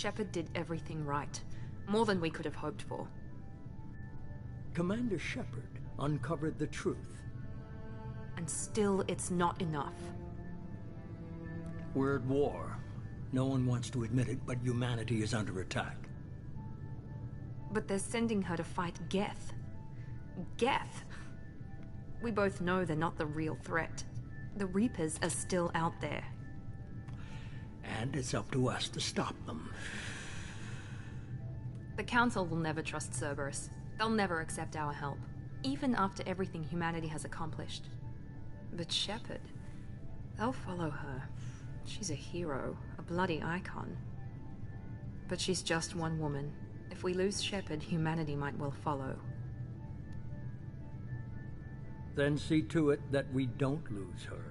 Shepard did everything right. More than we could have hoped for. Commander Shepard uncovered the truth. And still, it's not enough. We're at war. No one wants to admit it, but humanity is under attack. But they're sending her to fight Geth. Geth! We both know they're not the real threat. The Reapers are still out there. And it's up to us to stop them. The Council will never trust Cerberus. They'll never accept our help, even after everything humanity has accomplished. But Shepard, they'll follow her. She's a hero, a bloody icon. But she's just one woman. If we lose Shepard, humanity might well follow. Then see to it that we don't lose her.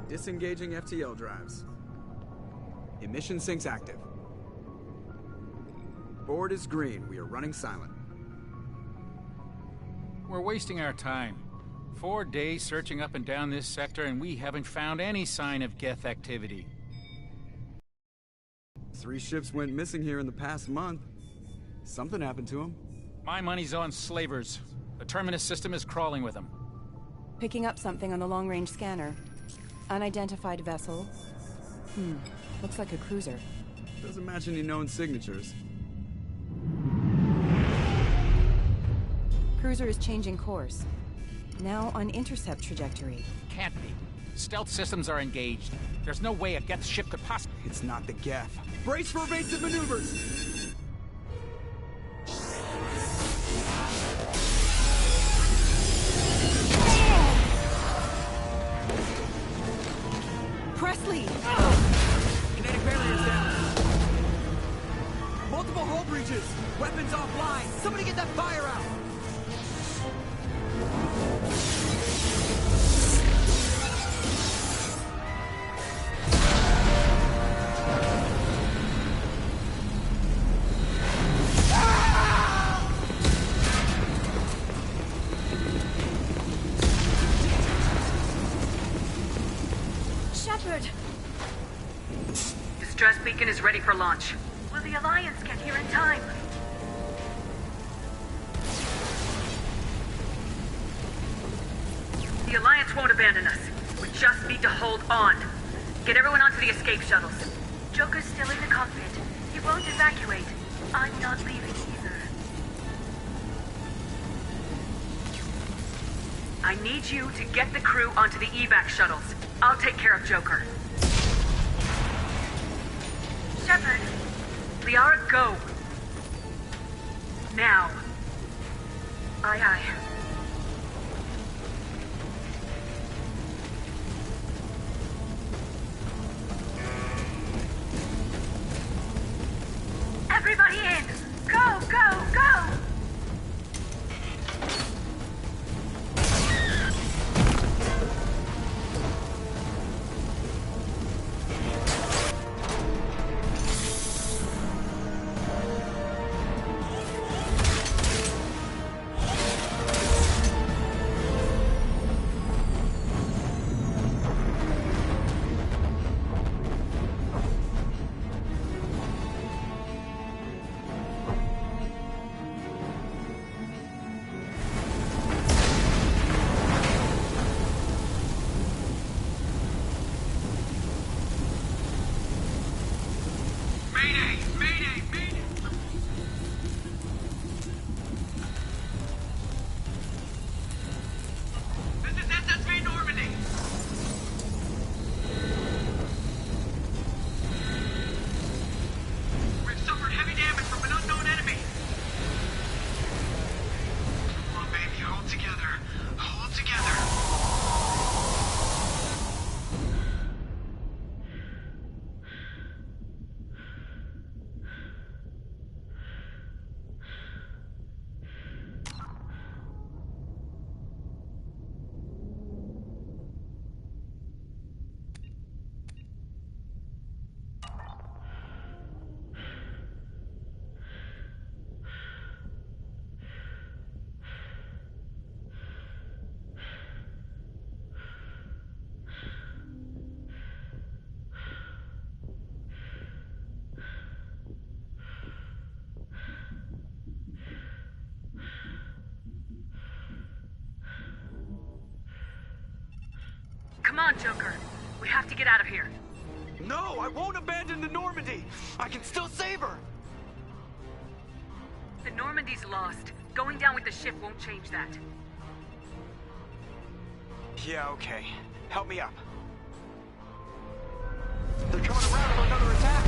Disengaging FTL drives. Emission sinks active. Board is green. We are running silent. We're wasting our time. 4 days searching up and down this sector, and we haven't found any sign of Geth activity. 3 ships went missing here in the past month. Something happened to them. My money's on slavers. The Terminus system is crawling with them. Picking up something on the long-range scanner. Unidentified vessel. Looks like a cruiser. Doesn't match any known signatures. Cruiser is changing course. Now on intercept trajectory. Can't be. Stealth systems are engaged. There's no way a Geth ship could possibly... It's not the Geth. Brace for evasive maneuvers! Presley! Kinetic barriers down. Multiple hull breaches. Weapons offline. Somebody get that fire out. Distress beacon is ready for launch. Will the Alliance get here in time? The Alliance won't abandon us. We just need to hold on. Get everyone onto the escape shuttles. Joker's still in the cockpit. He won't evacuate. I'm not leaving either. I need you to get the crew onto the evac shuttles. I'll take care of Joker. Shepard. Liara, go. Now. Aye, aye. Everybody in! Go, go, go! Joker. We have to get out of here. No, I won't abandon the Normandy! I can still save her! The Normandy's lost. Going down with the ship won't change that. Yeah, okay. Help me up. They're coming around for another attack!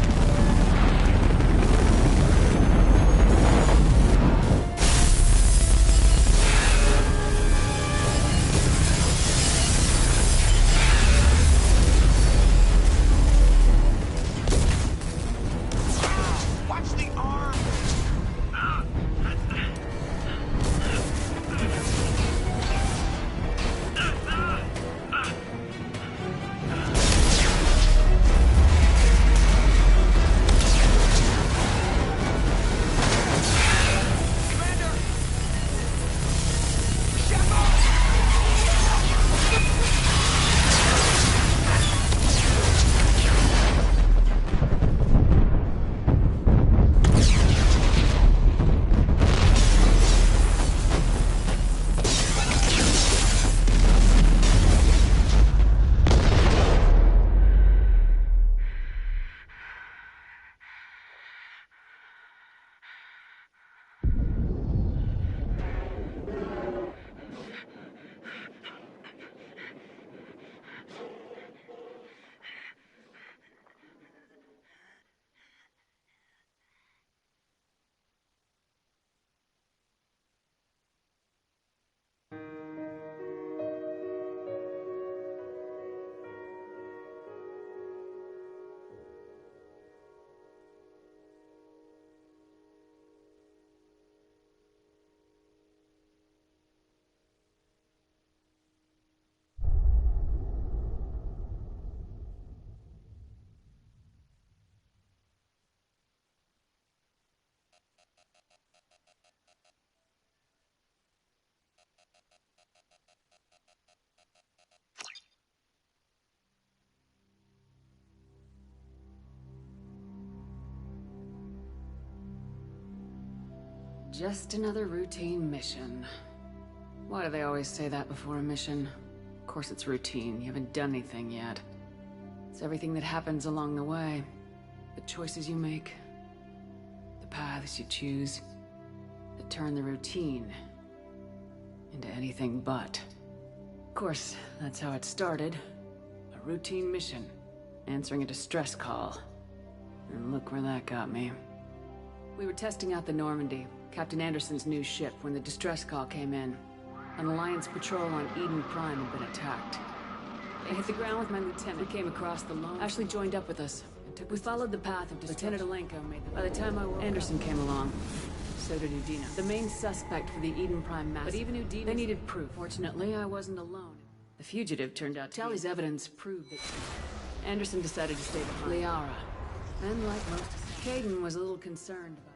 Watch the arm! Just another routine mission. Why do they always say that before a mission? Of course it's routine. You haven't done anything yet. It's everything that happens along the way. The choices you make. The paths you choose. That turn the routine into anything but. Of course, that's how it started. A routine mission. Answering a distress call. And look where that got me. We were testing out the Normandy, Captain Anderson's new ship, when the distress call came in. An Alliance patrol on Eden Prime had been attacked. I hit the ground with my lieutenant. We came across the lone... Ashley joined up with us. We followed the path of Lieutenant Alenko made them. By the time I woke Anderson came along. So did Udina. The main suspect for the Eden Prime massacre. But even Udina... They needed proof. Fortunately, I wasn't alone. The fugitive turned out to Tally's evidence proved that... Anderson decided to stay behind. Liara. And like most... Kaidan was a little concerned about...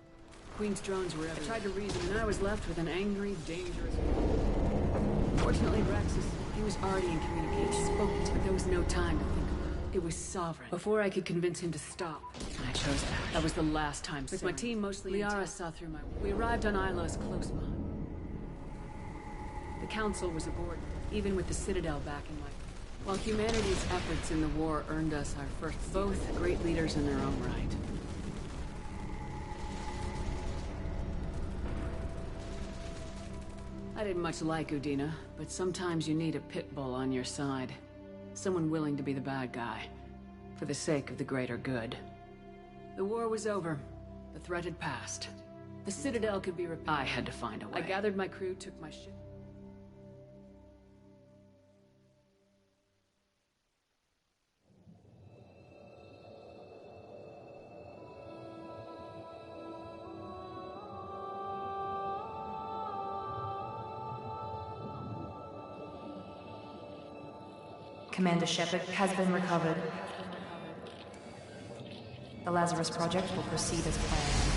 Queen's drones were everywhere. I tried to reason, and I was left with an angry, dangerous... Fortunately, Braxis, he was already in communication. Spoke to, but there was no time to think about it. It was Sovereign. Before I could convince him to stop, I chose that. That was the last time. With my team mostly Liara saw through my... We arrived on Ilos close behind. The Council was aboard, even with the Citadel backing my... While humanity's efforts in the war earned us our first... Both great leaders in their own right. I didn't much like Udina, but sometimes you need a pit bull on your side. Someone willing to be the bad guy, for the sake of the greater good. The war was over. The threat had passed. The Citadel could be repaired. I had to find a way. I gathered my crew, took my ship. Commander Shepard has been recovered. The Lazarus Project will proceed as planned.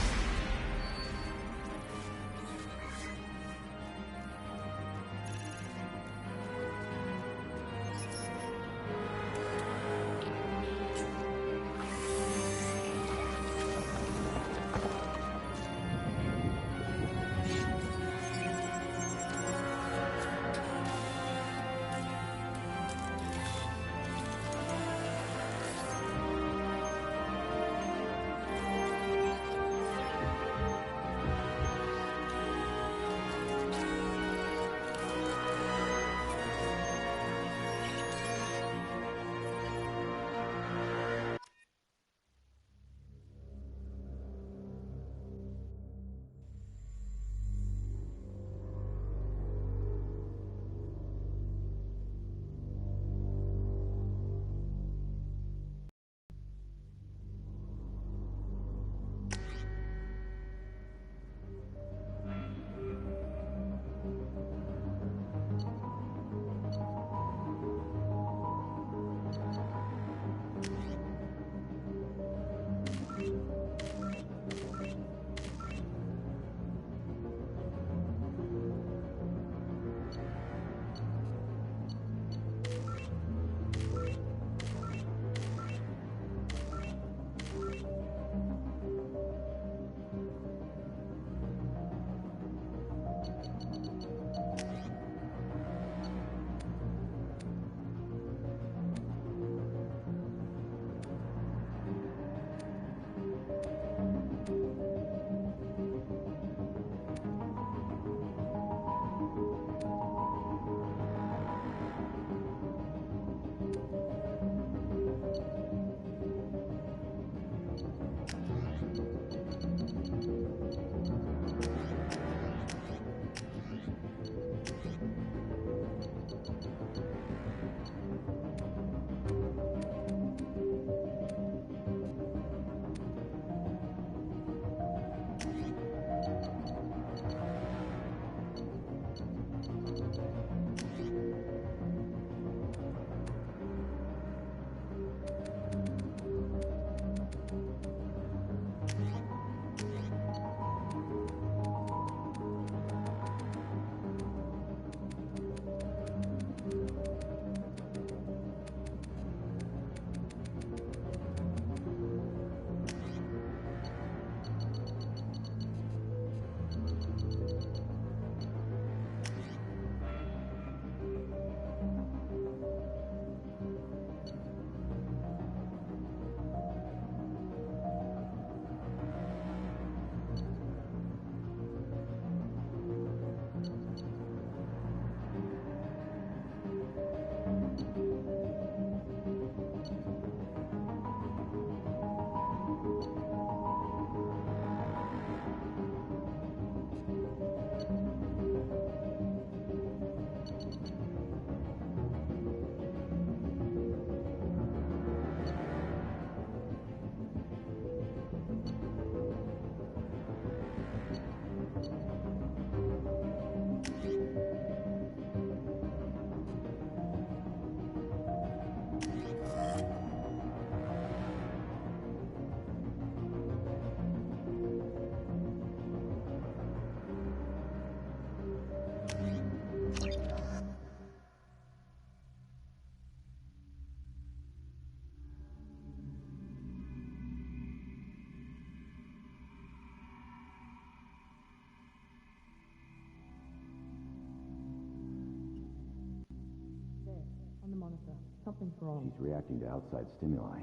Something's wrong. She's reacting to outside stimuli,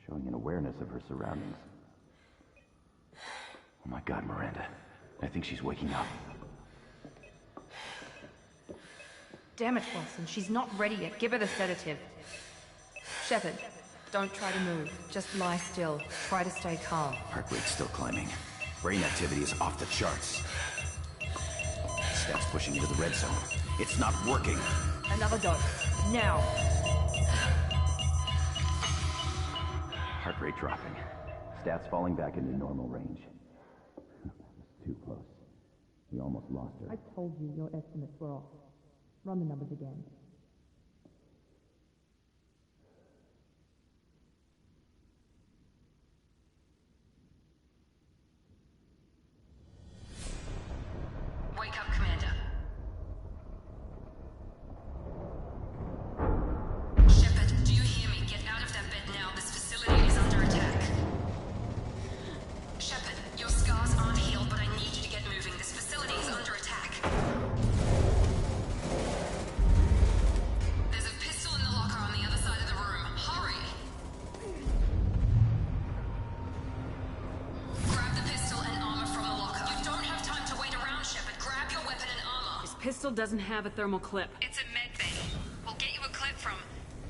showing an awareness of her surroundings. Oh my god, Miranda. I think she's waking up. Damn it, Wilson. She's not ready yet. Give her the sedative. Shepard, don't try to move. Just lie still. Try to stay calm. Heart rate's still climbing. Brain activity is off the charts. Steps pushing into the red zone. It's not working. Another dose. Now. Heart rate dropping. Stats falling back into normal range. That was too close. We almost lost her. I told you your estimates were off. Run the numbers again. Wake up, Commander. Shepard, do you hear me? Get out of that bed now. This facility is under attack. Shepard, your scars aren't healed, but I need you to get moving. This facility is under attack. There's a pistol in the locker on the other side of the room. Hurry! Grab the pistol and armor from the locker. You don't have time to wait around, Shepard. Grab your weapon and armor. This pistol doesn't have a thermal clip. It's a med bay. We'll get you a clip from...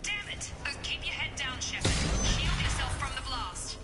Damn it! Keep your head down, Shepard. Shield yourself from the blast.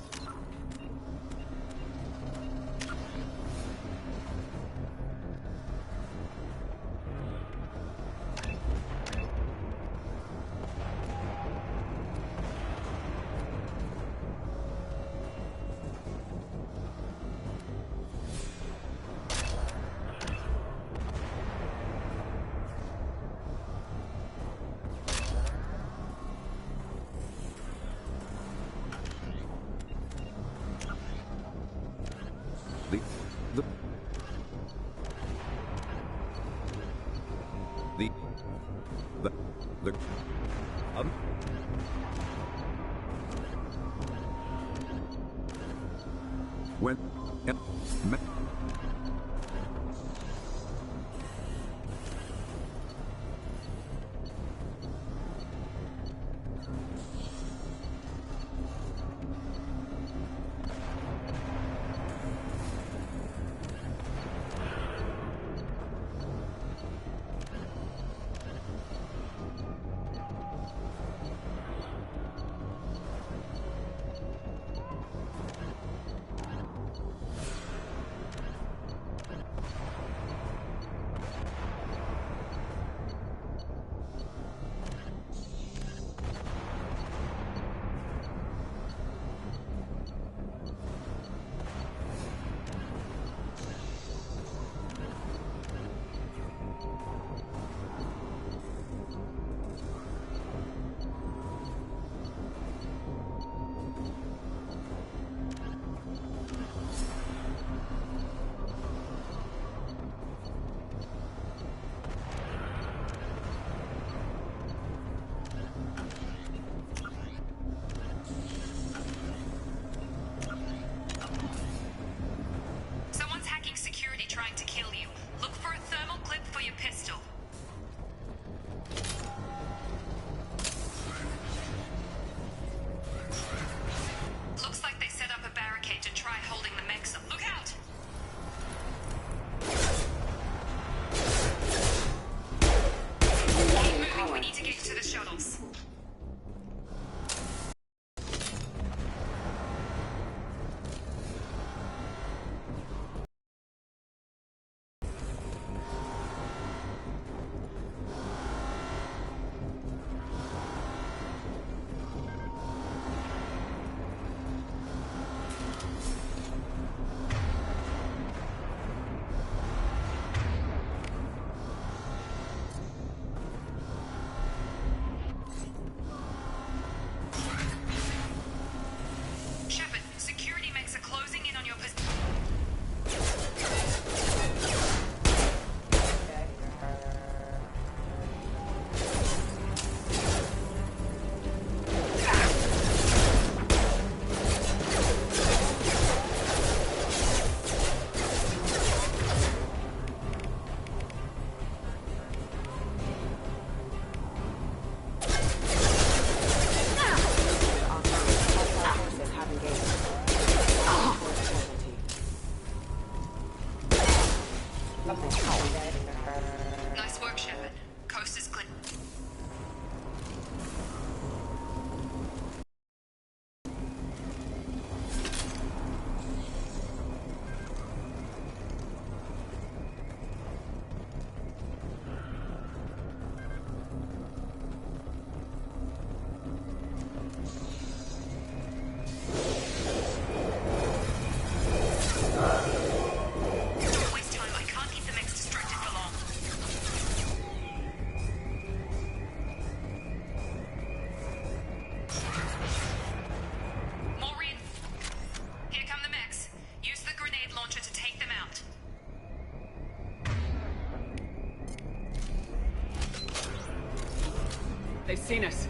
They've seen us.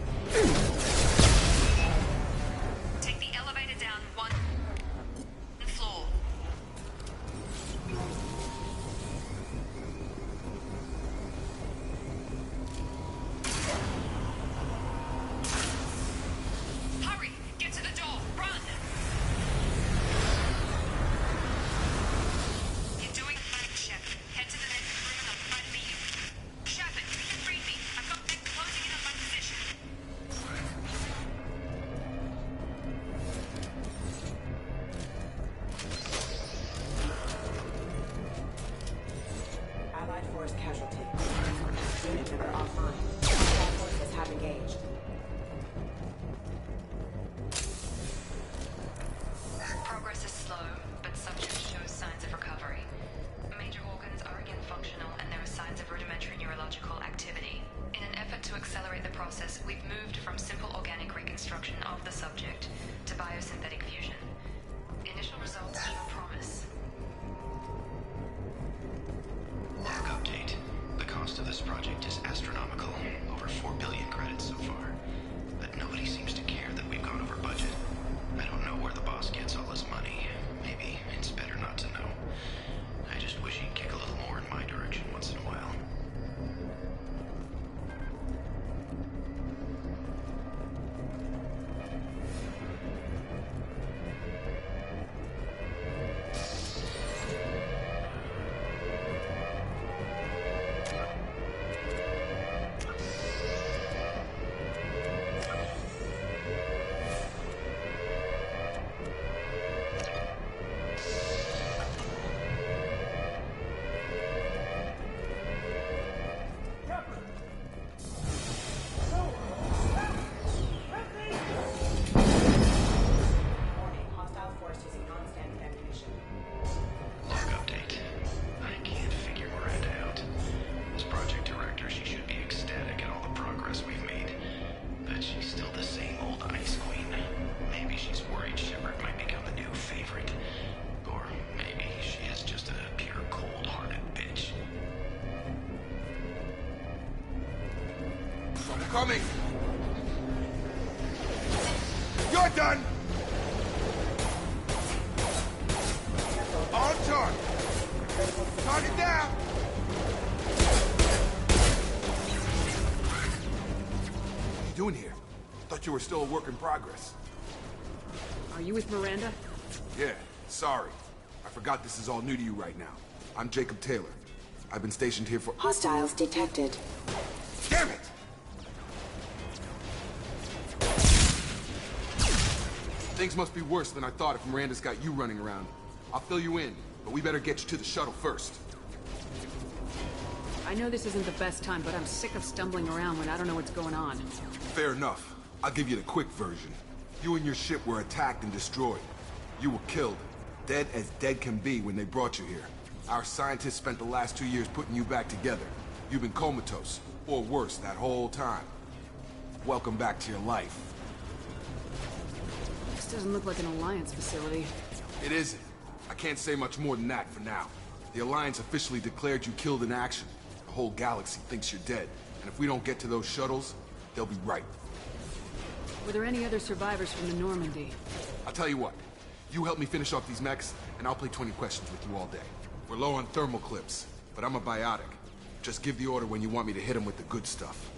Take the elevator down one floor. Hurry! Get to the door! Run! You're doing fine, Shep. Head to the next room and I'll try to meet you. Shepard, you can read me. I've got men closing in on my position. Allied force casualty. Unit member offline. All forces have engaged. Progress is slow, but subject shows signs of recovery. Major organs are again functional, and there are signs of rudimentary neurological activity. In an effort to accelerate the process, we've moved from simple organic reconstruction of the subject to biosynthetic fusion. Initial results show promise. Log update. The cost of this project is astronomical. Over 4 billion credits so far. But nobody seems to care that we've gone over budget. I don't know where the boss gets all his money. Maybe it's better not to know. I just wish he'd kick a little more in my direction once in a while. Warning, hostile force using non-standard ammunition. Log update. I can't figure Miranda out. As project director, she should be ecstatic at all the progress we've made. But she's still the same old Ice Queen. Maybe she's worried Shepard might become the new favorite. Or maybe she is just a pure cold-hearted bitch. I'm coming! You're done! On target! Target down! What are you doing here? Thought you were still a work in progress. Are you with Miranda? Yeah, sorry. I forgot this is all new to you right now. I'm Jacob Taylor. I've been stationed here for— Hostiles detected. Damn it! Things must be worse than I thought if Miranda's got you running around. I'll fill you in, but we better get you to the shuttle first. I know this isn't the best time, but I'm sick of stumbling around when I don't know what's going on. Fair enough. I'll give you the quick version. You and your ship were attacked and destroyed. You were killed. Dead as dead can be when they brought you here. Our scientists spent the last 2 years putting you back together. You've been comatose, or worse, that whole time. Welcome back to your life. This doesn't look like an Alliance facility. It isn't. I can't say much more than that for now. The Alliance officially declared you killed in action. The whole galaxy thinks you're dead. And if we don't get to those shuttles, they'll be right. Were there any other survivors from the Normandy? I'll tell you what. You help me finish off these mechs, and I'll play 20 questions with you all day. We're low on thermal clips, but I'm a biotic. Just give the order when you want me to hit them with the good stuff.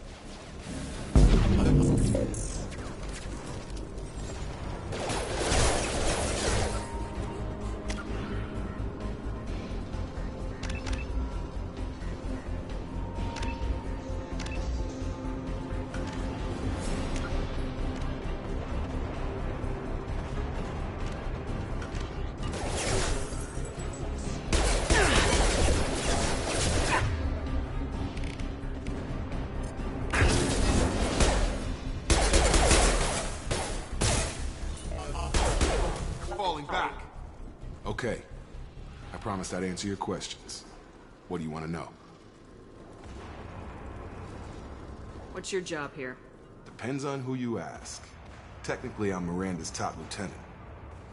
Okay. I promised I'd answer your questions. What do you want to know? What's your job here? Depends on who you ask. Technically, I'm Miranda's top lieutenant.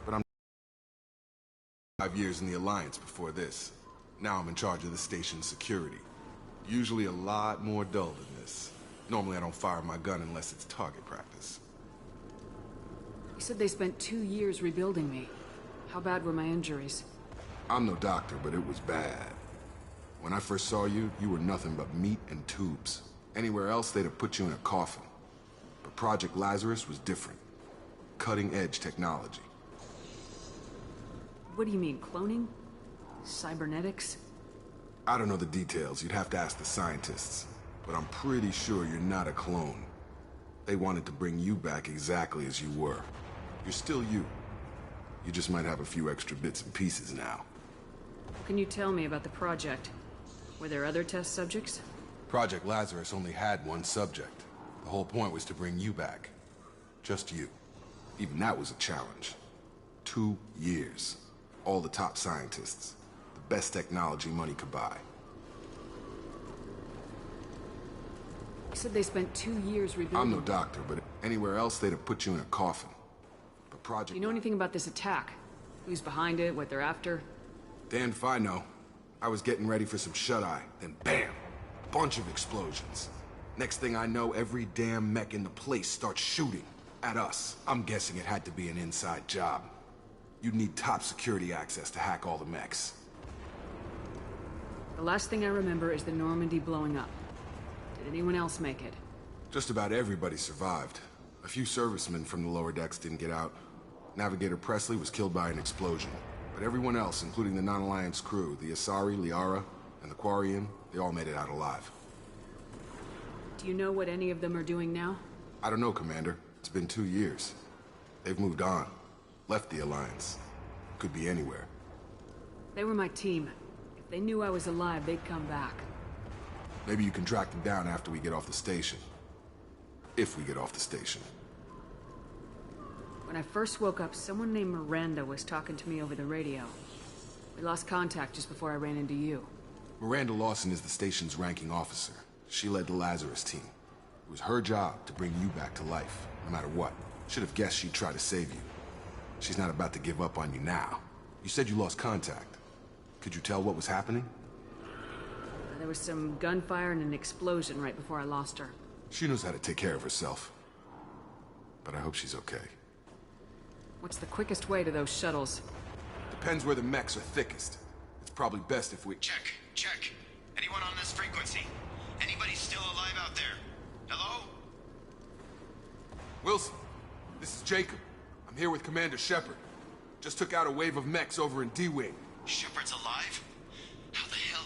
But I'm 5 years in the Alliance before this. Now I'm in charge of the station's security. Usually a lot more dull than this. Normally I don't fire my gun unless it's target practice. You said they spent 2 years rebuilding me. How bad were my injuries? I'm no doctor, but it was bad. When I first saw you, you were nothing but meat and tubes. Anywhere else, they'd have put you in a coffin. But Project Lazarus was different. Cutting-edge technology. What do you mean, cloning? Cybernetics? I don't know the details. You'd have to ask the scientists. But I'm pretty sure you're not a clone. They wanted to bring you back exactly as you were. You're still you. You just might have a few extra bits and pieces now. What can you tell me about the project? Were there other test subjects? Project Lazarus only had one subject. The whole point was to bring you back. Just you. Even that was a challenge. 2 years. All the top scientists. The best technology money could buy. You said they spent 2 years rebuilding. I'm no doctor, but anywhere else they'd have put you in a coffin. But Do you know anything about this attack? Who's behind it, what they're after? Damned if I know. I was getting ready for some shut-eye, then bam! Bunch of explosions. Next thing I know, every damn mech in the place starts shooting. At us. I'm guessing it had to be an inside job. You'd need top security access to hack all the mechs. The last thing I remember is the Normandy blowing up. Did anyone else make it? Just about everybody survived. A few servicemen from the lower decks didn't get out. Navigator Presley was killed by an explosion. But everyone else, including the non-Alliance crew, the Asari, Liara, and the Quarian, they all made it out alive. Do you know what any of them are doing now? I don't know, Commander. It's been 2 years. They've moved on. Left the Alliance. Could be anywhere. They were my team. If they knew I was alive, they'd come back. Maybe you can track them down after we get off the station. If we get off the station. When I first woke up, someone named Miranda was talking to me over the radio. We lost contact just before I ran into you. Miranda Lawson is the station's ranking officer. She led the Lazarus team. It was her job to bring you back to life, no matter what. Should have guessed she'd try to save you. She's not about to give up on you now. You said you lost contact. Could you tell what was happening? There was some gunfire and an explosion right before I lost her. She knows how to take care of herself. But I hope she's okay. What's the quickest way to those shuttles? Depends where the mechs are thickest. It's probably best if we... Check. Anyone on this frequency? Anybody still alive out there? Hello? Wilson, this is Jacob. I'm here with Commander Shepard. Just took out a wave of mechs over in D-Wing. Shepard's alive? How the hell?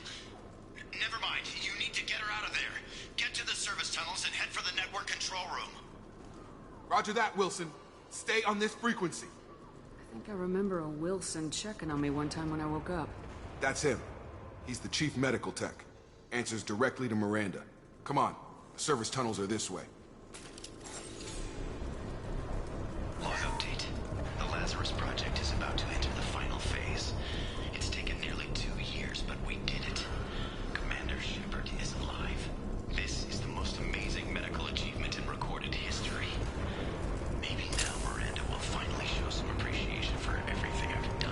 Never mind. You need to get her out of there. Get to the service tunnels and head for the network control room. Roger that, Wilson. Stay on this frequency. I think I remember a Wilson checking on me one time when I woke up. That's him. He's the chief medical tech. Answers directly to Miranda. Come on. The service tunnels are this way. Log update. The Lazarus Project is about to enter the final phase. It's taken nearly 2 years, but we did it. Commander Shepard is alive. This is the most amazing medical achievement in recorded history. Maybe now Miranda will finally show some appreciation for everything I've done.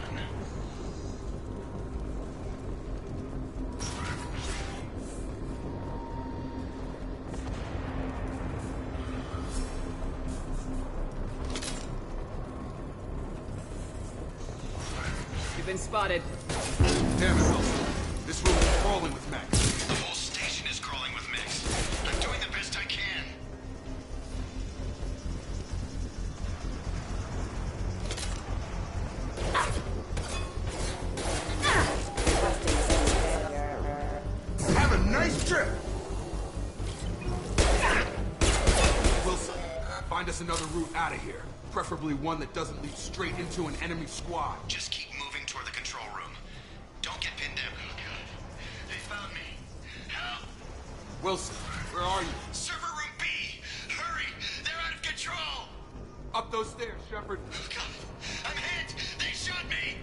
You've been spotted. Damn it, Wilson. This room is crawling with mechs. The whole station is crawling with mechs. I'm doing the best I can. Have a nice trip! Wilson, find us another route out of here. Preferably one that doesn't lead straight into an enemy squad. Just keep moving toward the control room. Don't get pinned down. Oh, God. They found me. Help! Wilson, where are you? Server room B! Hurry! They're out of control! Up those stairs, Shepard. Oh, God. I'm hit! They shot me!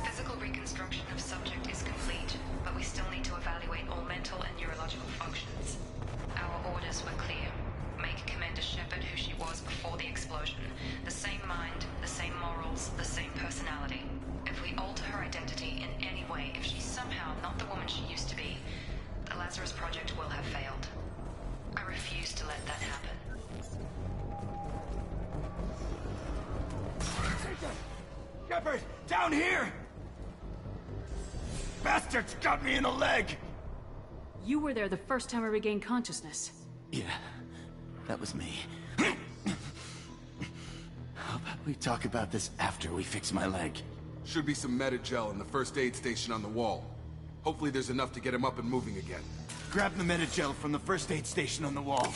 Physical reconstruction of subject is complete, but we still need to evaluate all mental and neurological functions. Our orders were clear. Make Commander Shepard who she was before the explosion. The same mind, the same morals, the same personality. If we alter her identity in any way, down here! Bastards got me in the leg! You were there the first time I regained consciousness. Yeah, that was me. How about we talk about this after we fix my leg? Should be some Metagel in the first aid station on the wall. Hopefully there's enough to get him up and moving again. Grab the Metagel from the first aid station on the wall.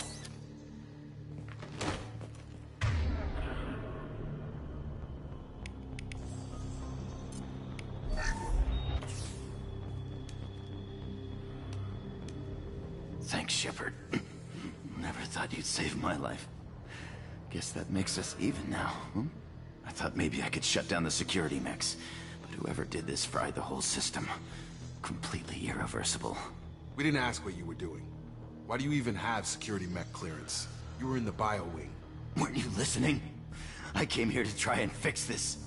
Thanks, Shepard. Never thought you'd save my life. Guess that makes us even now, hmm? I thought maybe I could shut down the security mechs, but whoever did this fried the whole system. Completely irreversible. We didn't ask what you were doing. Why do you even have security mech clearance? You were in the bio wing. Weren't you listening? I came here to try and fix this.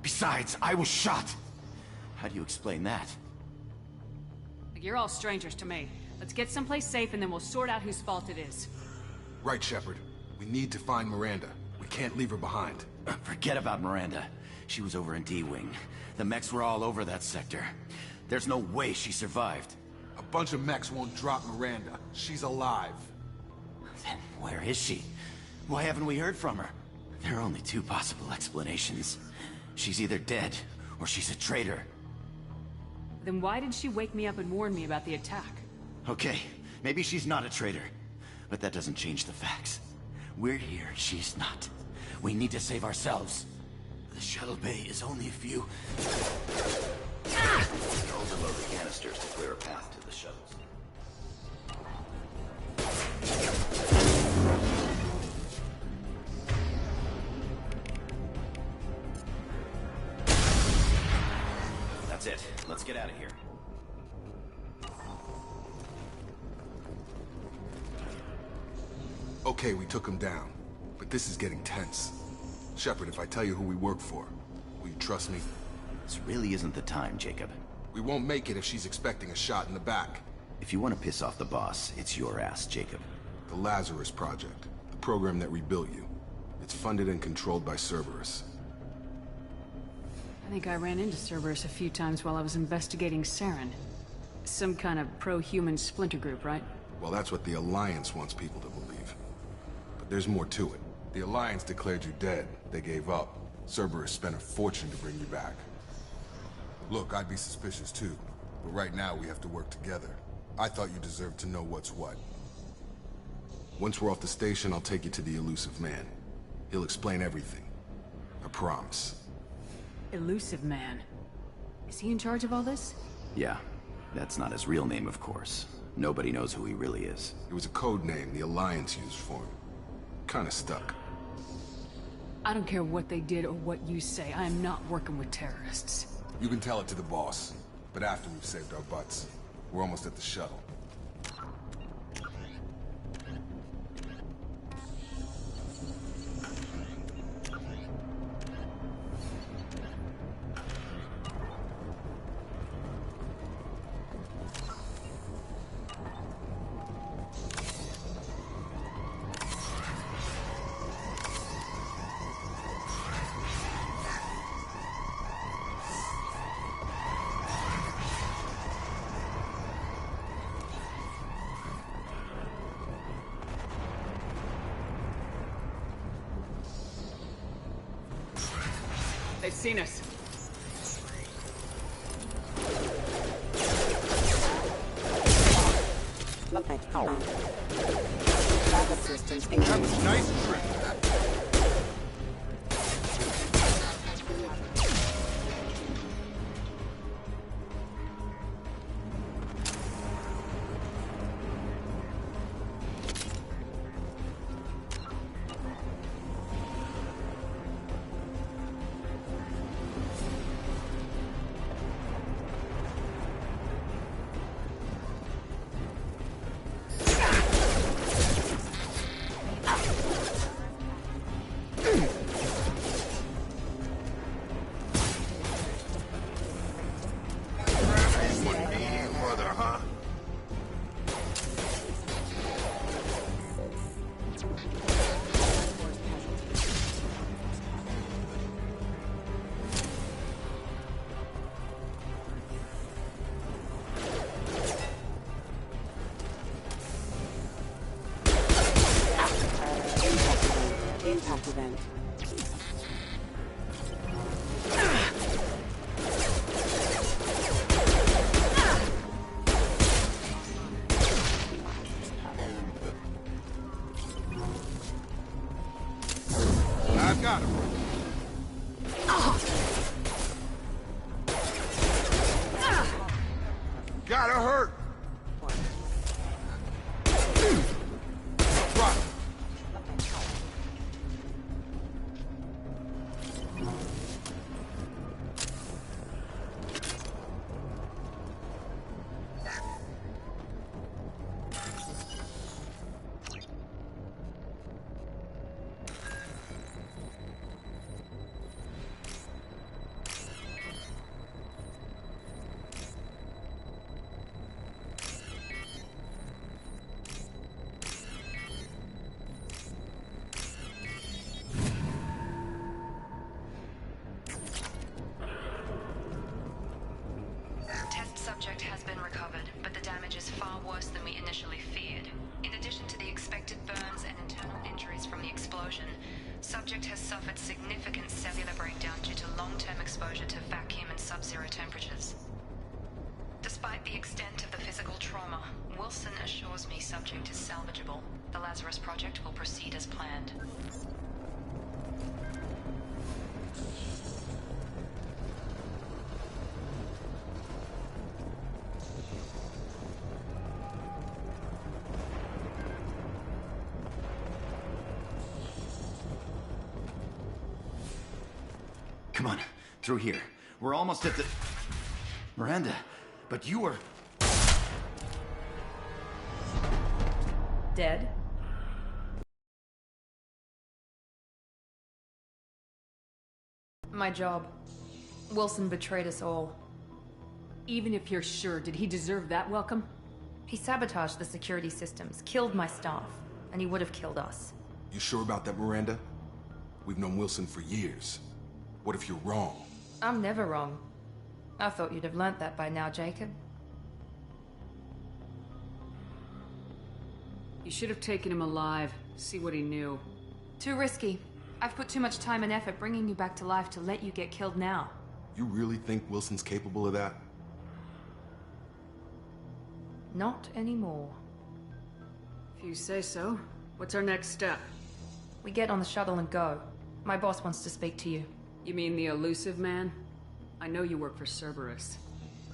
Besides, I was shot. How do you explain that? You're all strangers to me. Let's get someplace safe and then we'll sort out whose fault it is. Right, Shepard. We need to find Miranda. We can't leave her behind. Forget about Miranda. She was over in D-Wing. The mechs were all over that sector. There's no way she survived. A bunch of mechs won't drop Miranda. She's alive. Then where is she? Why haven't we heard from her? There are only two possible explanations. She's either dead, or she's a traitor. Then why did she wake me up and warn me about the attack? Okay, maybe she's not a traitor. But that doesn't change the facts. We're here, she's not. We need to save ourselves. The shuttle bay is only a few... Overload the canisters to clear a path to the shuttles. That's it. Let's get out of here. Okay, we took him down. But this is getting tense. Shepard, if I tell you who we work for, will you trust me? This really isn't the time, Jacob. We won't make it if she's expecting a shot in the back. If you want to piss off the boss, it's your ass, Jacob. The Lazarus Project. The program that rebuilt you. It's funded and controlled by Cerberus. I think I ran into Cerberus a few times while I was investigating Saren. Some kind of pro-human splinter group, right? Well, that's what the Alliance wants people to believe. But there's more to it. The Alliance declared you dead. They gave up. Cerberus spent a fortune to bring you back. Look, I'd be suspicious too. But right now, we have to work together. I thought you deserved to know what's what. Once we're off the station, I'll take you to the Elusive Man. He'll explain everything. I promise. Elusive Man. Is he in charge of all this? Yeah. That's not his real name, of course. Nobody knows who he really is. It was a code name the Alliance used for him. Kinda stuck. I don't care what they did or what you say. I am not working with terrorists. You can tell it to the boss. But after we've saved our butts. We're almost at the shuttle. They've seen us. Okay. Backup systems engaged. Nice trick. impact event. I've got him. Gotta hurt. Right. Test subject has been recovered, but the damage is far worse than we initially feared. In addition to the expected burns and internal injuries from the explosion, subject has suffered significant cellular breakdown due to long-term exposure to vacuum and sub-zero temperatures. Despite the extent of the physical trauma, Wilson assures me subject is salvageable. The Lazarus Project will proceed as planned. Come on, through here. We're almost at the... Miranda, but you were... Dead? My job. Wilson betrayed us all. Even if you're sure, did he deserve that welcome? He sabotaged the security systems, killed my staff, and he would have killed us. You sure about that, Miranda? We've known Wilson for years. What if you're wrong? I'm never wrong. I thought you'd have learnt that by now, Jacob. You should have taken him alive, see what he knew. Too risky. I've put too much time and effort bringing you back to life to let you get killed now. You really think Wilson's capable of that? Not anymore. If you say so. What's our next step? We get on the shuttle and go. My boss wants to speak to you. You mean the elusive man? I know you work for Cerberus.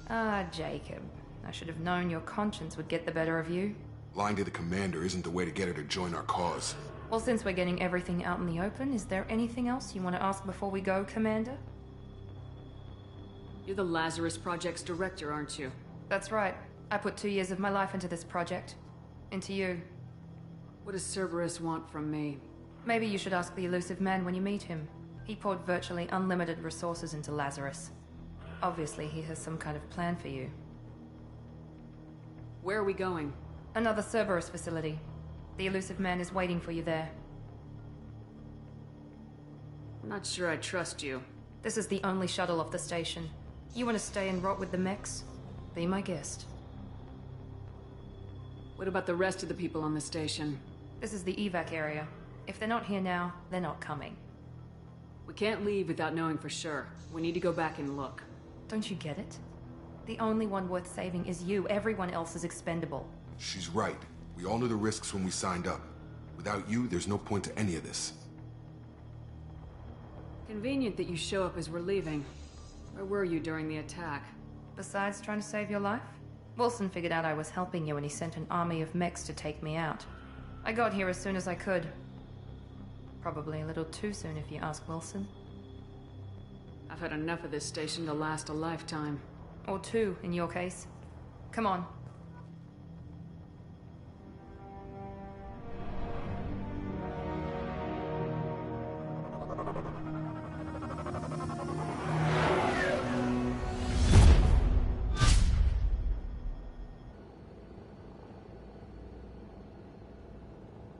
Ah, Jacob. I should have known your conscience would get the better of you. Lying to the commander isn't the way to get her to join our cause. Well, since we're getting everything out in the open, is there anything else you want to ask before we go, Commander? You're the Lazarus Project's director, aren't you? That's right. I put 2 years of my life into this project. Into you. What does Cerberus want from me? Maybe you should ask the elusive man when you meet him. He poured virtually unlimited resources into Lazarus. Obviously, he has some kind of plan for you. Where are we going? Another Cerberus facility. The elusive man is waiting for you there. I'm not sure I trust you. This is the only shuttle off the station. You want to stay and rot with the mechs? Be my guest. What about the rest of the people on the station? This is the evac area. If they're not here now, they're not coming. We can't leave without knowing for sure. We need to go back and look. Don't you get it? The only one worth saving is you. Everyone else is expendable. She's right. We all knew the risks when we signed up. Without you, there's no point to any of this. Convenient that you show up as we're leaving. Where were you during the attack? Besides trying to save your life? Wilson figured out I was helping you and he sent an army of mechs to take me out. I got here as soon as I could. Probably a little too soon if you ask Wilson. I've had enough of this station to last a lifetime. Or 2, in your case. Come on.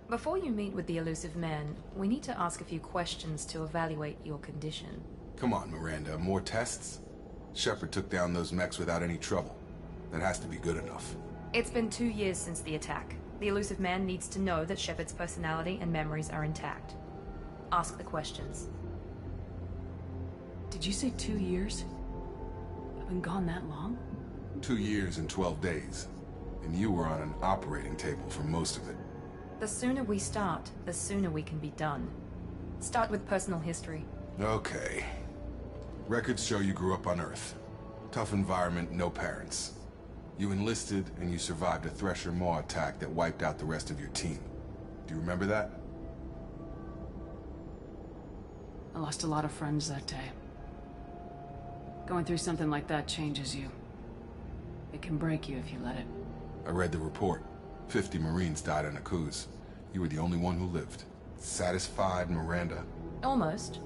Before you meet with the elusive man, we need to ask a few questions to evaluate your condition. Come on, Miranda. More tests? Shepard took down those mechs without any trouble. That has to be good enough. It's been 2 years since the attack. The elusive man needs to know that Shepard's personality and memories are intact. Ask the questions. Did you say 2 years? I've been gone that long? 2 years and 12 days. And you were on an operating table for most of it. The sooner we start, the sooner we can be done. Start with personal history. Okay. Records show you grew up on Earth. Tough environment, no parents. You enlisted, and you survived a Thresher Maw attack that wiped out the rest of your team. Do you remember that? I lost a lot of friends that day. Going through something like that changes you. It can break you if you let it. I read the report. 50 Marines died on Akuz. You were the only one who lived. Satisfied, Miranda? Almost.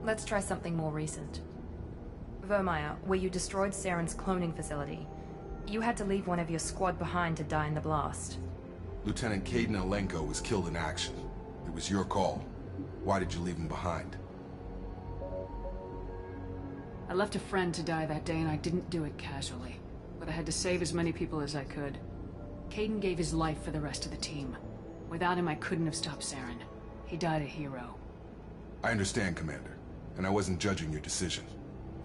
Let's try something more recent. Vermeer, where you destroyed Saren's cloning facility. You had to leave one of your squad behind to die in the blast. Lieutenant Kaidan Alenko was killed in action. It was your call. Why did you leave him behind? I left a friend to die that day, and I didn't do it casually. But I had to save as many people as I could. Kaidan gave his life for the rest of the team. Without him, I couldn't have stopped Saren. He died a hero. I understand, Commander. And I wasn't judging your decision.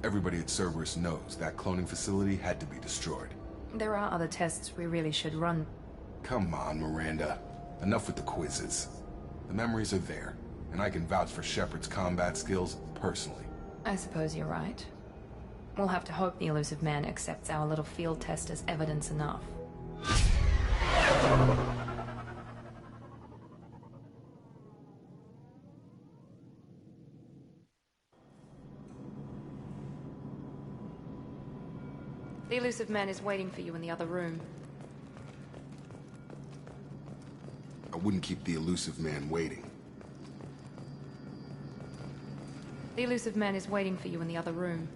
Everybody at Cerberus knows that cloning facility had to be destroyed. There are other tests we really should run. Come on, Miranda. Enough with the quizzes. The memories are there, and I can vouch for Shepard's combat skills personally. I suppose you're right. We'll have to hope the Illusive Man accepts our little field test as evidence enough. The Illusive Man is waiting for you in the other room. I wouldn't keep the Illusive Man waiting. The Illusive Man is waiting for you in the other room.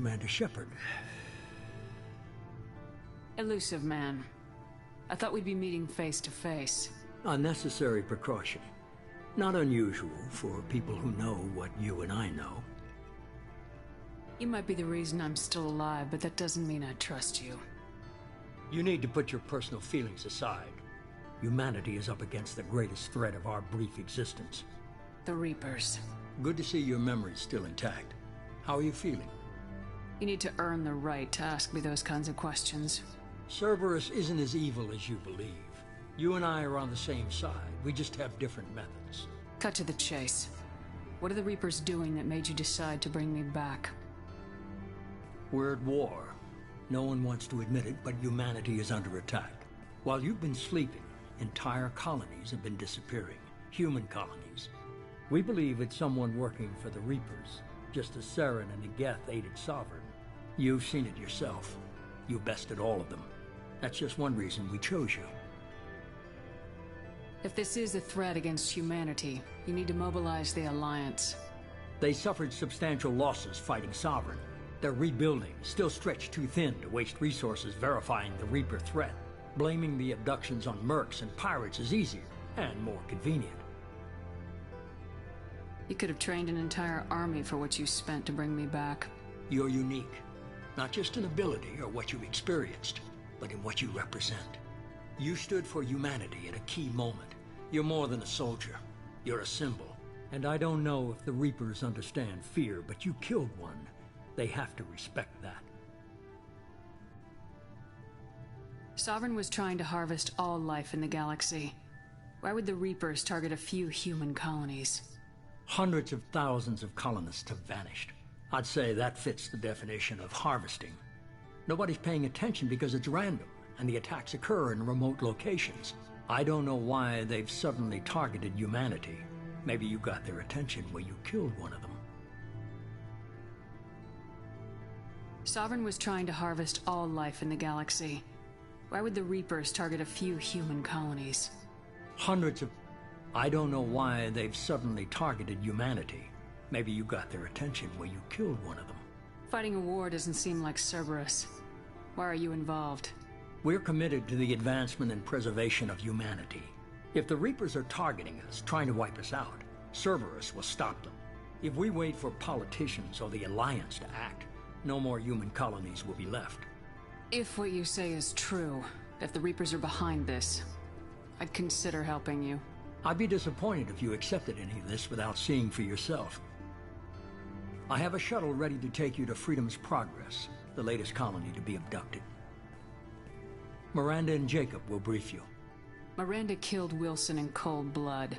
Commander Shepard. Elusive man. I thought we'd be meeting face to face. A necessary precaution. Not unusual for people who know what you and I know. You might be the reason I'm still alive, but that doesn't mean I trust you. You need to put your personal feelings aside. Humanity is up against the greatest threat of our brief existence. The Reapers. Good to see your memory's still intact. How are you feeling? You need to earn the right to ask me those kinds of questions. Cerberus isn't as evil as you believe. You and I are on the same side. We just have different methods. Cut to the chase. What are the Reapers doing that made you decide to bring me back? We're at war. No one wants to admit it, but humanity is under attack. While you've been sleeping, entire colonies have been disappearing. Human colonies. We believe it's someone working for the Reapers, just as Saren and the Geth aided Sovereign. You've seen it yourself. You bested all of them. That's just one reason we chose you. If this is a threat against humanity, you need to mobilize the Alliance. They suffered substantial losses fighting Sovereign. They're rebuilding, still stretched too thin to waste resources verifying the Reaper threat. Blaming the abductions on mercs and pirates is easier, and more convenient. You could have trained an entire army for what you spent to bring me back. You're unique. Not just in ability or what you've experienced, but in what you represent. You stood for humanity at a key moment. You're more than a soldier. You're a symbol. And I don't know if the Reapers understand fear, but you killed one. They have to respect that. Sovereign was trying to harvest all life in the galaxy. Why would the Reapers target a few human colonies? Hundreds of thousands of colonists have vanished. I'd say that fits the definition of harvesting. Nobody's paying attention because it's random, and the attacks occur in remote locations. I don't know why they've suddenly targeted humanity. Maybe you got their attention when you killed one of them. Sovereign was trying to harvest all life in the galaxy. Why would the Reapers target a few human colonies? Hundreds of... I don't know why they've suddenly targeted humanity. Maybe you got their attention when you killed one of them. Fighting a war doesn't seem like Cerberus. Why are you involved? We're committed to the advancement and preservation of humanity. If the Reapers are targeting us, trying to wipe us out, Cerberus will stop them. If we wait for politicians or the Alliance to act, no more human colonies will be left. If what you say is true, if the Reapers are behind this, I'd consider helping you. I'd be disappointed if you accepted any of this without seeing for yourself. I have a shuttle ready to take you to Freedom's Progress, the latest colony to be abducted. Miranda and Jacob will brief you. Miranda killed Wilson in cold blood.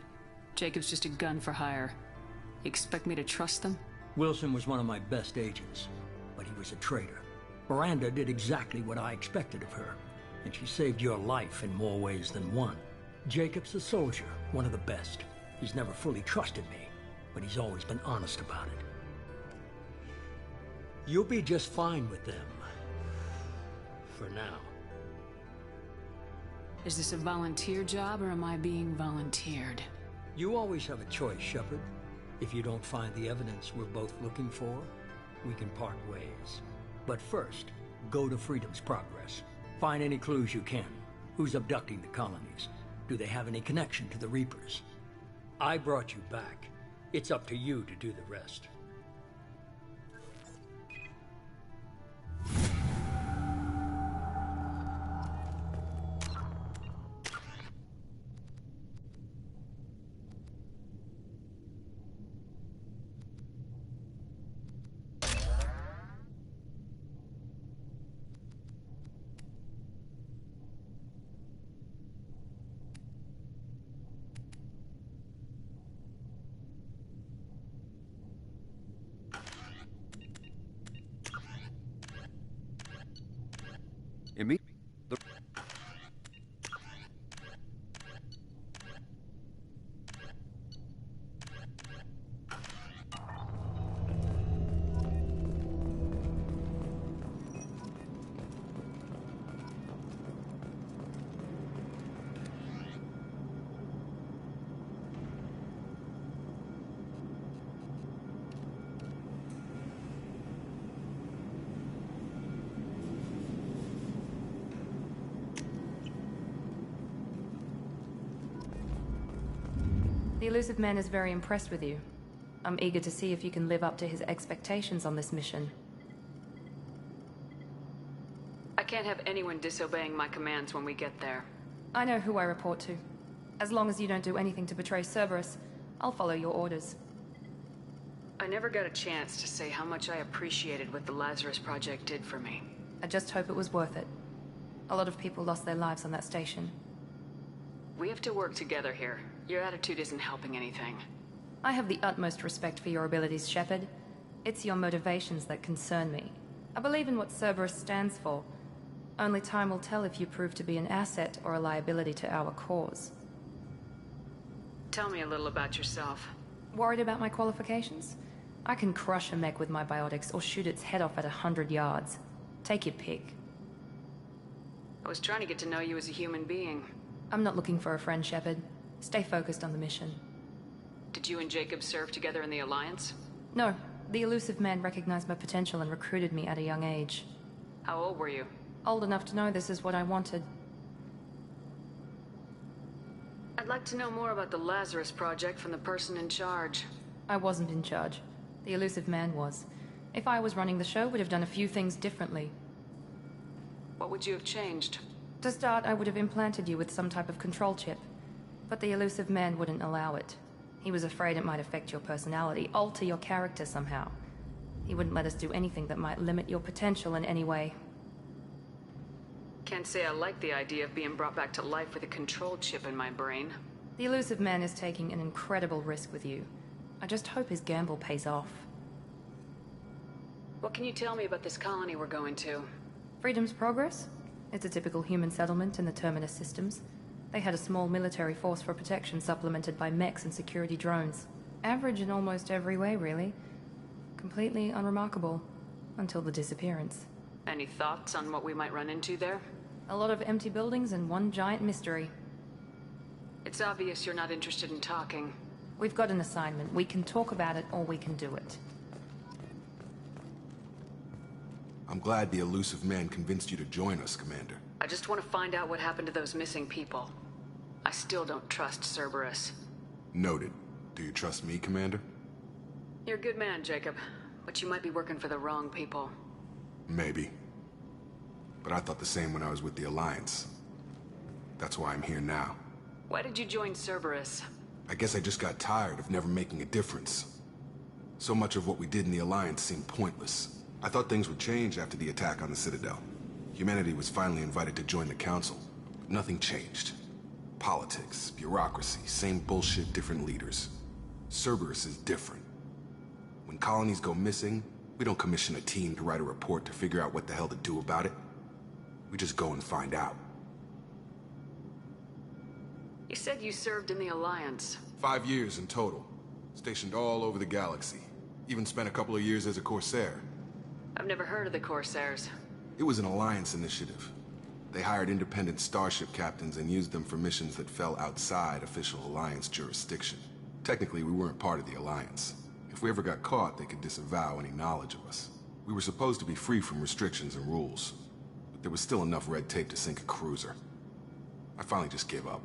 Jacob's just a gun for hire. You expect me to trust them? Wilson was one of my best agents, but he was a traitor. Miranda did exactly what I expected of her, and she saved your life in more ways than one. Jacob's a soldier, one of the best. He's never fully trusted me, but he's always been honest about it. You'll be just fine with them. For now. Is this a volunteer job, or am I being volunteered? You always have a choice, Shepard. If you don't find the evidence we're both looking for, we can part ways. But first, go to Freedom's Progress. Find any clues you can. Who's abducting the colonies? Do they have any connection to the Reapers? I brought you back. It's up to you to do the rest. The Elusive Man is very impressed with you. I'm eager to see if you can live up to his expectations on this mission. I can't have anyone disobeying my commands when we get there. I know who I report to. As long as you don't do anything to betray Cerberus, I'll follow your orders. I never got a chance to say how much I appreciated what the Lazarus Project did for me. I just hope it was worth it. A lot of people lost their lives on that station. We have to work together here. Your attitude isn't helping anything. I have the utmost respect for your abilities, Shepard. It's your motivations that concern me. I believe in what Cerberus stands for. Only time will tell if you prove to be an asset or a liability to our cause. Tell me a little about yourself. Worried about my qualifications? I can crush a mech with my biotics or shoot its head off at 100 yards. Take your pick. I was trying to get to know you as a human being. I'm not looking for a friend, Shepard. Stay focused on the mission. Did you and Jacob serve together in the Alliance? No. The Elusive Man recognized my potential and recruited me at a young age. How old were you? Old enough to know this is what I wanted. I'd like to know more about the Lazarus Project from the person in charge. I wasn't in charge. The Elusive Man was. If I was running the show, would have done a few things differently. What would you have changed? To start, I would have implanted you with some type of control chip. But the Elusive Man wouldn't allow it. He was afraid it might affect your personality, alter your character somehow. He wouldn't let us do anything that might limit your potential in any way. Can't say I like the idea of being brought back to life with a control chip in my brain. The Elusive Man is taking an incredible risk with you. I just hope his gamble pays off. What can you tell me about this colony we're going to? Freedom's Progress? It's a typical human settlement in the Terminus systems. They had a small military force for protection supplemented by mechs and security drones. Average in almost every way, really. Completely unremarkable. Until the disappearance. Any thoughts on what we might run into there? A lot of empty buildings and one giant mystery. It's obvious you're not interested in talking. We've got an assignment. We can talk about it or we can do it. I'm glad the Elusive Man convinced you to join us, Commander. I just want to find out what happened to those missing people. I still don't trust Cerberus. Noted. Do you trust me, Commander? You're a good man, Jacob. But you might be working for the wrong people. Maybe. But I thought the same when I was with the Alliance. That's why I'm here now. Why did you join Cerberus? I guess I just got tired of never making a difference. So much of what we did in the Alliance seemed pointless. I thought things would change after the attack on the Citadel. Humanity was finally invited to join the Council, but nothing changed. Politics, bureaucracy, same bullshit, different leaders. Cerberus is different. When colonies go missing, we don't commission a team to write a report to figure out what the hell to do about it. We just go and find out. You said you served in the Alliance. 5 years in total. Stationed all over the galaxy. Even spent a couple of years as a Corsair. I've never heard of the Corsairs. It was an Alliance initiative. They hired independent starship captains and used them for missions that fell outside official Alliance jurisdiction. Technically, we weren't part of the Alliance. If we ever got caught, they could disavow any knowledge of us. We were supposed to be free from restrictions and rules, but there was still enough red tape to sink a cruiser. I finally just gave up.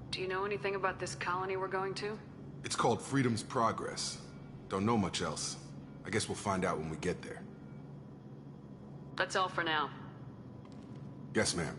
Do you know anything about this colony we're going to? It's called Freedom's Progress. Don't know much else. I guess we'll find out when we get there. That's all for now. Yes, ma'am.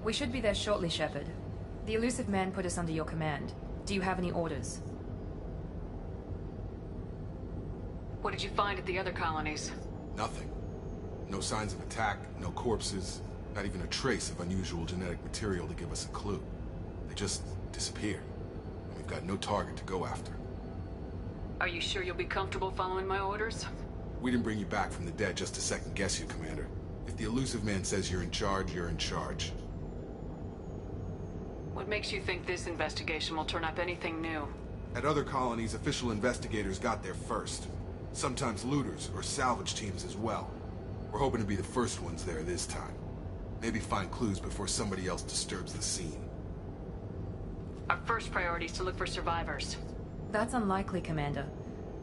We should be there shortly, Shepard. The Elusive Man put us under your command. Do you have any orders? What did you find at the other colonies? Nothing. No signs of attack, no corpses, not even a trace of unusual genetic material to give us a clue. They just disappeared. We've got no target to go after. Are you sure you'll be comfortable following my orders? We didn't bring you back from the dead just to second guess you, Commander. If the Illusive Man says you're in charge, you're in charge. What makes you think this investigation will turn up anything new? At other colonies, official investigators got there first. Sometimes looters or salvage teams as well. We're hoping to be the first ones there this time. Maybe find clues before somebody else disturbs the scene. Our first priority is to look for survivors. That's unlikely, Commander.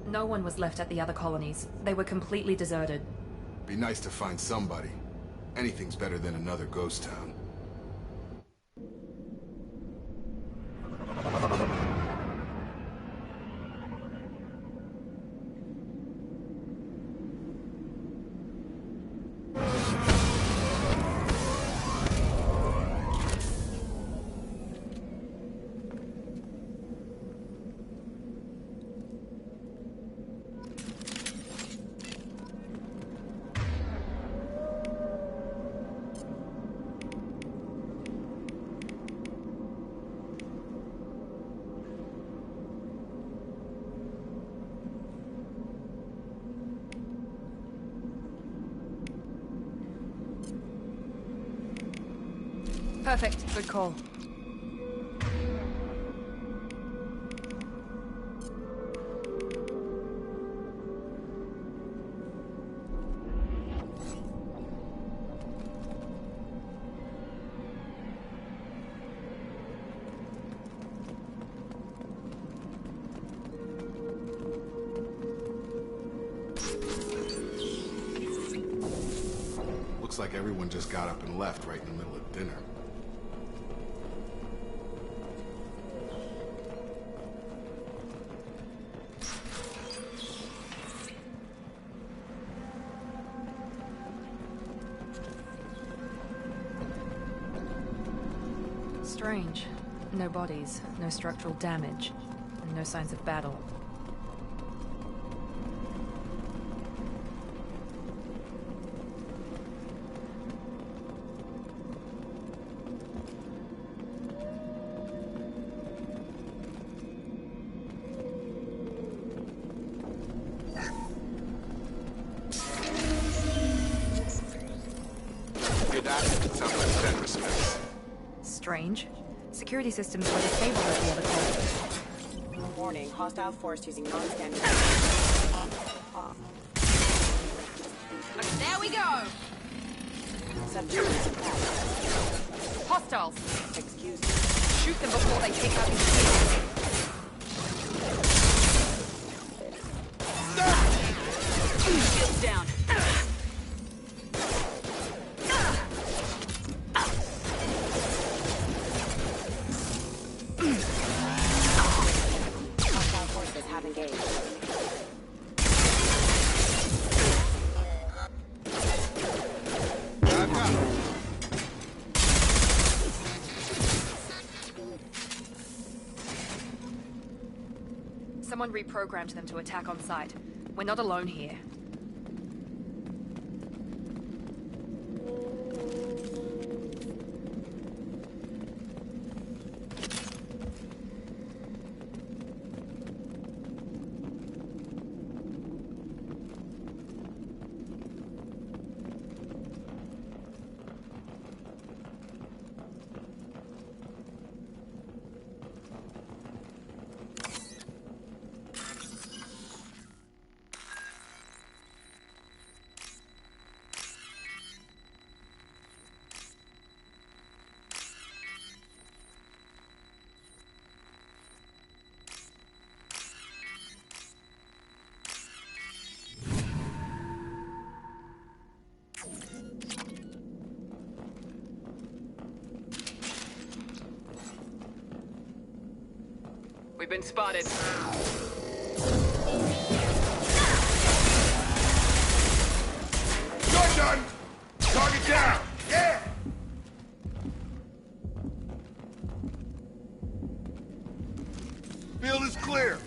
No one was left at the other colonies. They were completely deserted. Be nice to find somebody. Anything's better than another ghost town. Perfect. Good call. Looks like everyone just got up and left right in the middle of dinner. Strange. No bodies, no structural damage, and no signs of battle. Strange. Security systems were disabled at the other colony. Warning, hostile force using non-standard. There we go! Hostiles! Excuse me. Shoot them before they take out these people. Shields down. Hostile forces have engaged. Someone reprogrammed them to attack on sight. We're not alone here. We've been spotted. You're done! Target down! Yeah! Field is clear.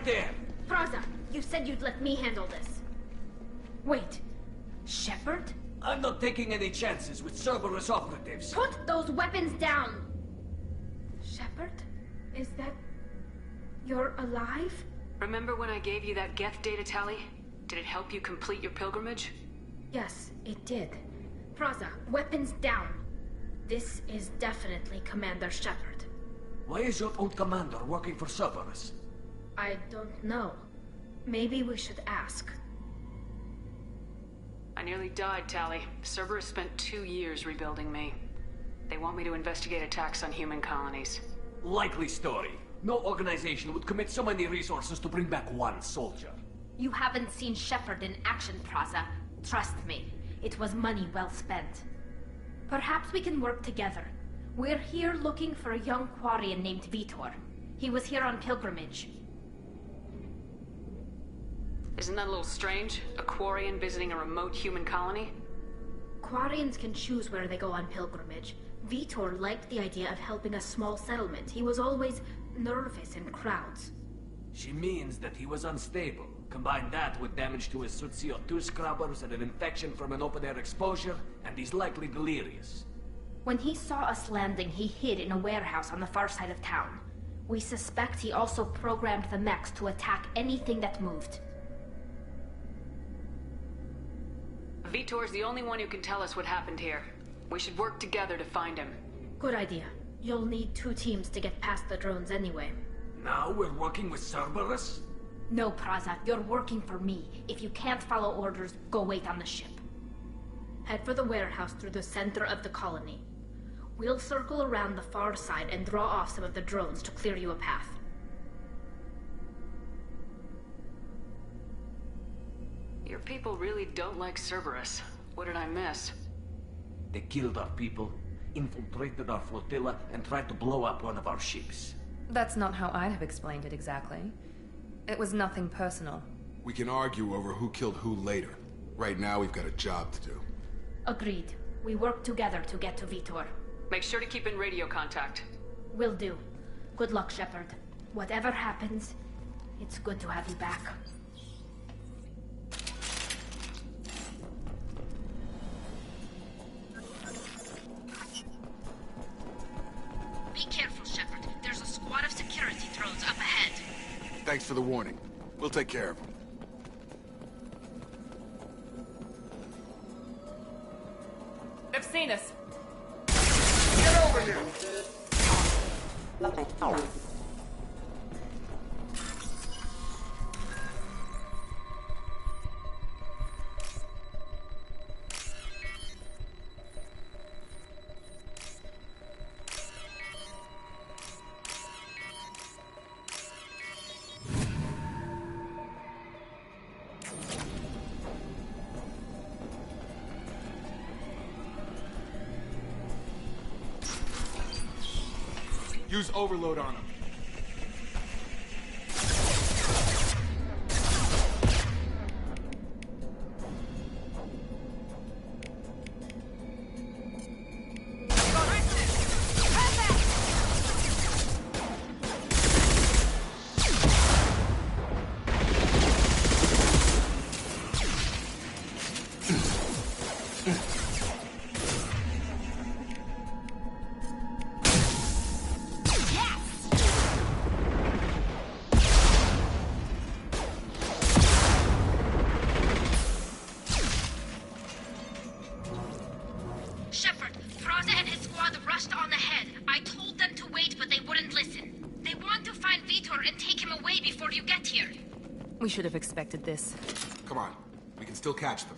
right there! Praza, you said you'd let me handle this. Wait, Shepard? I'm not taking any chances with Cerberus operatives. Put those weapons down! Shepard? Is that... you're alive? Remember when I gave you that Geth data tally? Did it help you complete your pilgrimage? Yes, it did. Praza, weapons down. This is definitely Commander Shepard. Why is your old commander working for Cerberus? I don't know. Maybe we should ask. I nearly died, Tally. Cerberus spent 2 years rebuilding me. They want me to investigate attacks on human colonies. Likely story. No organization would commit so many resources to bring back one soldier. You haven't seen Shepard in action, Praza. Trust me, it was money well spent. Perhaps we can work together. We're here looking for a young Quarian named Vitor. He was here on pilgrimage. Isn't that a little strange? A Quarian visiting a remote human colony? Quarians can choose where they go on pilgrimage. Vitor liked the idea of helping a small settlement. He was always nervous in crowds. She means that he was unstable. Combine that with damage to his suit CO2 scrubbers and an infection from an open-air exposure, and he's likely delirious. When he saw us landing, he hid in a warehouse on the far side of town. We suspect he also programmed the mechs to attack anything that moved. Vitor's the only one who can tell us what happened here. We should work together to find him. Good idea. You'll need 2 teams to get past the drones anyway. Now we're working with Cerberus? No, Praza. You're working for me. If you can't follow orders, go wait on the ship. Head for the warehouse through the center of the colony. We'll circle around the far side and draw off some of the drones to clear you a path. Your people really don't like Cerberus. What did I miss? They killed our people, infiltrated our flotilla, and tried to blow up one of our ships. That's not how I'd have explained it exactly. It was nothing personal. We can argue over who killed who later. Right now, we've got a job to do. Agreed. We work together to get to Vitor. Make sure to keep in radio contact. Will do. Good luck, Shepard. Whatever happens, it's good to have you back. Be careful, Shepard. There's a squad of security drones up ahead. Thanks for the warning. We'll take care of them. They've seen us. Get over here! Use overload on him. We should have expected this. Come on. We can still catch them.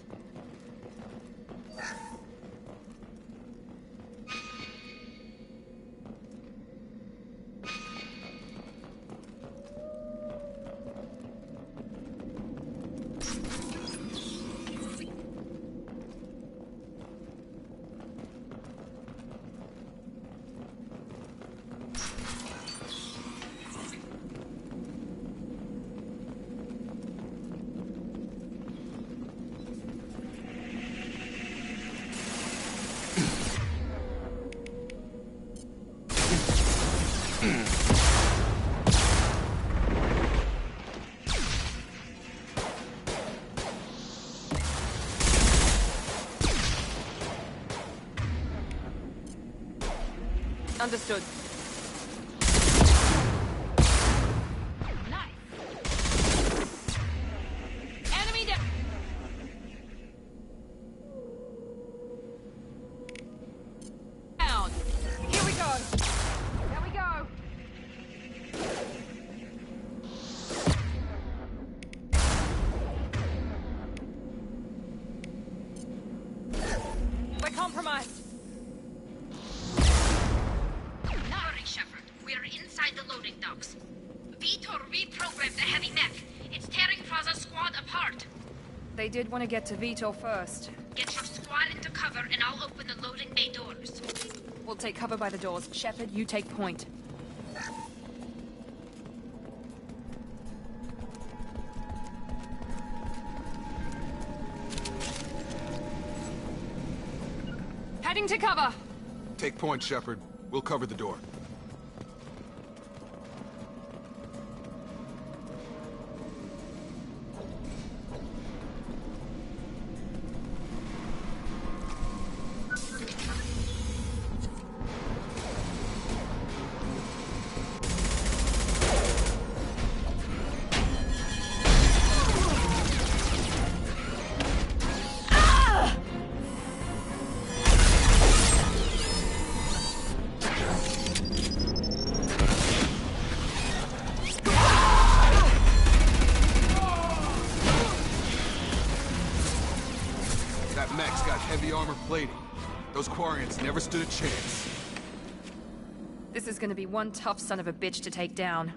Understood. Enemy down! Down! Here we go! There we go! We're compromised! Hurry, Shepard. We're inside the loading docks. Vitor reprogrammed the heavy mech. It's tearing Fraza's squad apart. They did want to get to Vito first. Get your squad into cover and I'll open the loading bay doors. We'll take cover by the doors. Shepard, you take point. Heading to cover! Take point, Shepard. We'll cover the door. That mech's got heavy armor plating. Those Quarians never stood a chance. This is gonna be one tough son of a bitch to take down.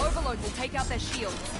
Overload will take out their shields.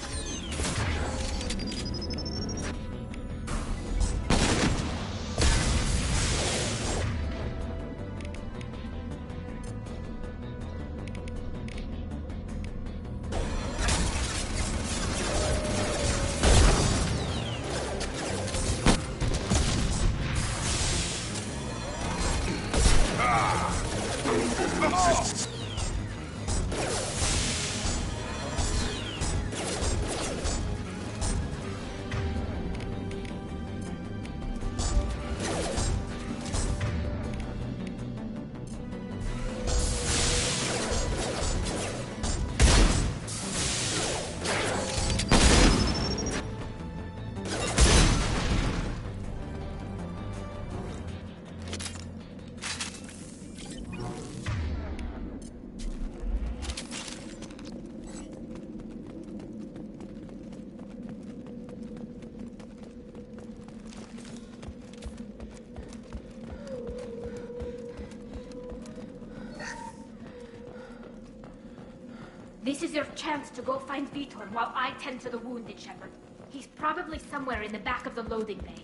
This is your chance to go find Vitor while I tend to the wounded, Shepard. He's probably somewhere in the back of the loading bay.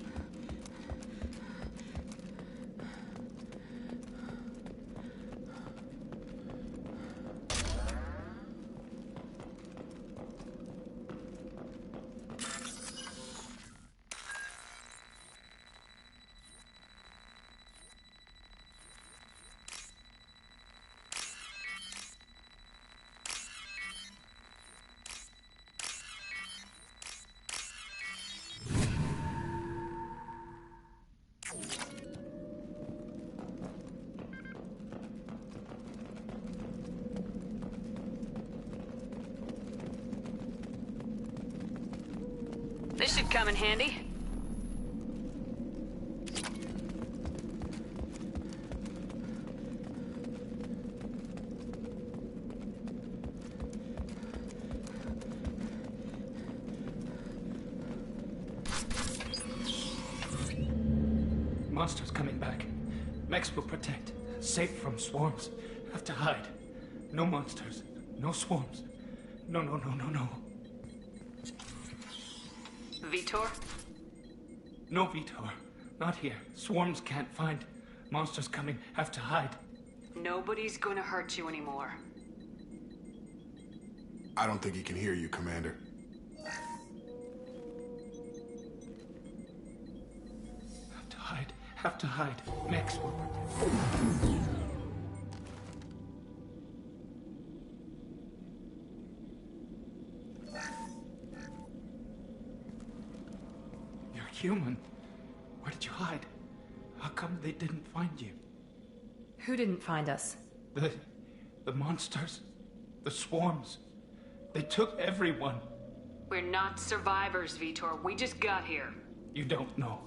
This should come in handy. Monsters coming back. Mechs will protect. Safe from swarms. Have to hide. No monsters. No swarms. No. Vitor? No, Vitor. Not here. Swarms can't find. Monsters coming. Have to hide. Nobody's gonna hurt you anymore. I don't think he can hear you, Commander. Have to hide. Mechs will protect. human. Where did you hide? How come they didn't find you? Who didn't find us? The monsters. The swarms. They took everyone. We're not survivors, Vitor. We just got here. You don't know.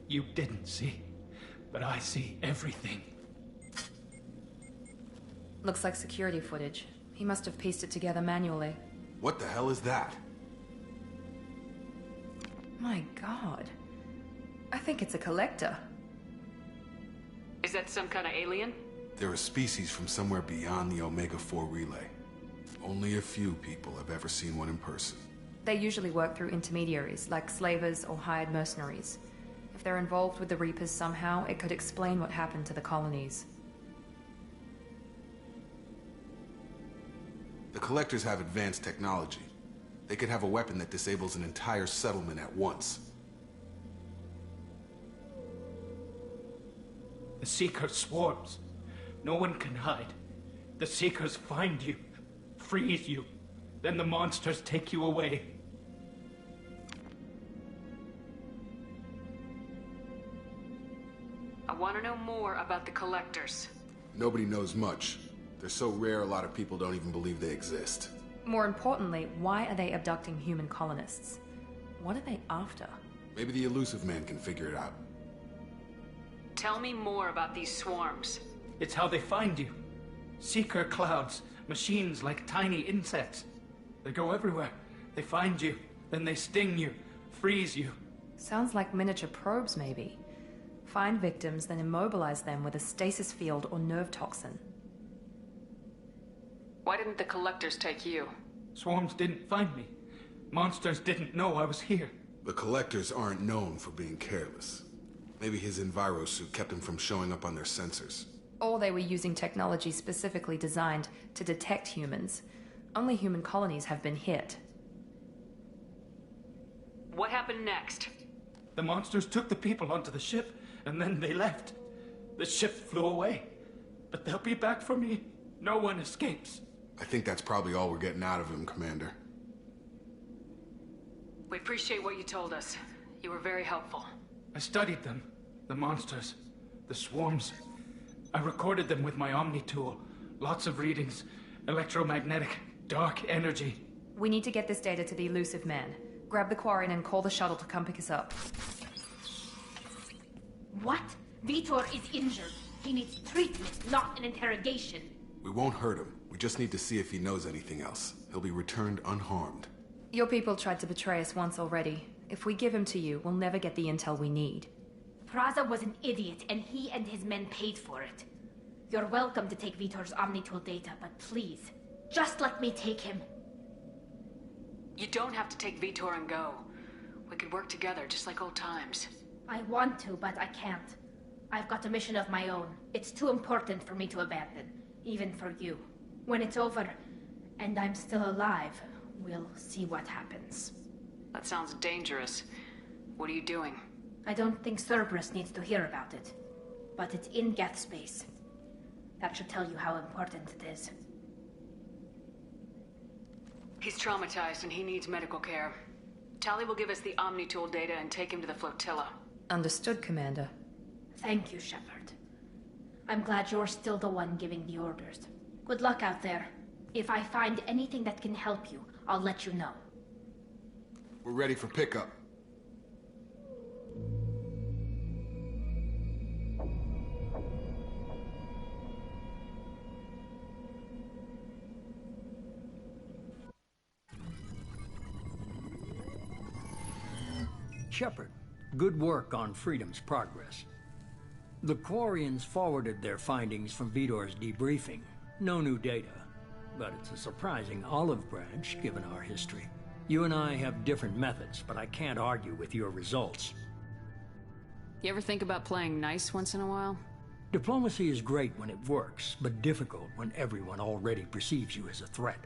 You didn't see. But I see everything. Looks like security footage. He must have pieced it together manually. What the hell is that? My god. I think it's a collector. Is that some kind of alien? They're a species from somewhere beyond the Omega-4 relay. Only a few people have ever seen one in person. They usually work through intermediaries, like slavers or hired mercenaries. If they're involved with the Reapers somehow, it could explain what happened to the colonies. The Collectors have advanced technology. They could have a weapon that disables an entire settlement at once. The Seeker swarms. No one can hide. The Seekers find you, freeze you, then the monsters take you away. I want to know more about the Collectors. Nobody knows much. They're so rare, a lot of people don't even believe they exist. More importantly, why are they abducting human colonists? What are they after? Maybe the Elusive Man can figure it out. Tell me more about these swarms. It's how they find you. Seeker clouds, machines like tiny insects. They go everywhere. They find you, then they sting you, freeze you. Sounds like miniature probes, maybe. Find victims, then immobilize them with a stasis field or nerve toxin. Why didn't the Collectors take you? Swarms didn't find me. Monsters didn't know I was here. The Collectors aren't known for being careless. Maybe his envirosuit kept him from showing up on their sensors. Or they were using technology specifically designed to detect humans. Only human colonies have been hit. What happened next? The monsters took the people onto the ship, and then they left. The ship flew away. But they'll be back for me. No one escapes. I think that's probably all we're getting out of him, Commander. We appreciate what you told us. You were very helpful. I studied them. The monsters. The swarms. I recorded them with my Omni tool. Lots of readings. Electromagnetic. Dark energy. We need to get this data to the Elusive Man. Grab the Quarian and call the shuttle to come pick us up. What? Vitor is injured. He needs treatment, not an interrogation. We won't hurt him. We just need to see if he knows anything else. He'll be returned unharmed. Your people tried to betray us once already. If we give him to you, we'll never get the intel we need. Praza was an idiot, and he and his men paid for it. You're welcome to take Vitor's Omnitool data, but please, just let me take him. You don't have to take Vitor and go. We could work together, just like old times. I want to, but I can't. I've got a mission of my own. It's too important for me to abandon, even for you. When it's over, and I'm still alive, we'll see what happens. That sounds dangerous. What are you doing? I don't think Cerberus needs to hear about it. But it's in Geth space. That should tell you how important it is. He's traumatized and he needs medical care. Tali will give us the Omnitool data and take him to the flotilla. Understood, Commander. Thank you, Shepard. I'm glad you're still the one giving the orders. Good luck out there. If I find anything that can help you, I'll let you know. We're ready for pickup. Shepard, good work on Freedom's progress. The Quarians forwarded their findings from Vitor's debriefing. No new data, but it's a surprising olive branch given our history. You and I have different methods, but I can't argue with your results. You ever think about playing nice once in a while? Diplomacy is great when it works, but difficult when everyone already perceives you as a threat.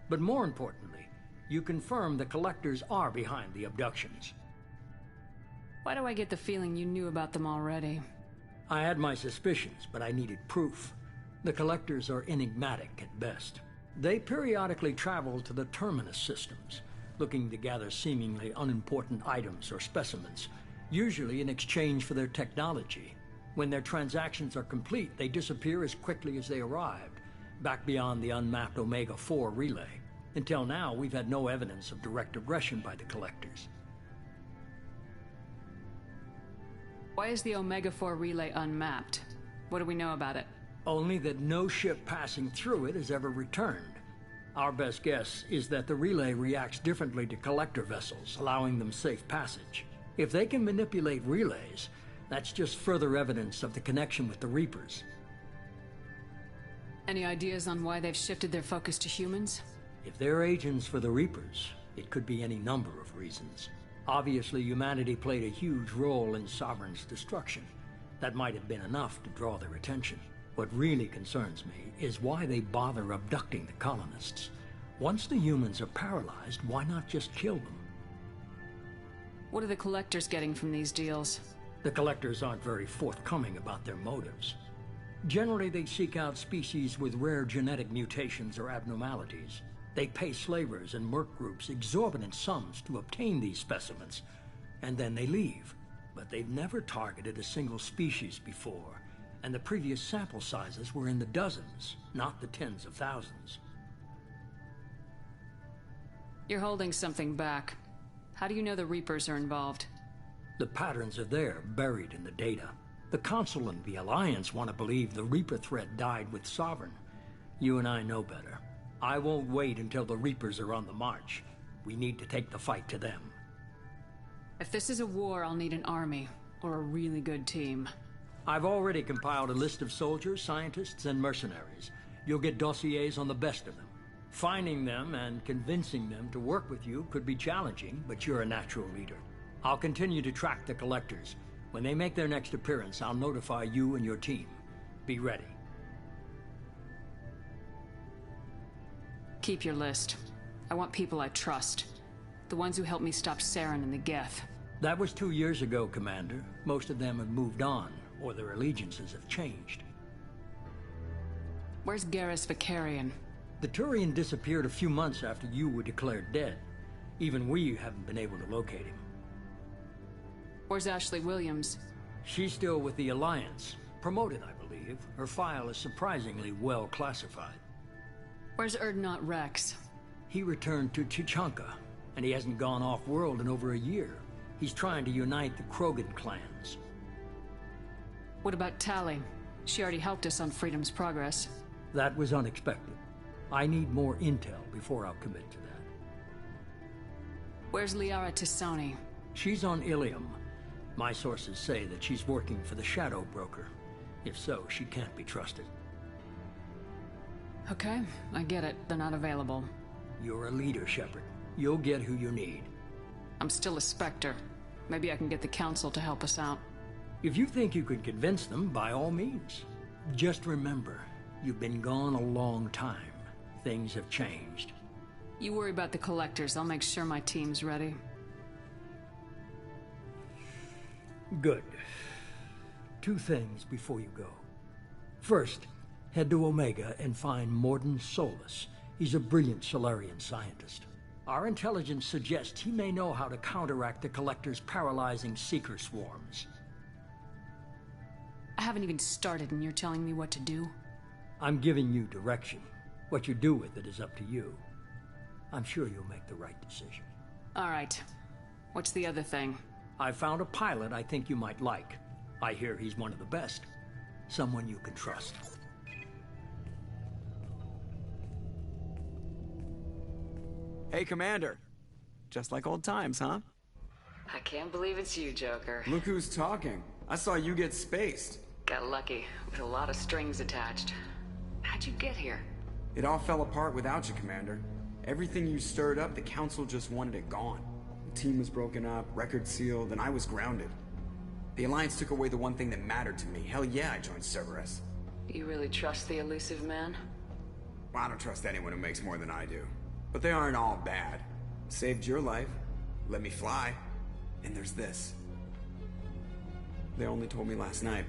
But more importantly, you confirm the Collectors are behind the abductions. Why do I get the feeling you knew about them already? I had my suspicions, but I needed proof. The Collectors are enigmatic at best. They periodically travel to the Terminus systems, looking to gather seemingly unimportant items or specimens, usually in exchange for their technology. When their transactions are complete, they disappear as quickly as they arrived, back beyond the unmapped Omega-4 relay. Until now, we've had no evidence of direct aggression by the Collectors. Why is the Omega-4 relay unmapped? What do we know about it? Only that no ship passing through it has ever returned. Our best guess is that the relay reacts differently to Collector vessels, allowing them safe passage. If they can manipulate relays, that's just further evidence of the connection with the Reapers. Any ideas on why they've shifted their focus to humans? If they're agents for the Reapers, it could be any number of reasons. Obviously, humanity played a huge role in Sovereign's destruction. That might have been enough to draw their attention. What really concerns me is why they bother abducting the colonists. Once the humans are paralyzed, why not just kill them? What are the Collectors getting from these deals? The Collectors aren't very forthcoming about their motives. Generally, they seek out species with rare genetic mutations or abnormalities. They pay slavers and merc groups exorbitant sums to obtain these specimens, and then they leave. But they've never targeted a single species before, and the previous sample sizes were in the dozens, not the tens of thousands. You're holding something back. How do you know the Reapers are involved? The patterns are there, buried in the data. The Council and the Alliance want to believe the Reaper threat died with Sovereign. You and I know better. I won't wait until the Reapers are on the march. We need to take the fight to them. If this is a war, I'll need an army, or a really good team. I've already compiled a list of soldiers, scientists, and mercenaries. You'll get dossiers on the best of them. Finding them and convincing them to work with you could be challenging, but you're a natural leader. I'll continue to track the Collectors. When they make their next appearance, I'll notify you and your team. Be ready. Keep your list. I want people I trust. The ones who helped me stop Saren and the Geth. That was 2 years ago, Commander. Most of them have moved on, or their allegiances have changed. Where's Garrus Vakarian? The Turian disappeared a few months after you were declared dead. Even we haven't been able to locate him. Where's Ashley Williams? She's still with the Alliance. Promoted, I believe. Her file is surprisingly well classified. Where's Erdnot Rex? He returned to Tuchanka, and he hasn't gone off-world in over a year. He's trying to unite the Krogan clans. What about Tali? She already helped us on Freedom's Progress. That was unexpected. I need more intel before I'll commit to that. Where's Liara T'Soni? She's on Ilium. My sources say that she's working for the Shadow Broker. If so, she can't be trusted. Okay, I get it. They're not available. You're a leader, Shepard. You'll get who you need. I'm still a Spectre. Maybe I can get the Council to help us out. If you think you could convince them, by all means. Just remember, you've been gone a long time. Things have changed. You worry about the Collectors. I'll make sure my team's ready. Good. 2 things before you go. First, head to Omega and find Mordin Solus. He's a brilliant Solarian scientist. Our intelligence suggests he may know how to counteract the Collector's paralyzing Seeker swarms. I haven't even started and you're telling me what to do? I'm giving you direction. What you do with it is up to you. I'm sure you'll make the right decision. All right. What's the other thing? I found a pilot I think you might like. I hear he's one of the best. Someone you can trust. Hey, Commander. Just like old times, huh? I can't believe it's you, Joker. Look who's talking. I saw you get spaced. Got lucky, with a lot of strings attached. How'd you get here? It all fell apart without you, Commander. Everything you stirred up, the Council just wanted it gone. The team was broken up, records sealed, and I was grounded. The Alliance took away the one thing that mattered to me. Hell yeah, I joined Cerberus. You really trust the elusive man? Well, I don't trust anyone who makes more than I do. But they aren't all bad. Saved your life, let me fly, and there's this. They only told me last night.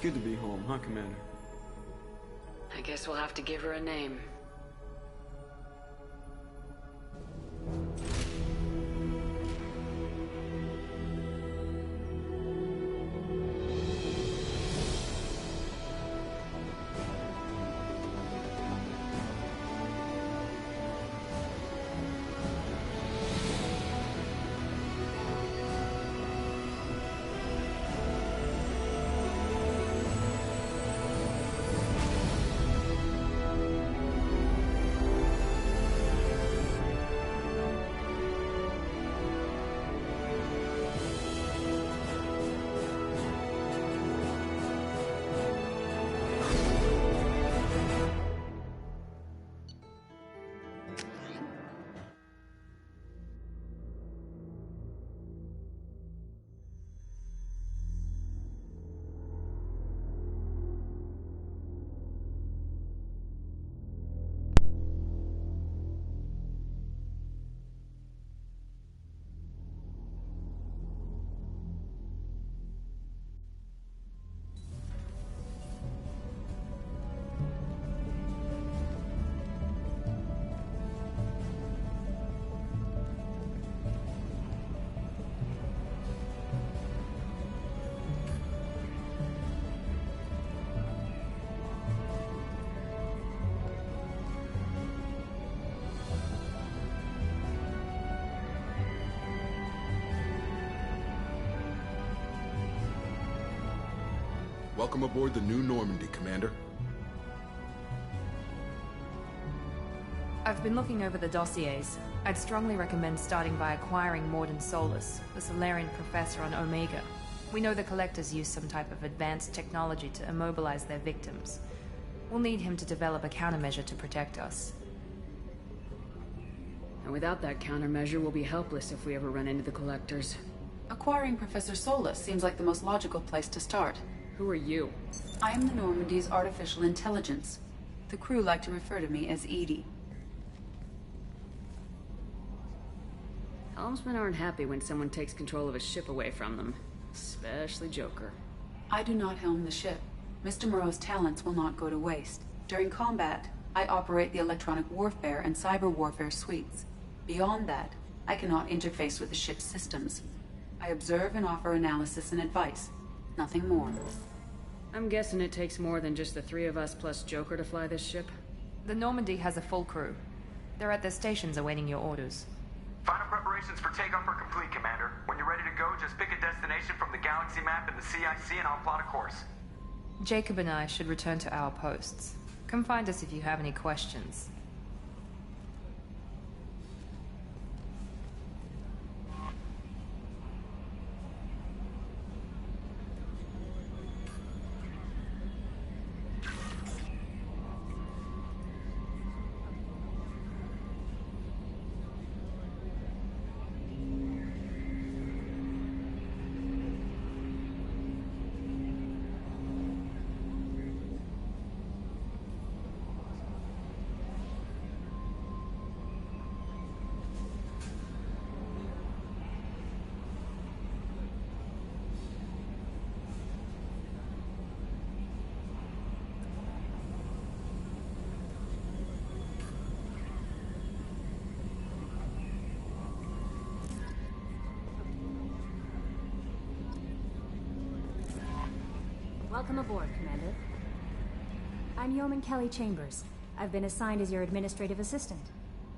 good to be home, huh, Commander? I guess we'll have to give her a name. Welcome aboard the New Normandy, Commander. I've been looking over the dossiers. I'd strongly recommend starting by acquiring Mordin Solus, the Solarian professor on Omega. We know the Collectors use some type of advanced technology to immobilize their victims. We'll need him to develop a countermeasure to protect us. And without that countermeasure, we'll be helpless if we ever run into the Collectors. Acquiring Professor Solus seems like the most logical place to start. Who are you? I am the Normandy's artificial intelligence. The crew like to refer to me as Edie. Helmsmen aren't happy when someone takes control of a ship away from them. Especially Joker. I do not helm the ship. Mr. Moreau's talents will not go to waste. During combat, I operate the electronic warfare and cyber warfare suites. Beyond that, I cannot interface with the ship's systems. I observe and offer analysis and advice. Nothing more. I'm guessing it takes more than just the three of us plus Joker to fly this ship? The Normandy has a full crew. They're at their stations awaiting your orders. Final preparations for takeoff are complete, Commander. When you're ready to go, just pick a destination from the galaxy map in the CIC and I'll plot a course. Jacob and I should return to our posts. Come find us if you have any questions. Welcome aboard, Commander. I'm Yeoman Kelly Chambers. I've been assigned as your administrative assistant.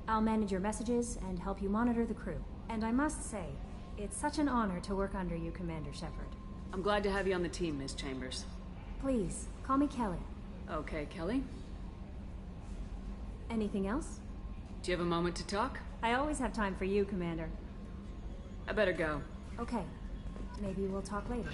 I'll manage your messages and help you monitor the crew. And I must say, it's such an honor to work under you, Commander Shepard. I'm glad to have you on the team, Ms. Chambers. Please, call me Kelly. Okay, Kelly. Anything else? Do you have a moment to talk? I always have time for you, Commander. I better go. Okay. Maybe we'll talk later.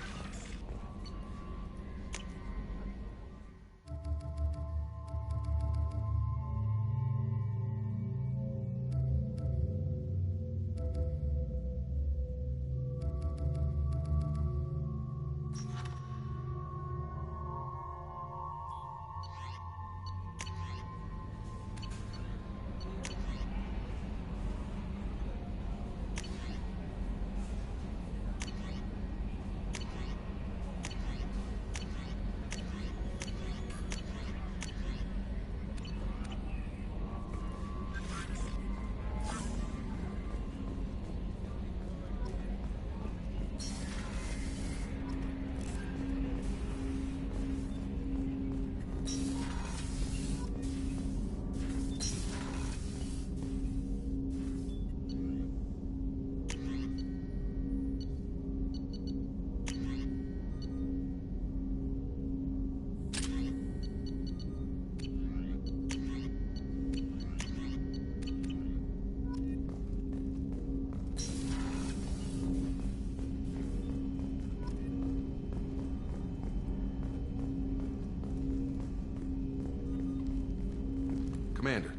Commander,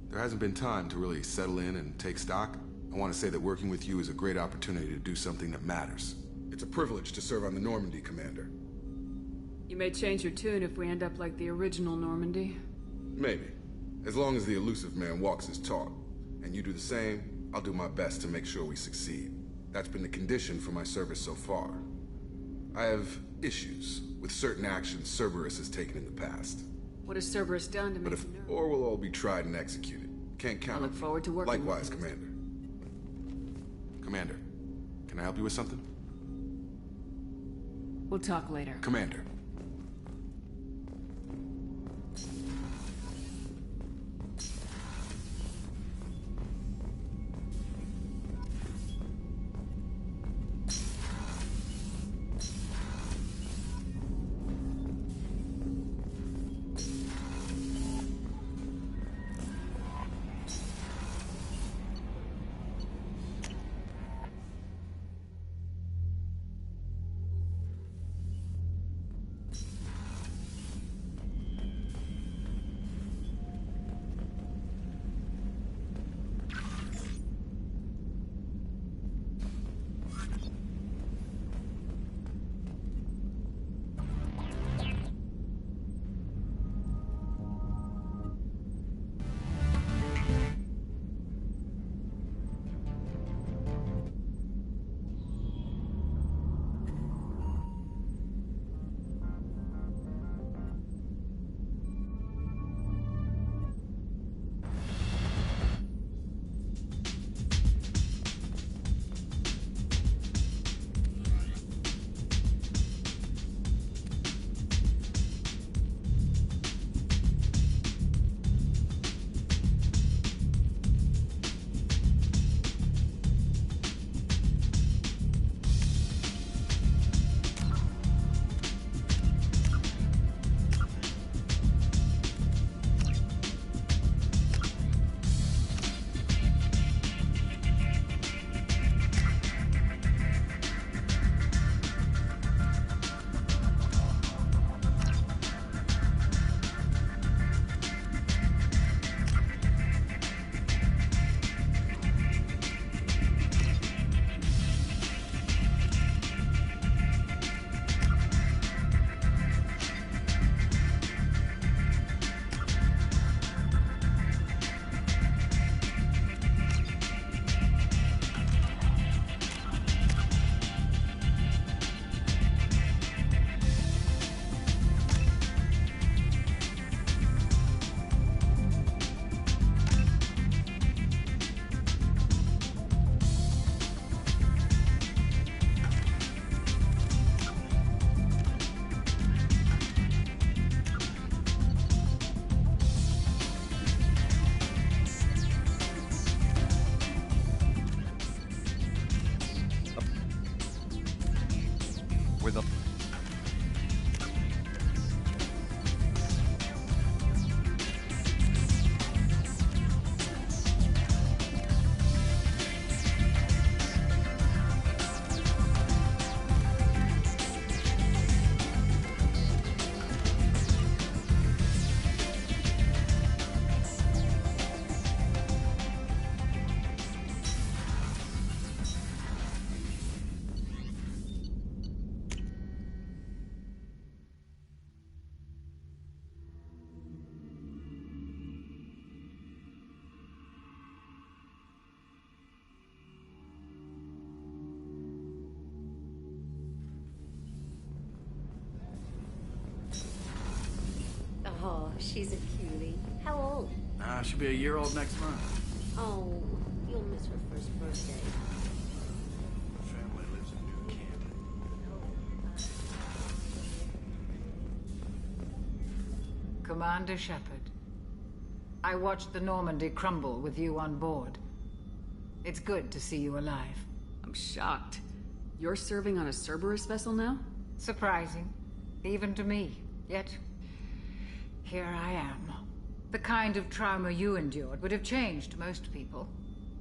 there hasn't been time to really settle in and take stock. I want to say that working with you is a great opportunity to do something that matters. It's a privilege to serve on the Normandy, Commander. You may change your tune if we end up like the original Normandy. Maybe. As long as the elusive man walks his talk, and you do the same, I'll do my best to make sure we succeed. That's been the condition for my service so far. I have issues with certain actions Cerberus has taken in the past. What has Cerberus done to make you nervous? Or will all be tried and executed. Can't count. I look forward to working Likewise, with you. Commander. Commander, can I help you with something? We'll talk later. Commander. Oh, she's a cutie. How old? She'll be a year old next month. Oh, you'll miss her first birthday. Family lives in New Canton. Commander Shepard, I watched the Normandy crumble with you on board. It's good to see you alive. I'm shocked. You're serving on a Cerberus vessel now? Surprising, even to me. Yet, here I am. The kind of trauma you endured would have changed most people.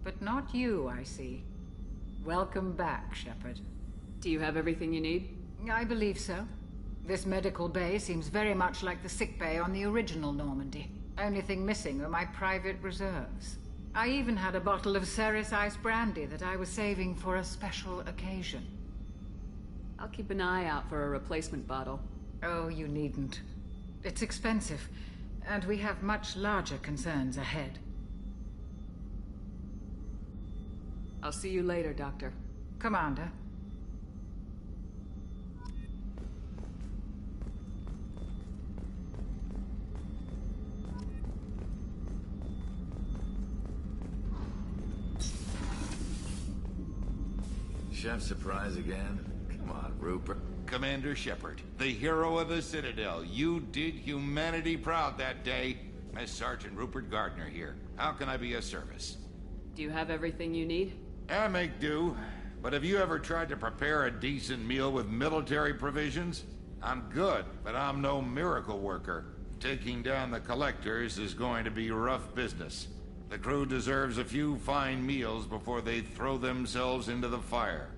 But not you, I see. Welcome back, Shepard. Do you have everything you need? I believe so. This medical bay seems very much like the sick bay on the original Normandy. Only thing missing were my private reserves. I even had a bottle of Ceres Ice brandy that I was saving for a special occasion. I'll keep an eye out for a replacement bottle. Oh, you needn't. It's expensive, and we have much larger concerns ahead. I'll see you later, Doctor. Commander. Chef surprise again? Come on, Rupert. Commander Shepard, the hero of the Citadel. You did humanity proud that day. As Sergeant Rupert Gardner here. How can I be of service? Do you have everything you need? I make do. But have you ever tried to prepare a decent meal with military provisions? I'm good, but I'm no miracle worker. Taking down the collectors is going to be rough business. The crew deserves a few fine meals before they throw themselves into the fire.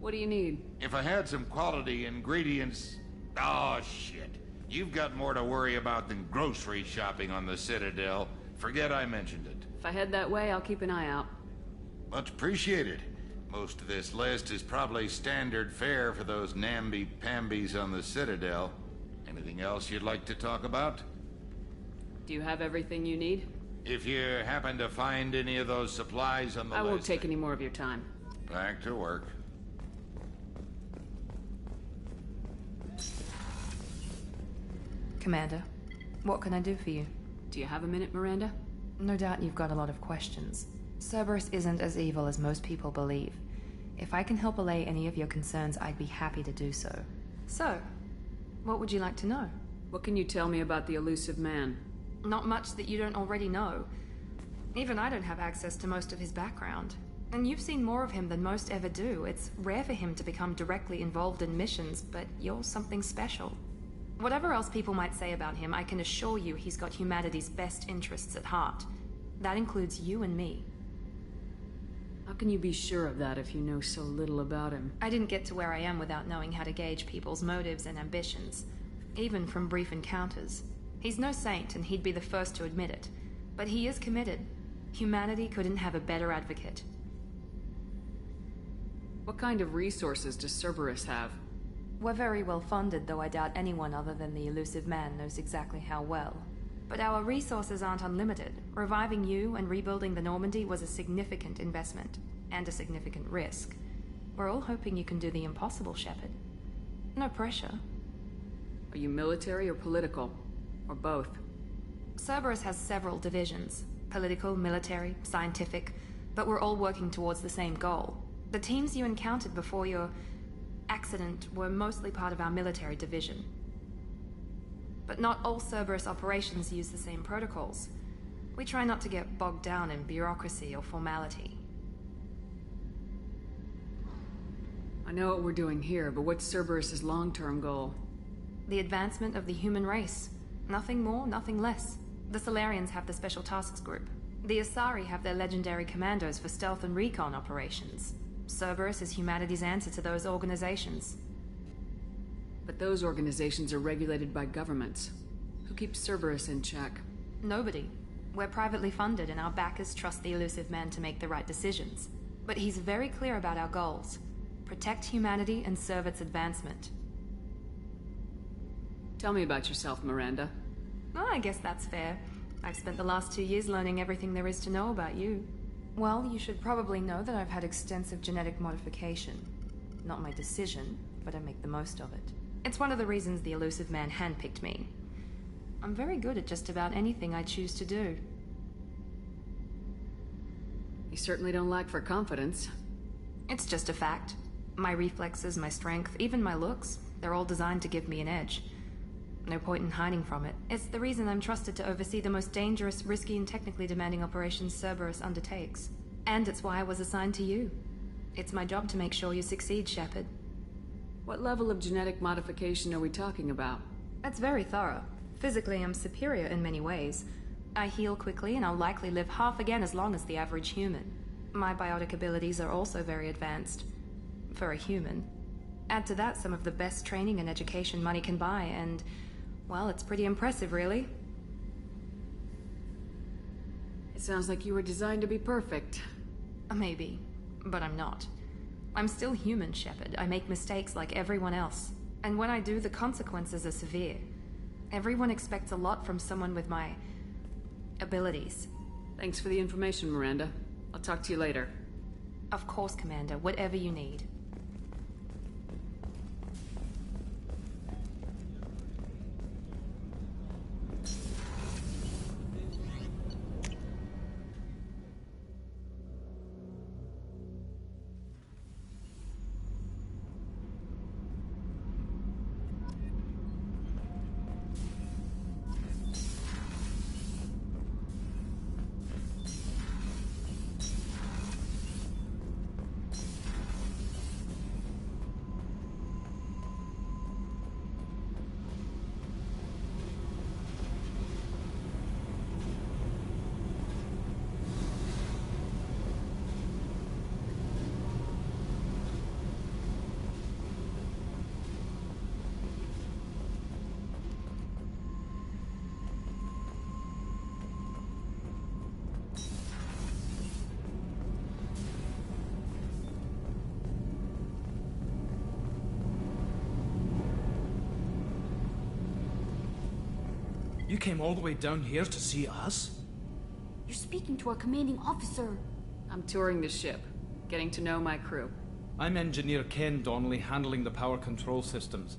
What do you need? If I had some quality ingredients... Oh, shit. You've got more to worry about than grocery shopping on the Citadel. Forget I mentioned it. If I head that way, I'll keep an eye out. Much appreciated. Most of this list is probably standard fare for those namby-pambies on the Citadel. Anything else you'd like to talk about? Do you have everything you need? If you happen to find any of those supplies on the list... I won't take any more of your time. Back to work. Commander, what can I do for you? Do you have a minute, Miranda? No doubt you've got a lot of questions. Cerberus isn't as evil as most people believe. If I can help allay any of your concerns, I'd be happy to do so. So, what would you like to know? What can you tell me about the elusive man? Not much that you don't already know. Even I don't have access to most of his background. And you've seen more of him than most ever do. It's rare for him to become directly involved in missions, but you're something special. Whatever else people might say about him, I can assure you he's got humanity's best interests at heart. That includes you and me. How can you be sure of that if you know so little about him? I didn't get to where I am without knowing how to gauge people's motives and ambitions, even from brief encounters. He's no saint, and he'd be the first to admit it. But he is committed. Humanity couldn't have a better advocate. What kind of resources does Cerberus have? We're very well funded, though I doubt anyone other than the elusive man knows exactly how well. But our resources aren't unlimited. Reviving you and rebuilding the Normandy was a significant investment, and a significant risk. We're all hoping you can do the impossible, Shepard. No pressure. Are you military or political? Or both? Cerberus has several divisions. Political, military, scientific, but we're all working towards the same goal. The teams you encountered before your accident were mostly part of our military division. But not all Cerberus operations use the same protocols. We try not to get bogged down in bureaucracy or formality. I know what we're doing here, but what's Cerberus's long-term goal? The advancement of the human race. Nothing more, nothing less. The Solarians have the Special Tasks Group. The Asari have their legendary commandos for stealth and recon operations. Cerberus is humanity's answer to those organizations. But those organizations are regulated by governments. Who keeps Cerberus in check? Nobody. We're privately funded, and our backers trust the elusive man to make the right decisions. But he's very clear about our goals. Protect humanity and serve its advancement. Tell me about yourself, Miranda. Oh, I guess that's fair. I've spent the last 2 years learning everything there is to know about you. Well, you should probably know that I've had extensive genetic modification. Not my decision, but I make the most of it. It's one of the reasons the elusive man handpicked me. I'm very good at just about anything I choose to do. You certainly don't lack for confidence. It's just a fact. My reflexes, my strength, even my looks, they're all designed to give me an edge. No point in hiding from it. It's the reason I'm trusted to oversee the most dangerous, risky, and technically demanding operations Cerberus undertakes. And it's why I was assigned to you. It's my job to make sure you succeed, Shepard. What level of genetic modification are we talking about? That's very thorough. Physically, I'm superior in many ways. I heal quickly, and I'll likely live half again as long as the average human. My biotic abilities are also very advanced. For a human. Add to that some of the best training and education money can buy, and... well, it's pretty impressive, really. It sounds like you were designed to be perfect. Maybe, but I'm not. I'm still human, Shepard. I make mistakes like everyone else. And when I do, the consequences are severe. Everyone expects a lot from someone with my abilities. Thanks for the information, Miranda. I'll talk to you later. Of course, Commander. Whatever you need. You came all the way down here to see us? You're speaking to our commanding officer. I'm touring the ship, getting to know my crew. I'm Engineer Ken Donnelly, handling the power control systems.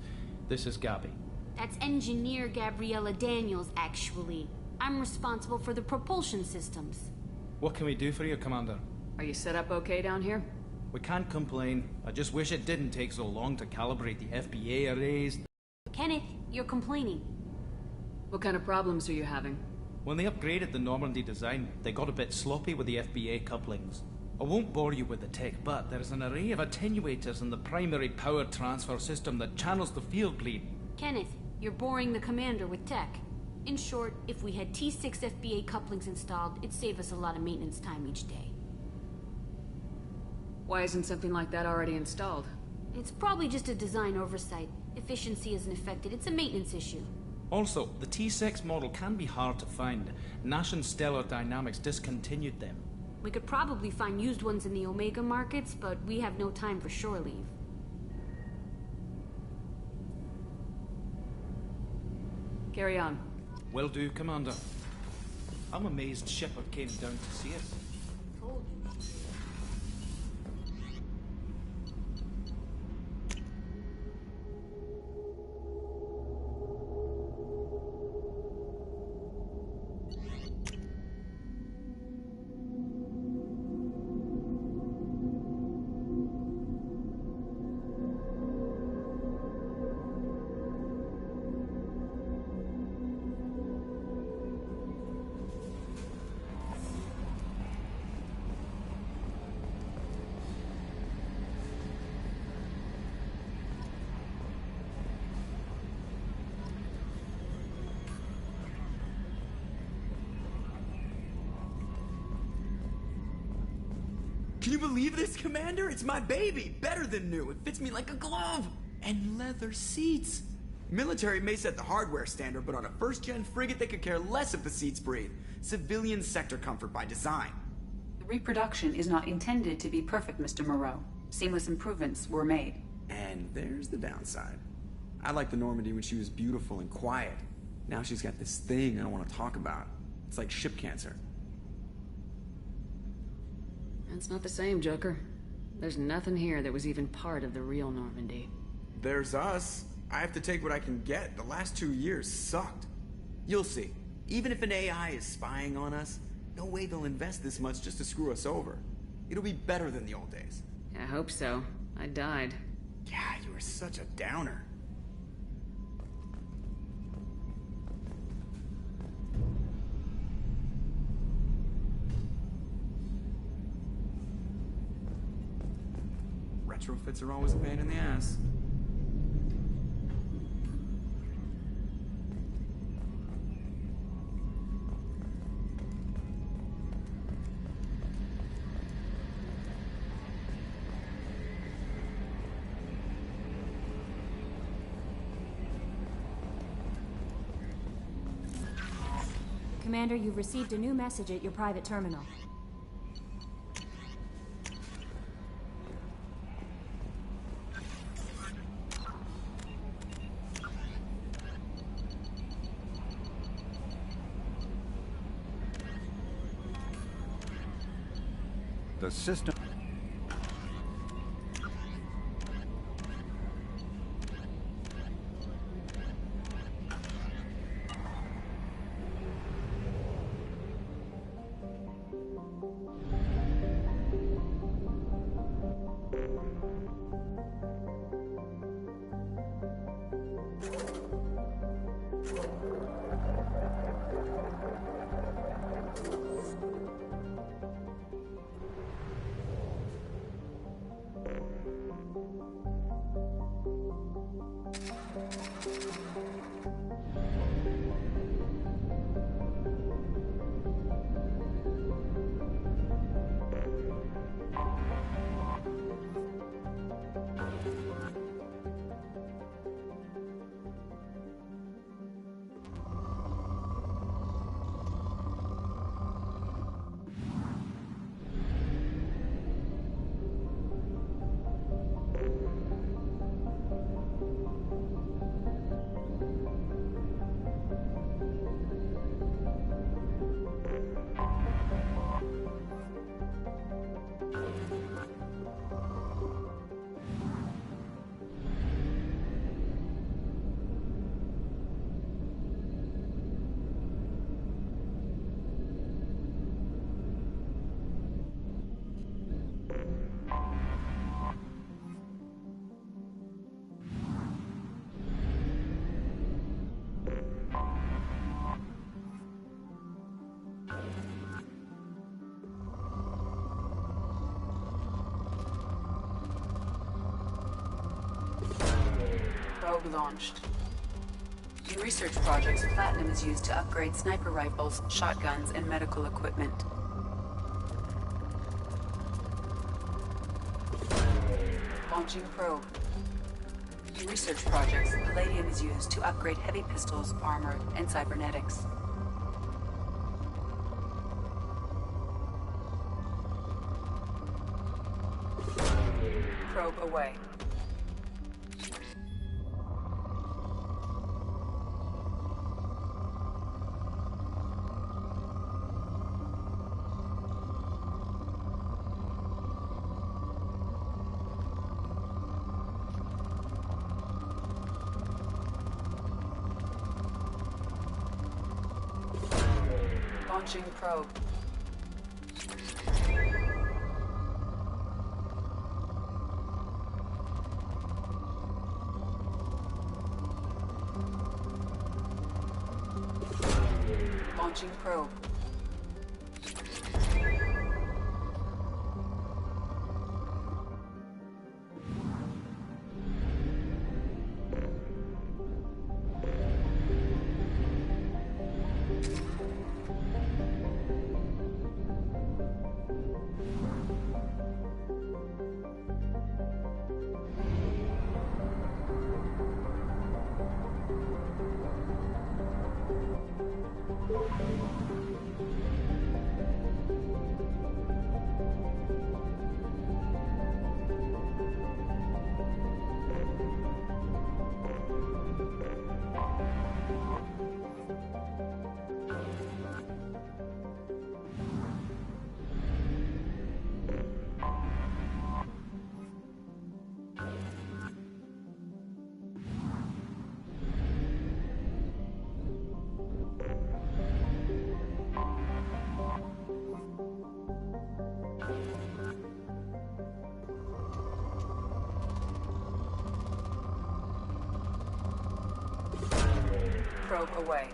This is Gabby. That's Engineer Gabriella Daniels, actually. I'm responsible for the propulsion systems. What can we do for you, Commander? Are you set up okay down here? We can't complain. I just wish it didn't take so long to calibrate the FBA arrays. Kenneth, you're complaining. What kind of problems are you having? When they upgraded the Normandy design, they got a bit sloppy with the FBA couplings. I won't bore you with the tech, but there's an array of attenuators in the primary power transfer system that channels the field bleed. Kenneth, you're boring the commander with tech. In short, if we had T6 FBA couplings installed, it'd save us a lot of maintenance time each day. Why isn't something like that already installed? It's probably just a design oversight. Efficiency isn't affected. It's a maintenance issue. Also, the T6 model can be hard to find. Nash and Stellar Dynamics discontinued them. We could probably find used ones in the Omega markets, but we have no time for shore leave. Carry on. Will do, Commander. I'm amazed Shepard came down to see us. Told you. Can you believe this, Commander? It's my baby! Better than new. It fits me like a glove! And leather seats! Military may set the hardware standard, but on a first-gen frigate, they could care less if the seats breathe. Civilian sector comfort by design. The reproduction is not intended to be perfect, Mr. Moreau. Seamless improvements were made. And there's the downside. I liked the Normandy when she was beautiful and quiet. Now she's got this thing I don't want to talk about. It's like ship cancer. That's not the same, Joker. There's nothing here that was even part of the real Normandy. There's us. I have to take what I can get. The last 2 years sucked. You'll see. Even if an AI is spying on us, no way they'll invest this much just to screw us over. It'll be better than the old days. I hope so. I died. Yeah, you were such a downer. Retrofits are always a pain in the ass. Commander, you've received a new message at your private terminal. The system... Probe launched. In research projects, platinum is used to upgrade sniper rifles, shotguns, and medical equipment. Launching probe. In research projects, palladium is used to upgrade heavy pistols, armor, and cybernetics. Probe away. Launching probe. Launching probe. Probe away.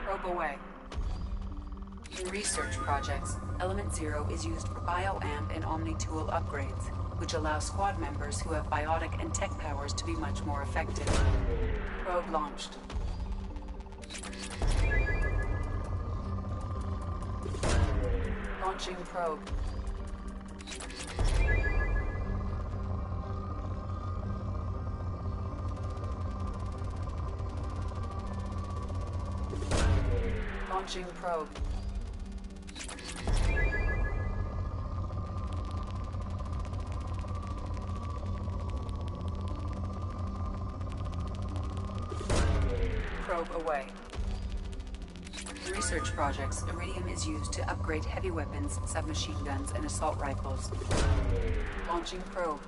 Probe away. In research projects, Element Zero is used for bioamp and Omni-tool upgrades. which allows squad members who have biotic and tech powers to be much more effective. Probe launched. Launching probe. Launching probe. Probe away. In research projects, iridium is used to upgrade heavy weapons, submachine guns, and assault rifles. Launching probe.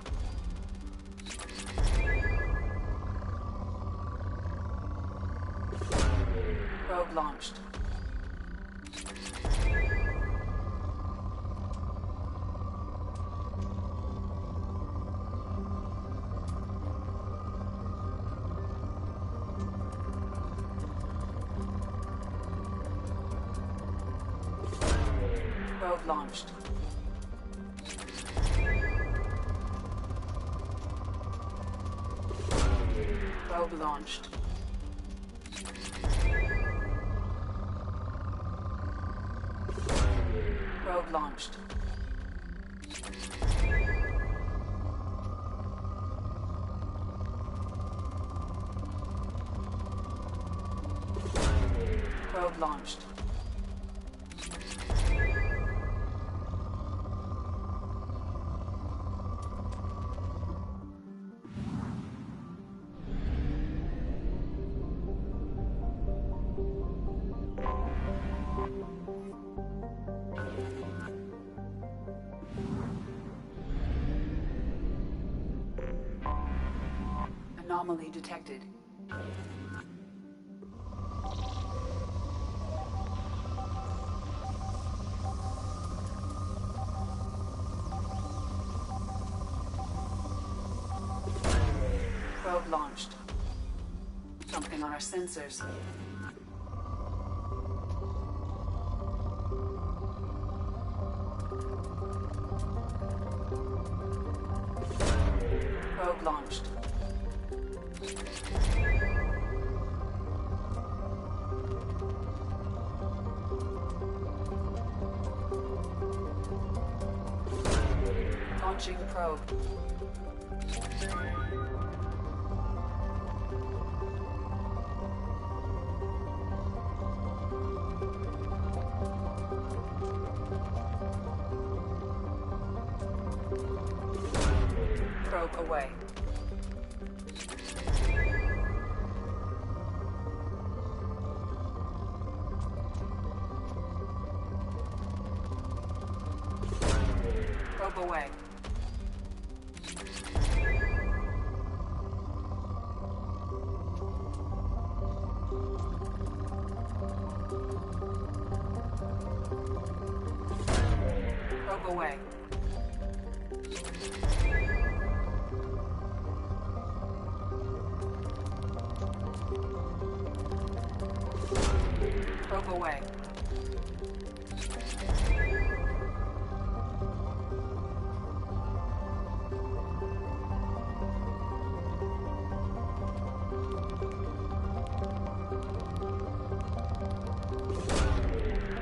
Probe launched. Probe launched. Probe launched. Probe launched. Probe launched. Anomaly detected. Probe launched. Something on our sensors. Probe launched. Launching probe. Probe away. Probe away. Probe away. Probe away.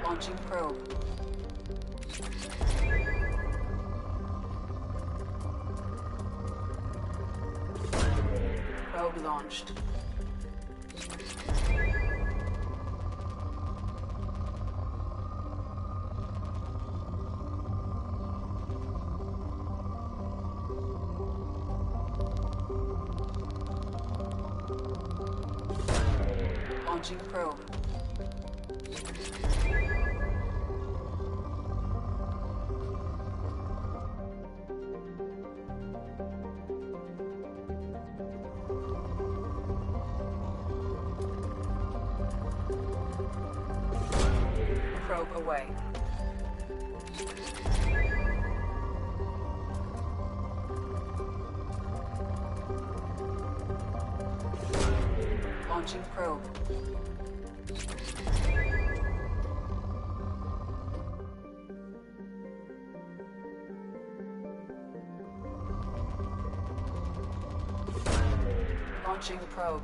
Launching probe. Probe launched. Launching probe. Probe away. Launching probe. Launching the probe.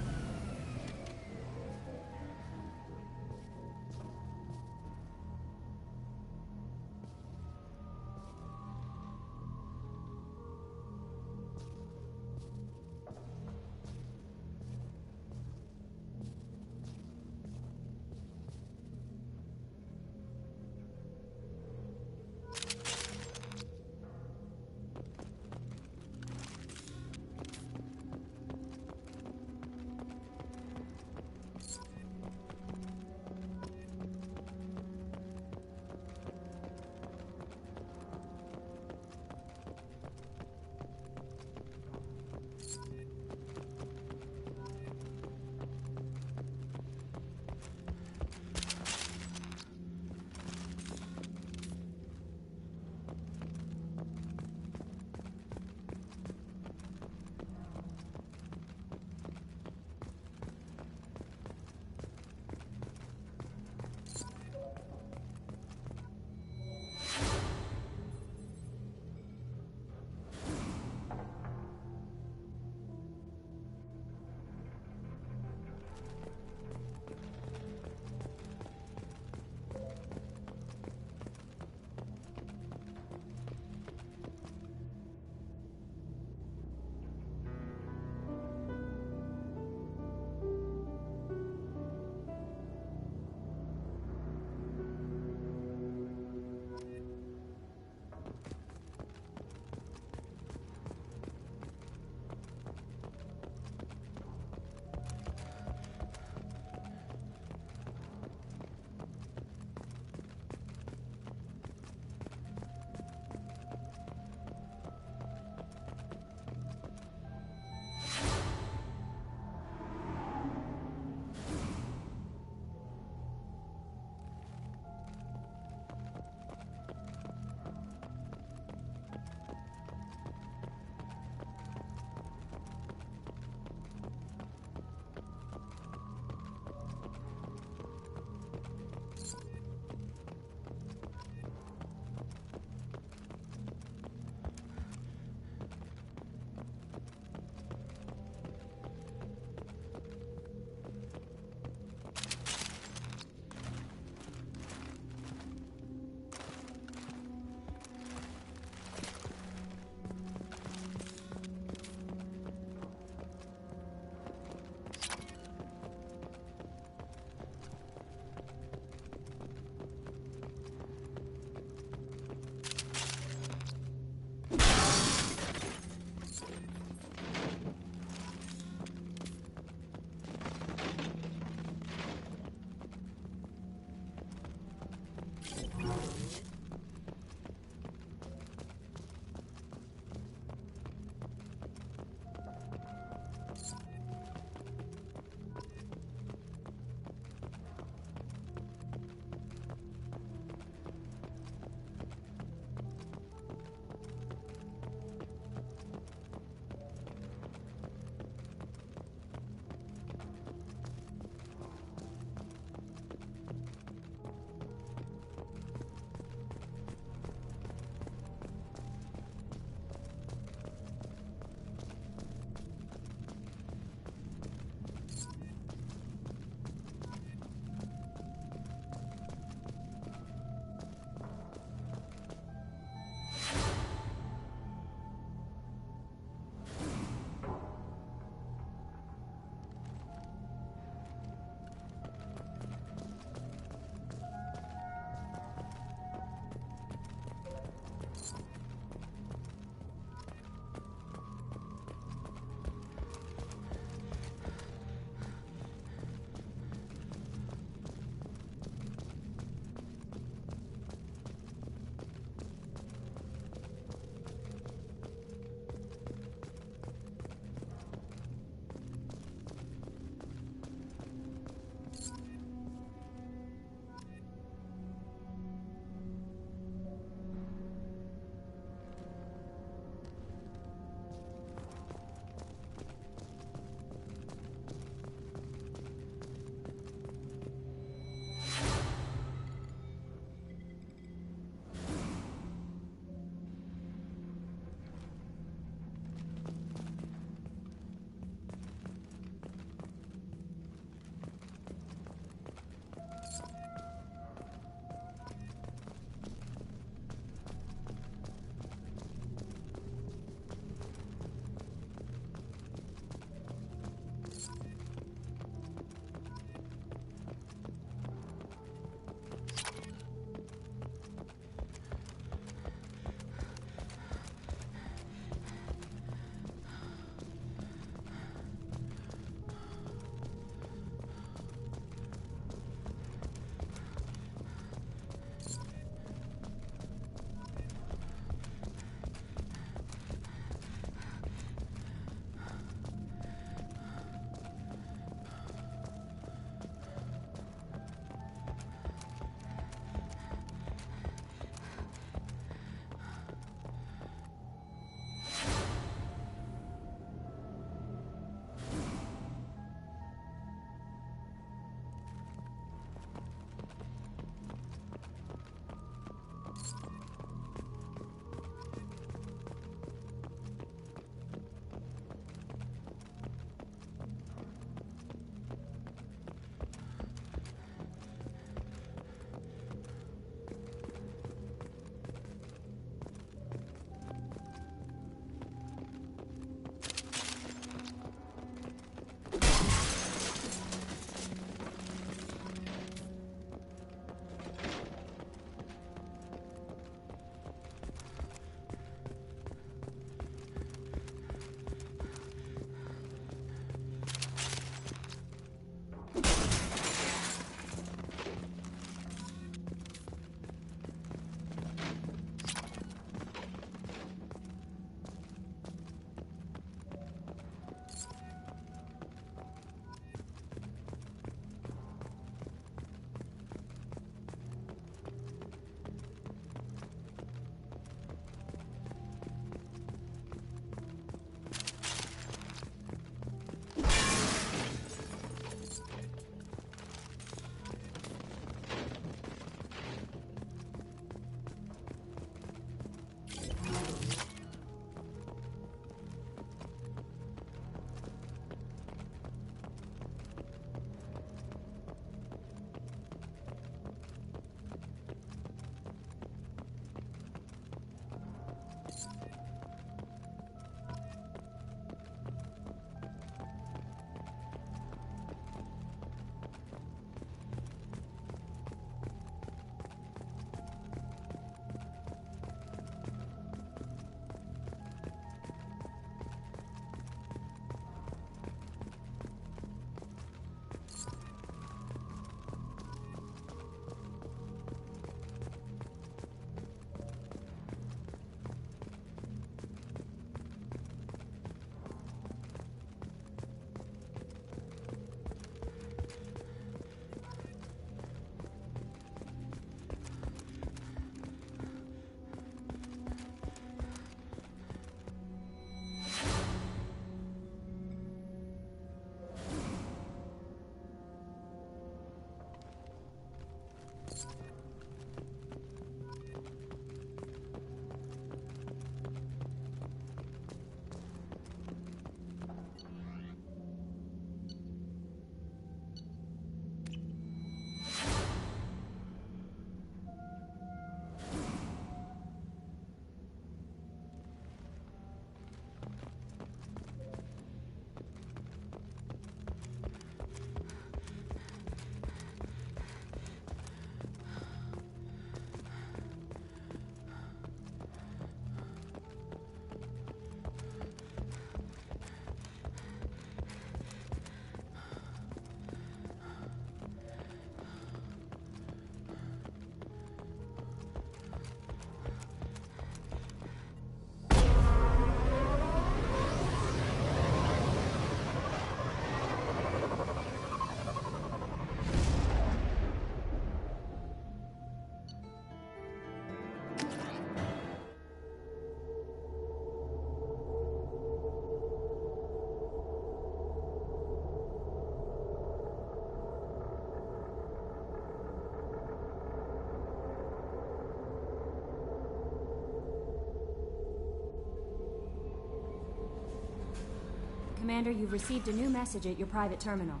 Commander, you've received a new message at your private terminal.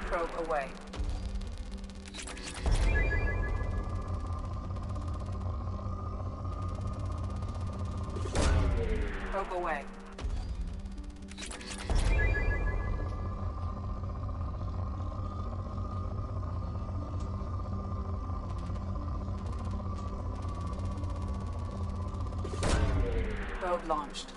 Probe away. Probe away. Probe launched.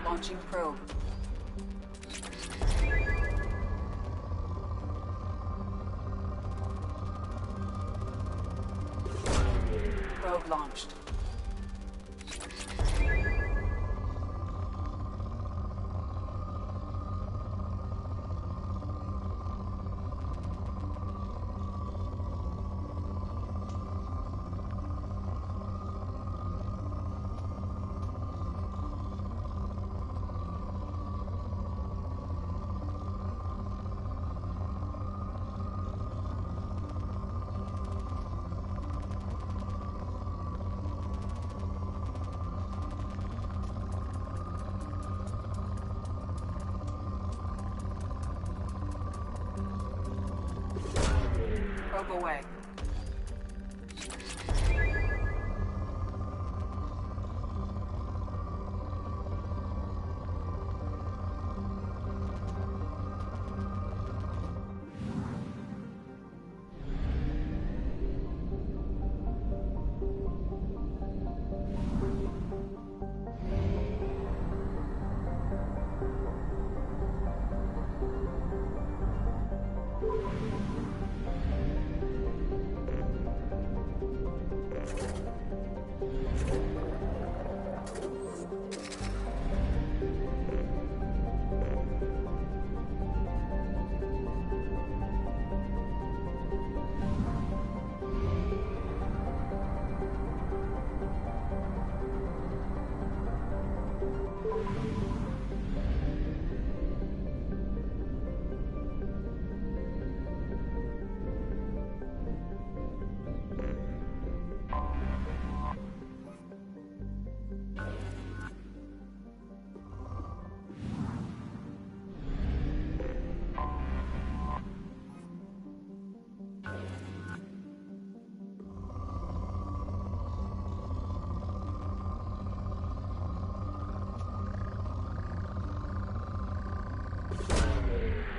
Launching probe. Probe launched. Probe away.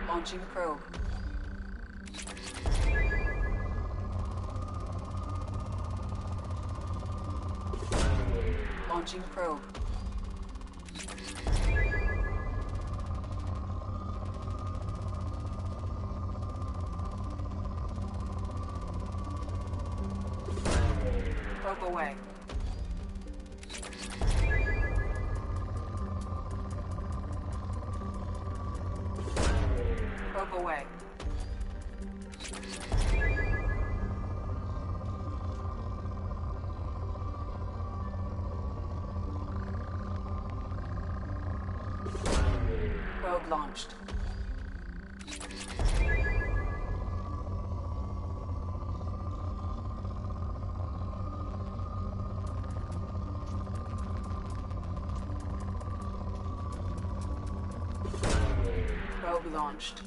Launching probe. Launching probe. Probe away. Probe launched. Probe launched.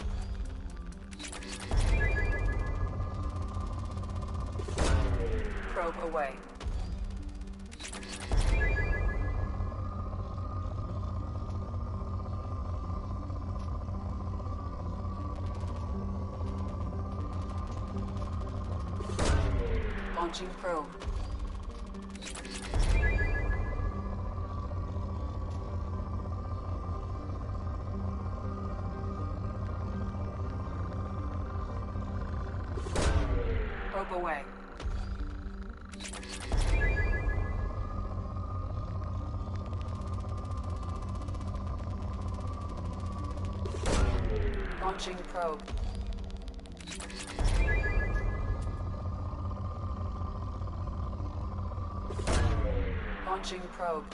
Probe away. Launching probe. Probe away. Launching probe. Launching probe.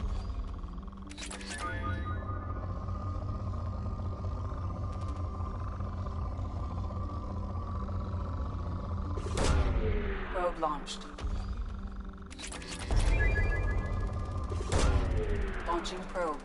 Probe launched. Launching probe.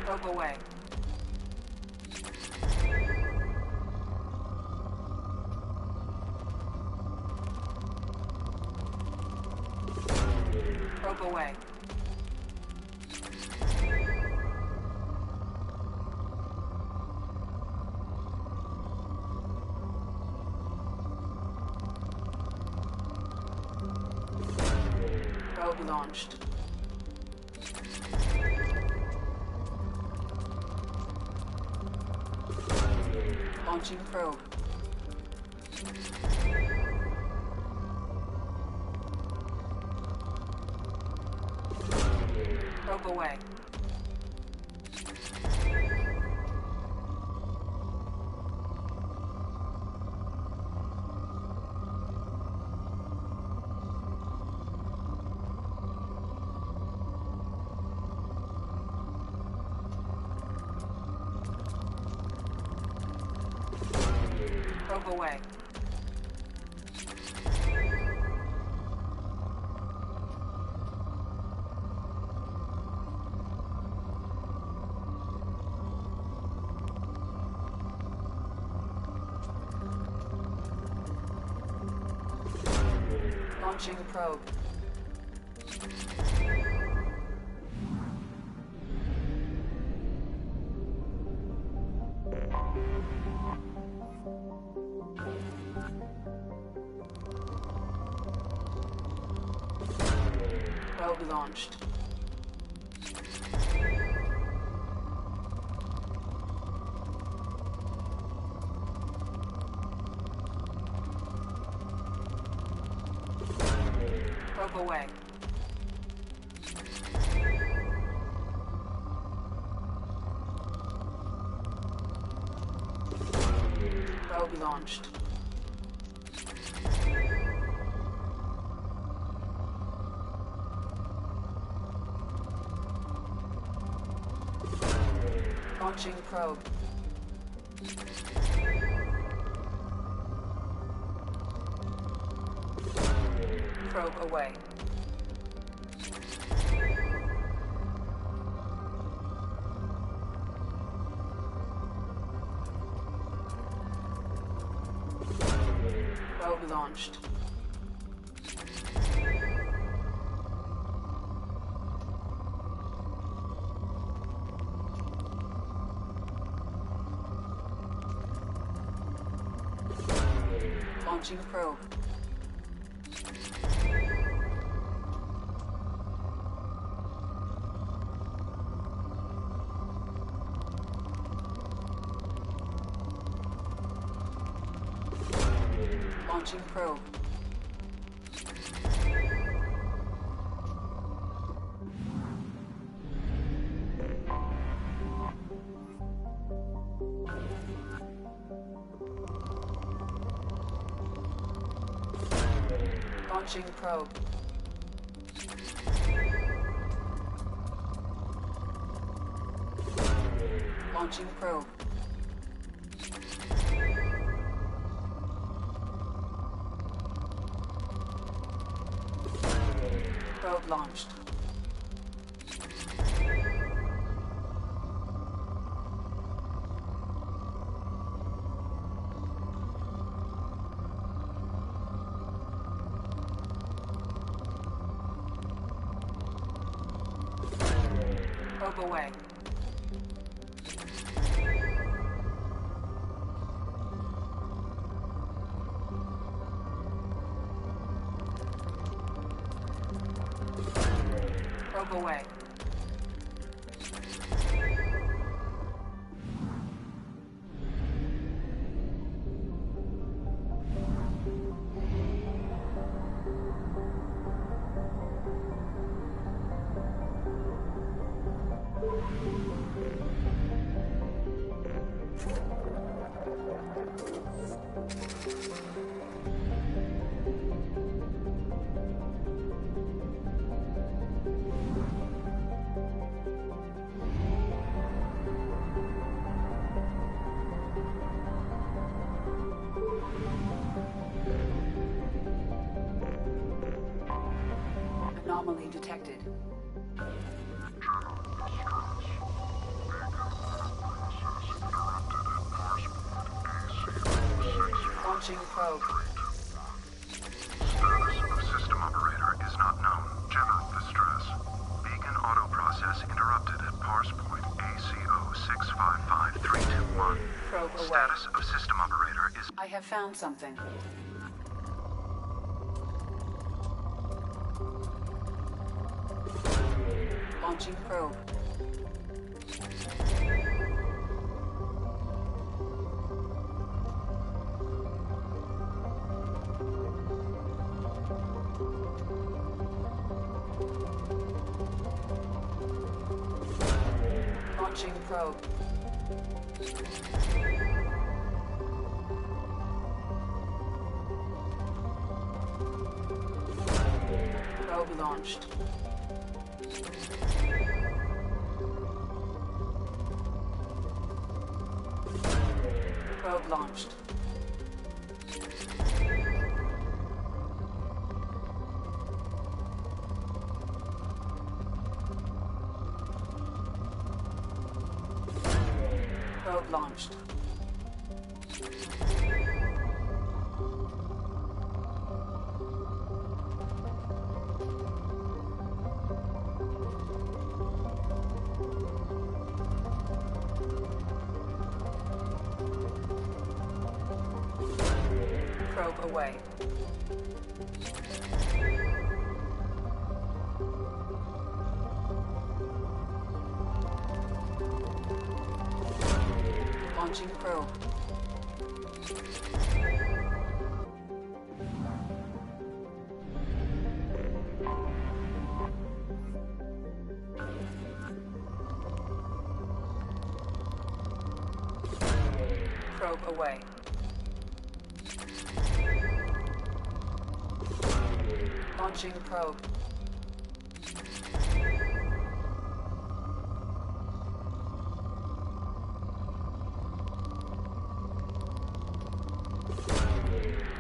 Probe away. Probe away. Probe launched. Launching probe. Probe away. Probe away. Launching probe. Probe launched. Probe away. Probe launched. Launching probe. Probe away. Probe launched. Launching probe. Launching probe. Launching probe. Launching probe. Probe launched. Probe away. Probe away. Anomaly detected. Launching probe. Status of system operator is not known. General distress. Beacon auto process interrupted at parse point ACO 655321. Probe away. Status of system operator is... I have found something. Launching probe. Launching probe. Probe launched. Probe launched. Probe launched. Probe away. Launching probe. Probe away. Launching probe.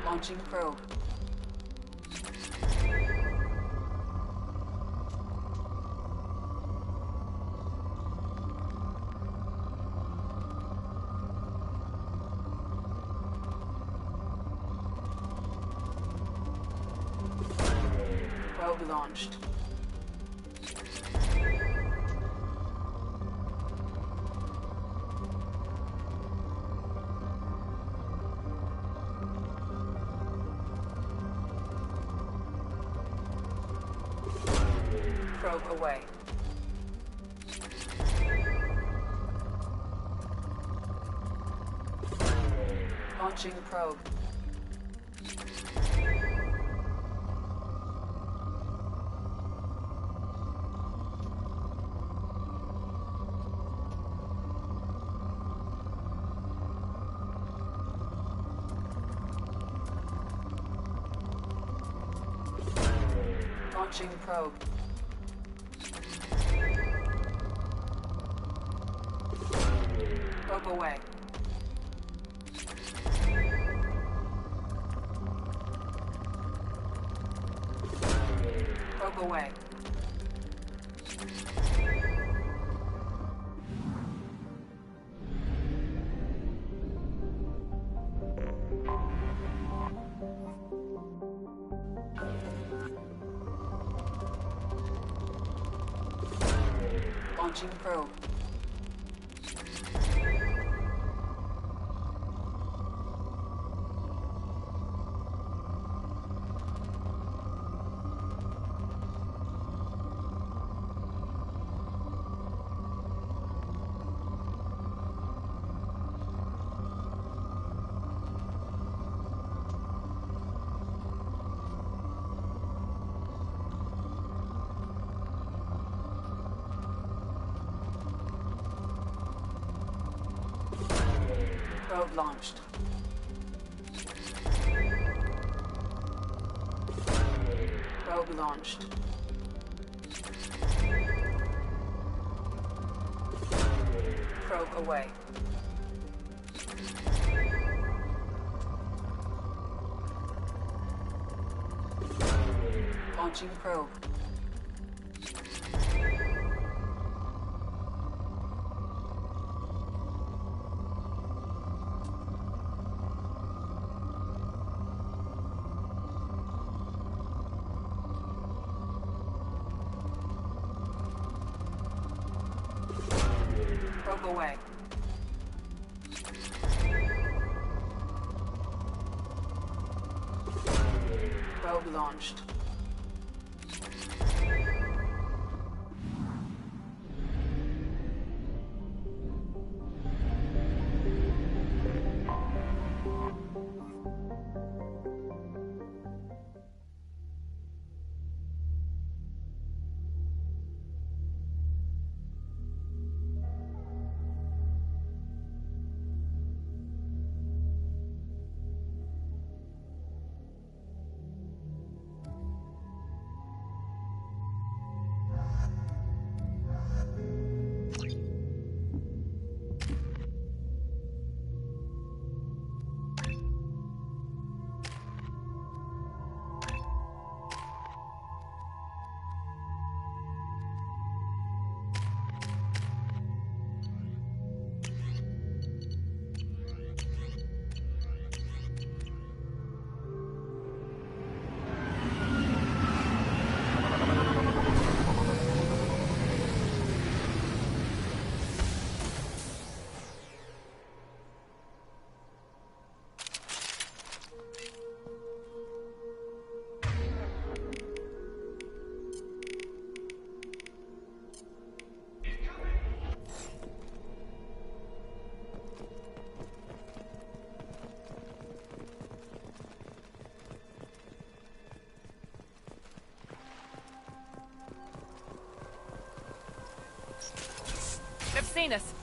Launching probe. Probe launched. Probe away. Launching probe. Launching probe. Probe away. Probe away. Launching probe. Probe launched. Probe launched. Probe away. Launching probe. Probe away. Probe launched. They've seen us.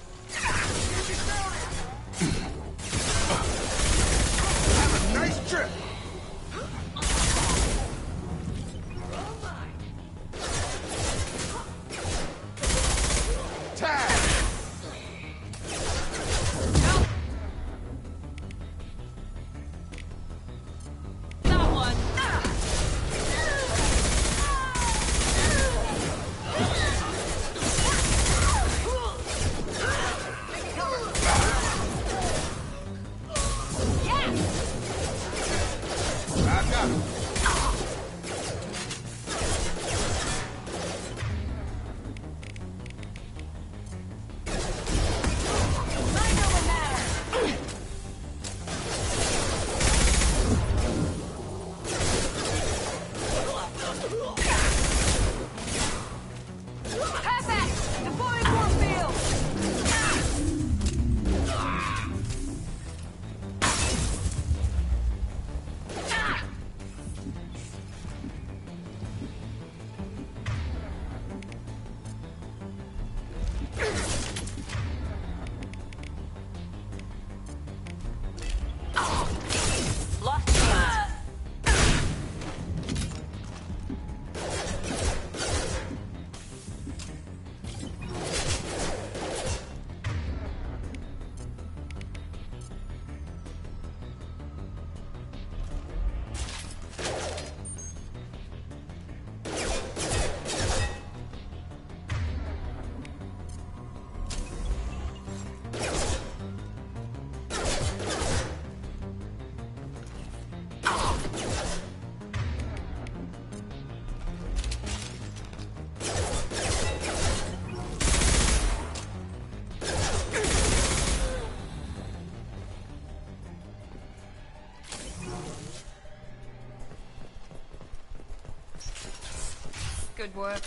Good work.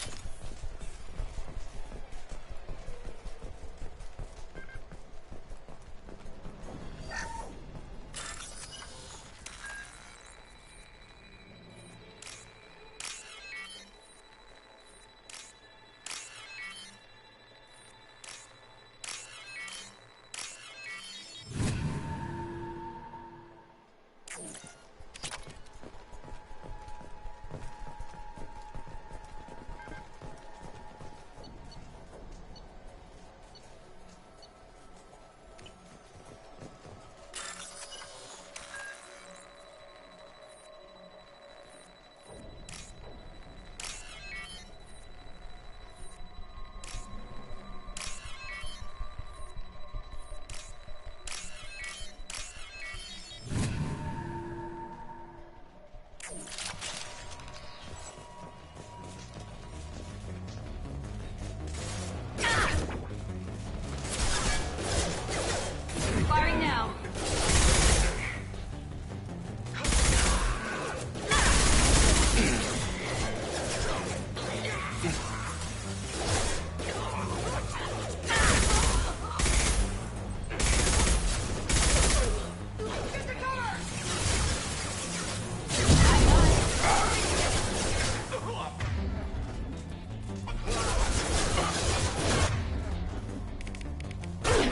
Firing now.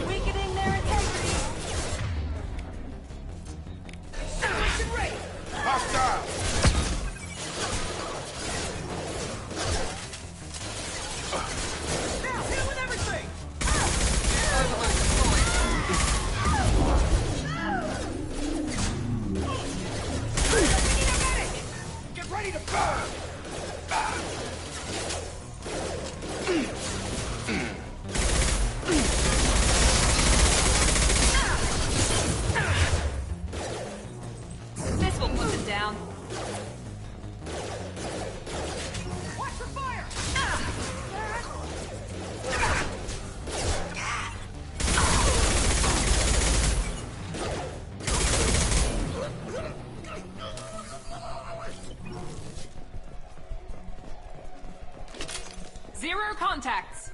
Weakening their integrity. Hostile! Now, hit with everything! Get ready to burn! This will put them down. Watch for fire! Zero contacts.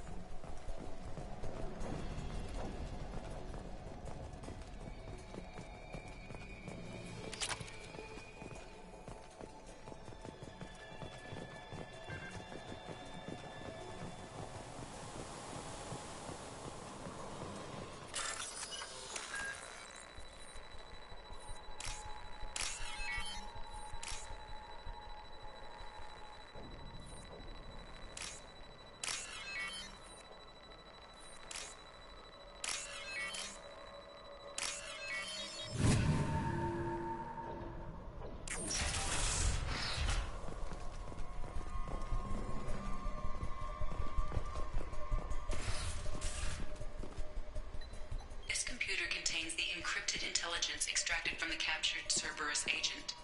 This computer contains the encrypted intelligence extracted from the captured Cerberus agent.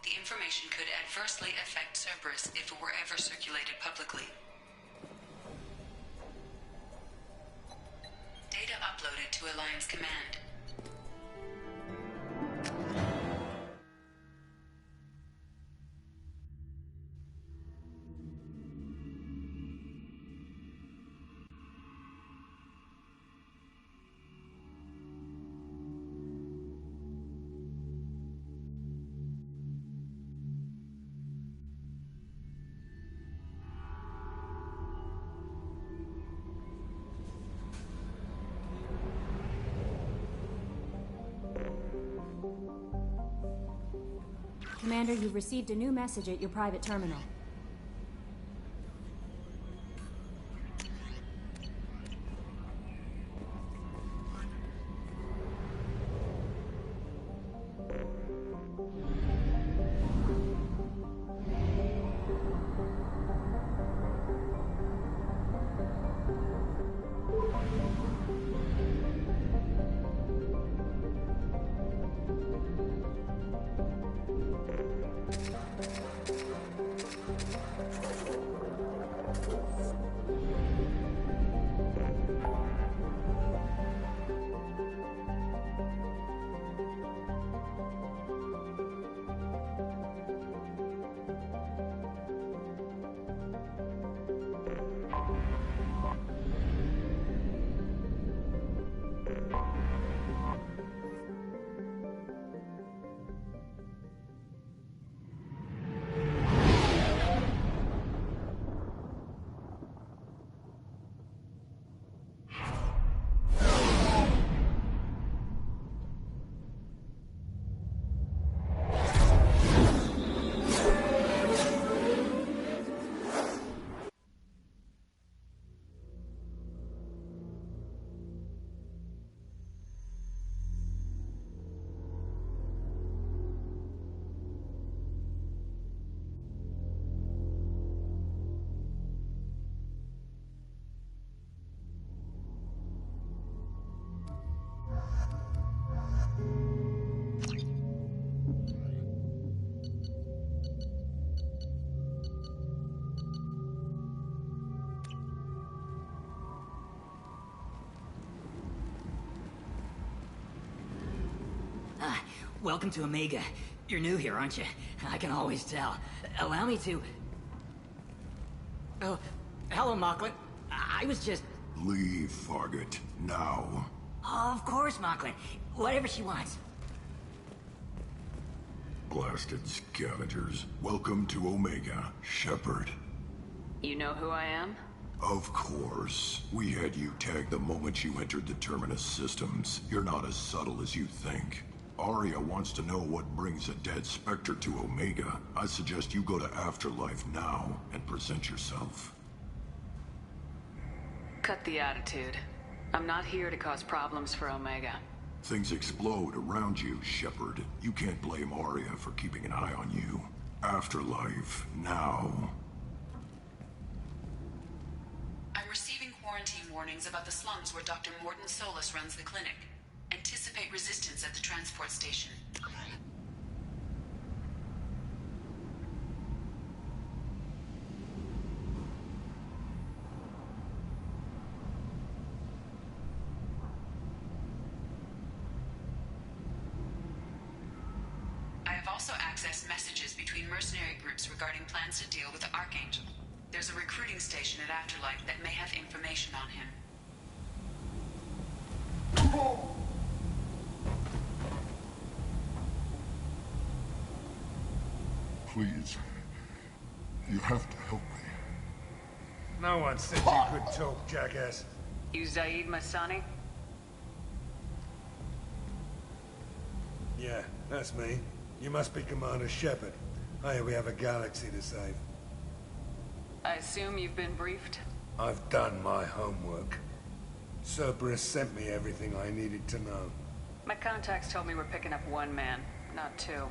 The information could adversely affect Cerberus if it were ever circulated publicly. Data uploaded to Alliance Command. Commander, you've received a new message at your private terminal. Welcome to Omega. You're new here, aren't you? I can always tell. Allow me to... Oh, hello, Mocklin. I was just... Leave, Fargate. Now. Oh, of course, Mocklin. Whatever she wants. Blasted scavengers. Welcome to Omega, Shepard. You know who I am? Of course. We had you tagged the moment you entered the Terminus systems. You're not as subtle as you think. Aria wants to know what brings a dead Spectre to Omega. I suggest you go to Afterlife now and present yourself. Cut the attitude. I'm not here to cause problems for Omega. Things explode around you, Shepard. You can't blame Aria for keeping an eye on you. Afterlife, now. I'm receiving quarantine warnings about the slums where Dr. Mordin Solus runs the clinic. Anticipate resistance at the transport station. I have also accessed messages between mercenary groups regarding plans to deal with the Archangel. There's a recruiting station at Afterlife that may have information on him. Please. You have to help me. No one said you could talk, jackass. You Zaid Masani? Yeah, that's me. You must be Commander Shepard. Hey, we have a galaxy to save. I assume you've been briefed? I've done my homework. Cerberus sent me everything I needed to know. My contacts told me we're picking up one man, not two.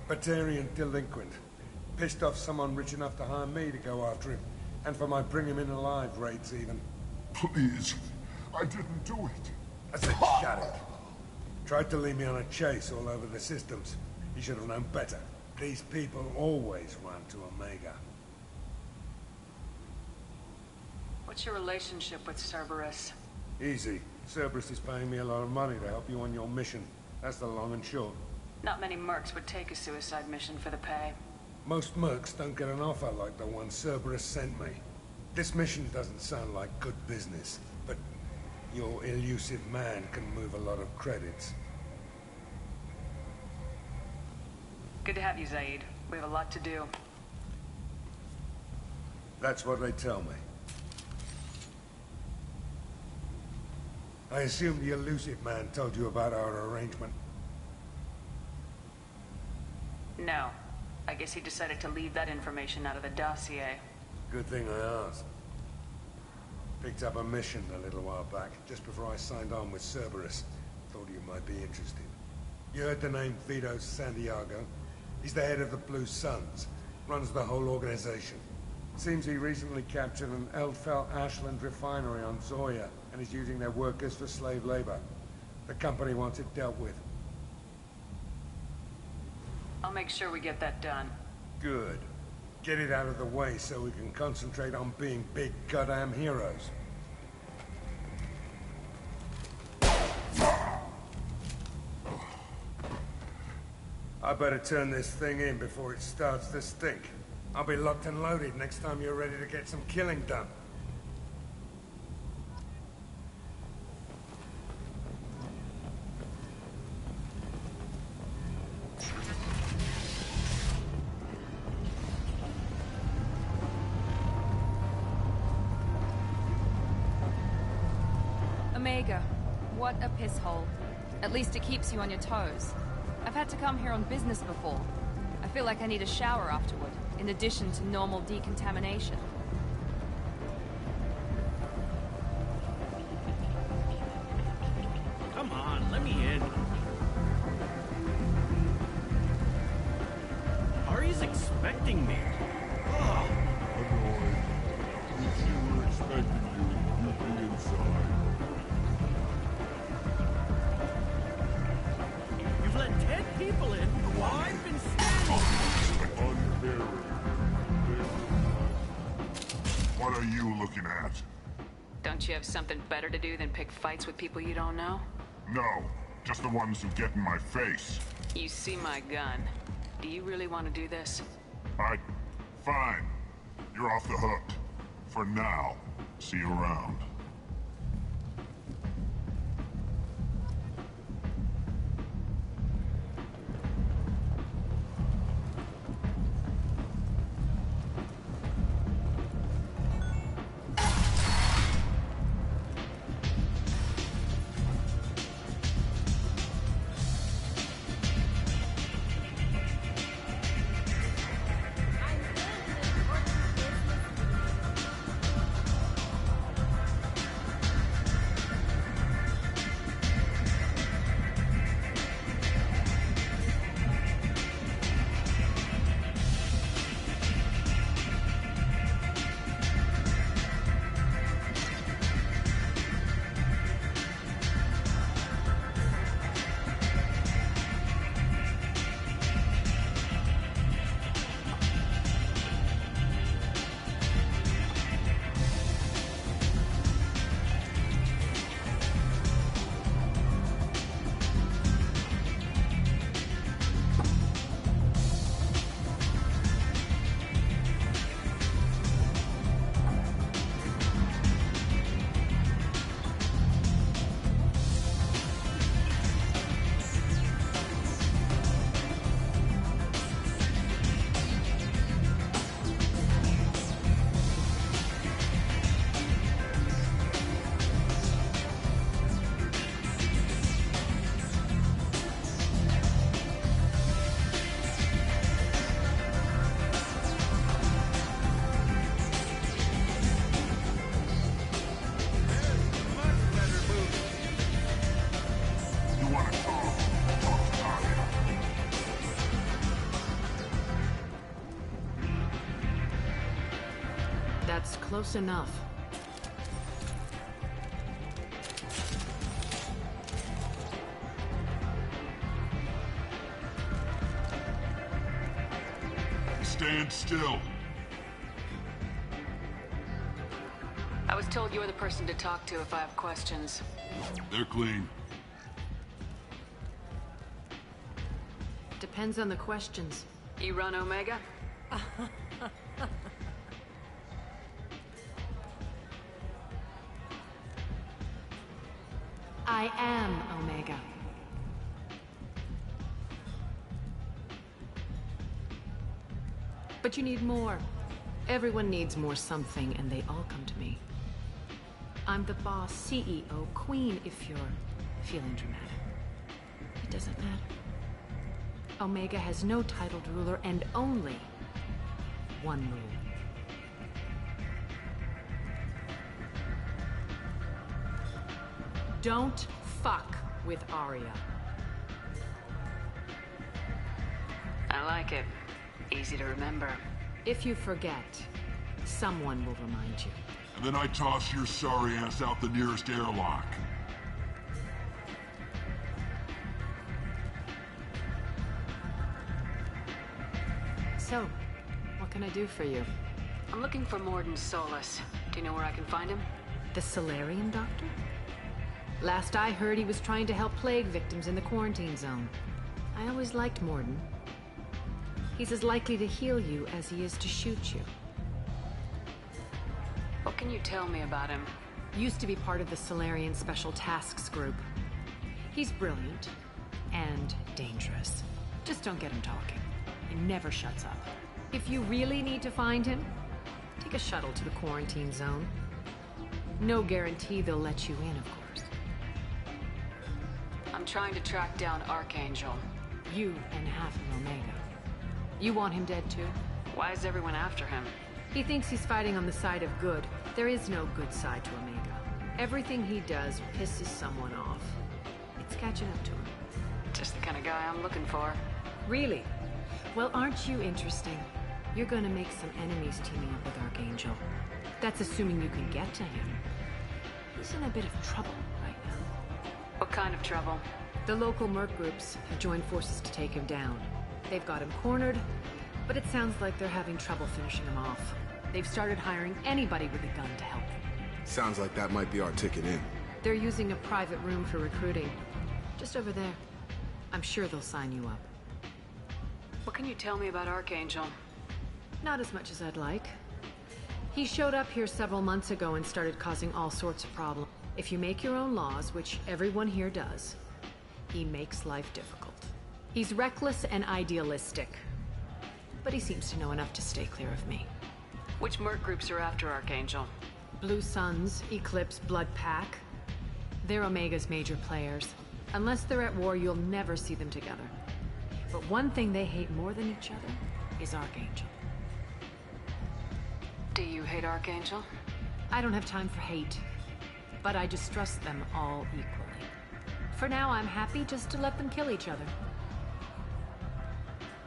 Batarian delinquent. Pissed off someone rich enough to hire me to go after him. And for my bring him in alive rates even. Please. I didn't do it. I said shut it. Tried to lead me on a chase all over the systems. You should have known better. These people always run to Omega. What's your relationship with Cerberus? Easy. Cerberus is paying me a lot of money to help you on your mission. That's the long and short. Not many mercs would take a suicide mission for the pay. Most mercs don't get an offer like the one Cerberus sent me. This mission doesn't sound like good business, but your elusive man can move a lot of credits. Good to have you, Zaid. We have a lot to do. That's what they tell me. I assume the elusive man told you about our arrangement. No. I guess he decided to leave that information out of the dossier. Good thing I asked. Picked up a mission a little while back, just before I signed on with Cerberus. Thought you might be interested. You heard the name Vito Santiago? He's the head of the Blue Suns. Runs the whole organization. Seems he recently captured an Eldfell Ashland refinery on Zoya and is using their workers for slave labor. The company wants it dealt with. I'll make sure we get that done. Good. Get it out of the way so we can concentrate on being big goddamn heroes. I better turn this thing in before it starts to stink. I'll be locked and loaded next time you're ready to get some killing done. Omega. What a piss hole. At least it keeps you on your toes. I've had to come here on business before. I feel like I need a shower afterward, in addition to normal decontamination. Come on, let me in. Ari's expecting me. Oh. Annoyed. If you were expecting you, you'd be inside. You've let 10 people in while I've been What are you looking at? Don't you have something better to do than pick fights with people you don't know? No. Just the ones who get in my face. You see my gun. Do you really want to do this? Fine. You're off the hook. For now. See you around. That's close enough. Stand still. I was told you're the person to talk to if I have questions. They're clean. Depends on the questions. You run Omega? I am Omega. But you need more. Everyone needs more something, and they all come to me. I'm the boss, CEO, queen, if you're feeling dramatic. It doesn't matter. Omega has no titled ruler and only one rule. Don't fuck with Aria. I like it. Easy to remember. If you forget, someone will remind you. And then I toss your sorry ass out the nearest airlock. So, what can I do for you? I'm looking for Mordin Solus. Do you know where I can find him? The Salarian doctor? Last I heard, he was trying to help plague victims in the quarantine zone. I always liked Mordin. He's as likely to heal you as he is to shoot you. What can you tell me about him? Used to be part of the Salarian Special Tasks Group. He's brilliant and dangerous. Just don't get him talking. He never shuts up. If you really need to find him, take a shuttle to the quarantine zone. No guarantee they'll let you in, of course. I'm trying to track down Archangel. You and half of Omega. You want him dead too? Why is everyone after him? He thinks he's fighting on the side of good. There is no good side to Omega. Everything he does pisses someone off. It's catching up to him. Just the kind of guy I'm looking for. Really? Well, aren't you interesting? You're gonna make some enemies teaming up with Archangel. That's assuming you can get to him. He's in a bit of trouble right now. What kind of trouble? The local merc groups have joined forces to take him down. They've got him cornered, but it sounds like they're having trouble finishing him off. They've started hiring anybody with a gun to help them. Sounds like that might be our ticket in. They're using a private room for recruiting. Just over there. I'm sure they'll sign you up. What can you tell me about Archangel? Not as much as I'd like. He showed up here several months ago and started causing all sorts of problems. If you make your own laws, which everyone here does, he makes life difficult. He's reckless and idealistic, but he seems to know enough to stay clear of me. Which merc groups are after Archangel? Blue Suns, Eclipse, Blood Pack. They're Omega's major players. Unless they're at war, you'll never see them together. But one thing they hate more than each other is Archangel. Do you hate Archangel? I don't have time for hate, but I distrust them all equally. For now, I'm happy just to let them kill each other.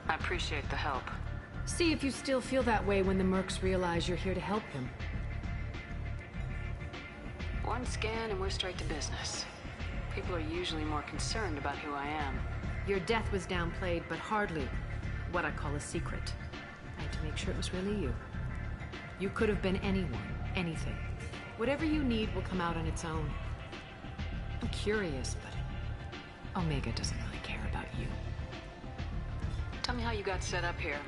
I appreciate the help. See if you still feel that way when the mercs realize you're here to help them. One scan and we're straight to business. People are usually more concerned about who I am. Your death was downplayed, but hardly what I call a secret. I had to make sure it was really you. You could have been anyone, anything. Whatever you need will come out on its own. I'm curious, but Omega doesn't really care about you. Tell me how you got set up here.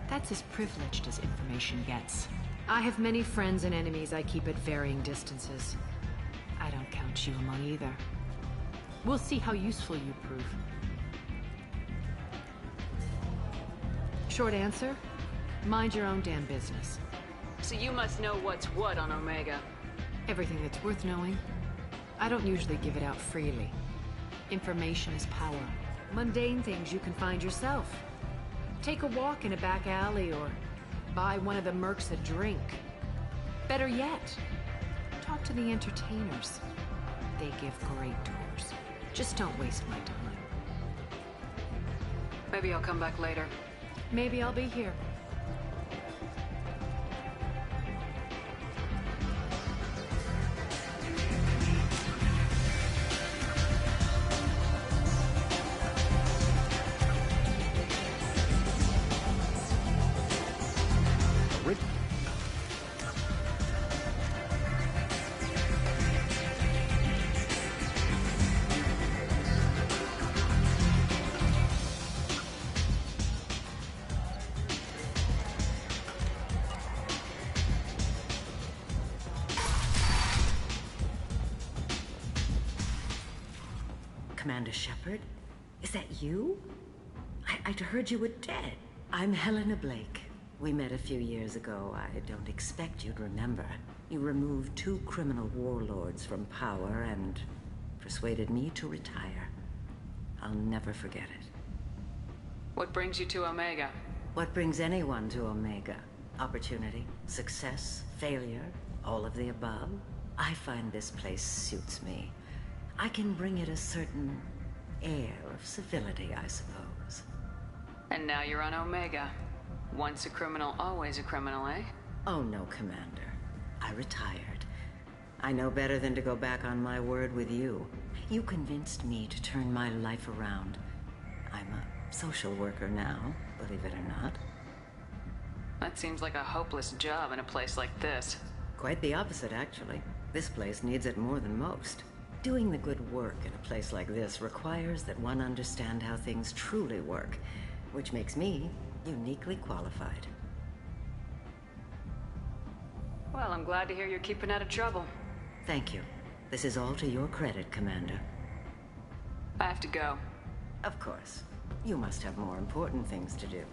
That's as privileged as information gets. I have many friends and enemies I keep at varying distances. I don't count you among either. We'll see how useful you prove. Short answer, mind your own damn business. So you must know what's what on Omega. Everything that's worth knowing. I don't usually give it out freely. Information is power. Mundane things you can find yourself. Take a walk in a back alley or buy one of the mercs a drink. Better yet, talk to the entertainers. They give great tours. Just don't waste my time. Maybe I'll come back later. Maybe I'll be here. Commander Shepard? Is that you? I'd heard you were dead. I'm Helena Blake. We met a few years ago. I don't expect you'd remember. You removed 2 criminal warlords from power and persuaded me to retire. I'll never forget it. What brings you to Omega? What brings anyone to Omega? Opportunity, success, failure, all of the above. I find this place suits me. I can bring it a certain air of civility, I suppose. And now you're on Omega. Once a criminal, always a criminal, eh? Oh no, Commander. I retired. I know better than to go back on my word with you. You convinced me to turn my life around. I'm a social worker now, believe it or not. That seems like a hopeless job in a place like this. Quite the opposite, actually. This place needs it more than most. Doing the good work in a place like this requires that one understand how things truly work, which makes me uniquely qualified. Well, I'm glad to hear you're keeping out of trouble. Thank you. This is all to your credit, Commander. I have to go. Of course. You must have more important things to do.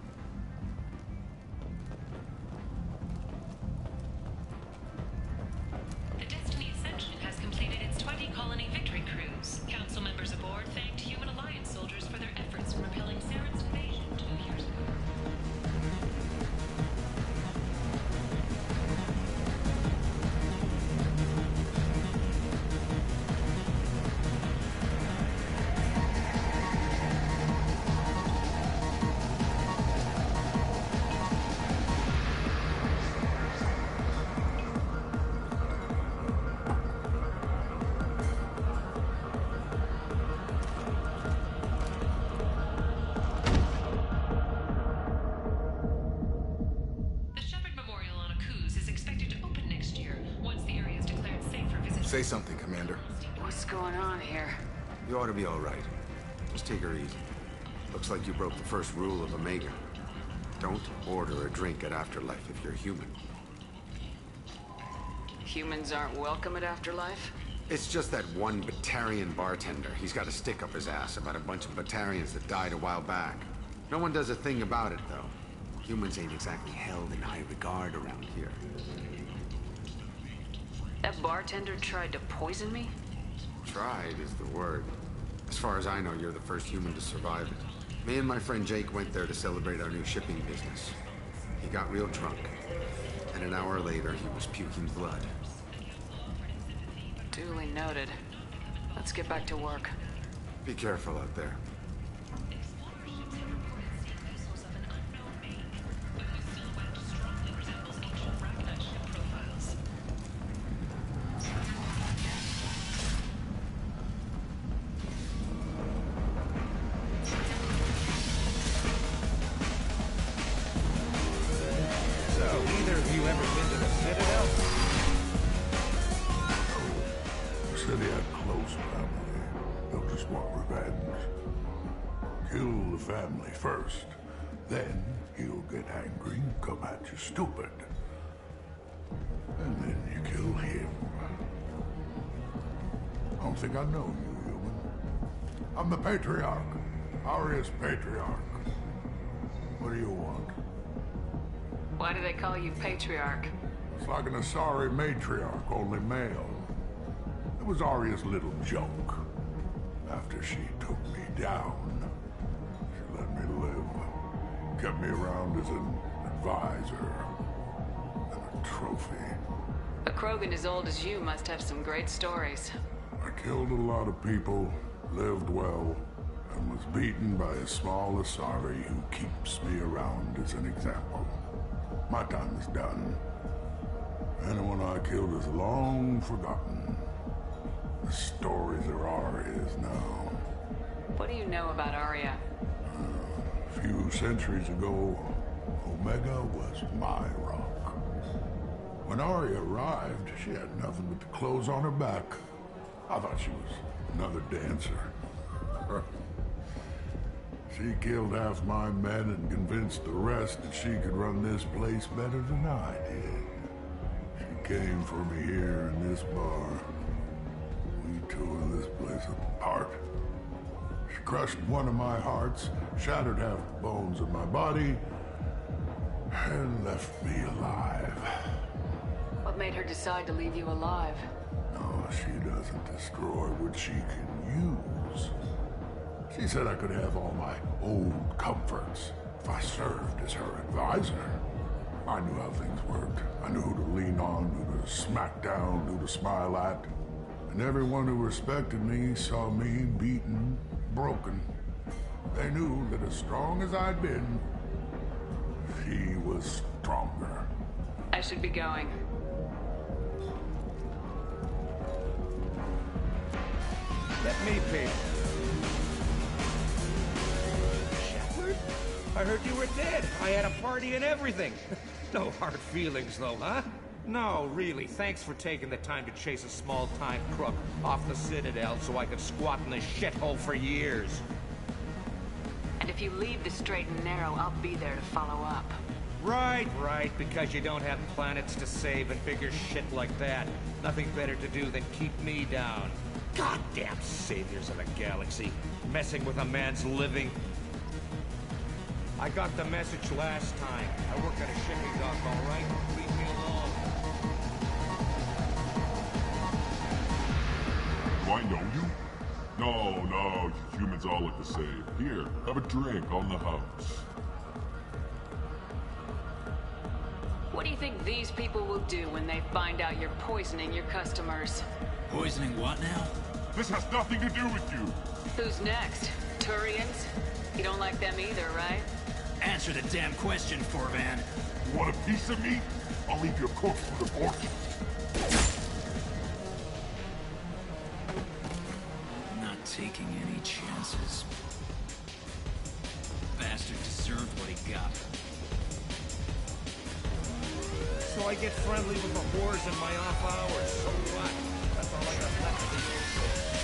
The Destiny Ascension has completed its 20-colony victory cruise. Council members aboard thanked Human Alliance soldiers for their efforts in repelling Saren's invasion 2 years ago. Say something, Commander. What's going on here? You ought to be all right. Just take her easy. Looks like you broke the first rule of Omega. Don't order a drink at Afterlife if you're human. Humans aren't welcome at Afterlife? It's just that one Batarian bartender. He's got a stick up his ass about a bunch of Batarians that died a while back. No one does a thing about it, though. Humans ain't exactly held in high regard around here. That bartender tried to poison me? Tried is the word. As far as I know, you're the first human to survive it. Me and my friend Jake went there to celebrate our new shipping business. He got real drunk, and an hour later he was puking blood. Duly noted. Let's get back to work. Be careful out there. Family first. Then he'll get angry and come at you stupid. And then you kill him. I don't think I know you, human. I'm the Patriarch. Aria's Patriarch. What do you want? Why do they call you Patriarch? It's like an Asari matriarch, only male. It was Aria's little joke. After she took me down, let me live. Kept me around as an advisor and a trophy. A Krogan as old as you must have some great stories. I killed a lot of people, lived well, and was beaten by a small Asari who keeps me around as an example. My time is done. Anyone I killed is long forgotten. The stories are Aria's now. What do you know about Aria? A few centuries ago, Omega was my rock. When Aria arrived, she had nothing but the clothes on her back. I thought she was another dancer. She killed half my men and convinced the rest that she could run this place better than I did. She came for me here in this bar. We tore this place apart. She crushed one of my hearts, shattered half the bones of my body, and left me alive. What made her decide to leave you alive? No, she doesn't destroy what she can use. She said I could have all my old comforts if I served as her advisor. I knew how things worked. I knew who to lean on, who to smack down, who to smile at. And everyone who respected me saw me beaten, broken. They knew that as strong as I'd been, she was stronger. I should be going. Let me pay. Shepard? I heard you were dead. I had a party and everything. No hard feelings, though, huh? No, really. Thanks for taking the time to chase a small-time crook off the Citadel so I could squat in this shithole for years. And if you leave the straight and narrow, I'll be there to follow up. Right, because you don't have planets to save and bigger shit like that. Nothing better to do than keep me down. Goddamn saviors of the galaxy, messing with a man's living. I got the message last time. I work at a shipping dock, all right? Leave me alone. Do I know you? No, you humans all look the same. Here, have a drink on the house. What do you think these people will do when they find out you're poisoning your customers? Poisoning what now? This has nothing to do with you. Who's next? Turians? You don't like them either, right? Answer the damn question, Forvan. You want a piece of me? I'll leave your corpse for the portion. Not taking any chances. Bastard deserved what he got. So I get friendly with the whores in my off hours. So what? That's all I got left to do.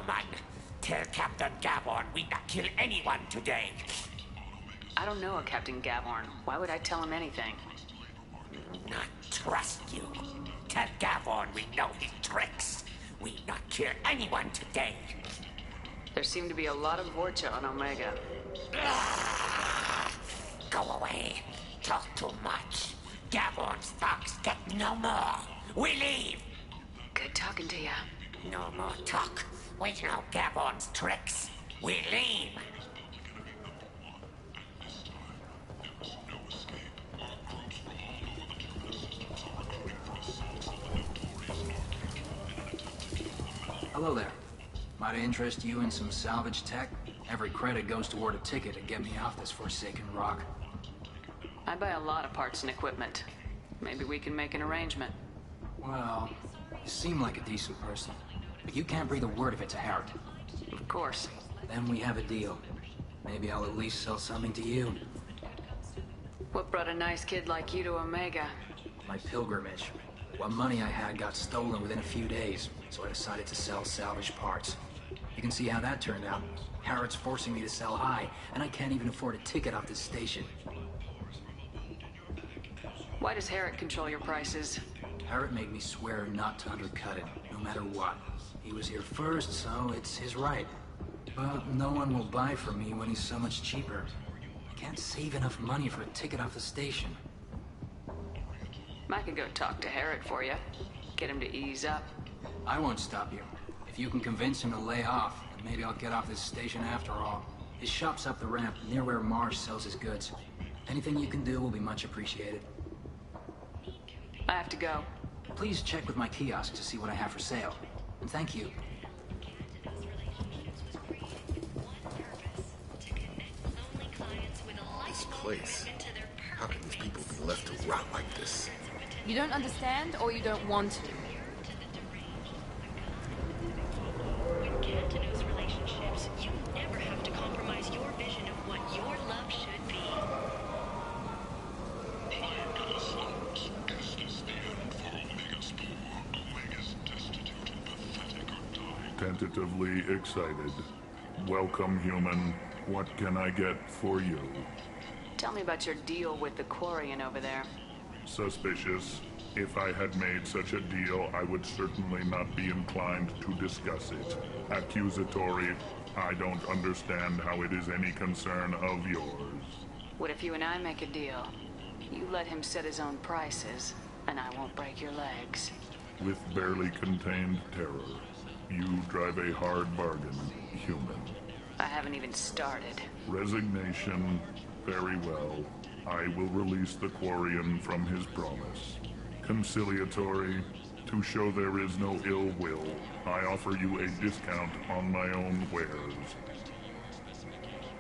human. Tell Captain Gavorn we not kill anyone today. I don't know a Captain Gavorn. Why would I tell him anything? Not trust you. Tell Gavorn we know his tricks. We not kill anyone today. There seem to be a lot of Vorcha on Omega. Go away. Talk too much. Gavorn's thugs get no more. We leave. Good talking to you. No more talk. We know Gavorn's tricks. We leave. Hello there. Might I interest you in some salvage tech? Every credit goes toward a ticket to get me off this forsaken rock. I buy a lot of parts and equipment. Maybe we can make an arrangement. Well, you seem like a decent person, but you can't breathe a word of it to Harrod. Of course. Then we have a deal. Maybe I'll at least sell something to you. What brought a nice kid like you to Omega? My pilgrimage. What money I had got stolen within a few days, so I decided to sell salvage parts. You can see how that turned out. Harrod's forcing me to sell high, and I can't even afford a ticket off this station. Why does Harrod control your prices? Harrod made me swear not to undercut it, no matter what. He was here first, so it's his right. But no one will buy from me when he's so much cheaper. I can't save enough money for a ticket off the station. I could go talk to Harrod for you. Get him to ease up. I won't stop you. If you can convince him to lay off, then maybe I'll get off this station after all. His shop's up the ramp, near where Marsh sells his goods. Anything you can do will be much appreciated. I have to go. Please check with my kiosk to see what I have for sale. And thank you. This place. How can these people be left to rot like this? You don't understand, or you don't want to? With Cantino's relationships, you never have to compromise your vision of what your love should be. Tentatively excited. Welcome, human. What can I get for you? Tell me about your deal with the Quarian over there. Suspicious. If I had made such a deal, I would certainly not be inclined to discuss it. Accusatory. I don't understand how it is any concern of yours. What if you and I make a deal? You let him set his own prices, and I won't break your legs. With barely contained terror, you drive a hard bargain, human. I haven't even started. Resignation. Very well. I will release the Quarian from his promise. Conciliatory. To show there is no ill will, I offer you a discount on my own wares.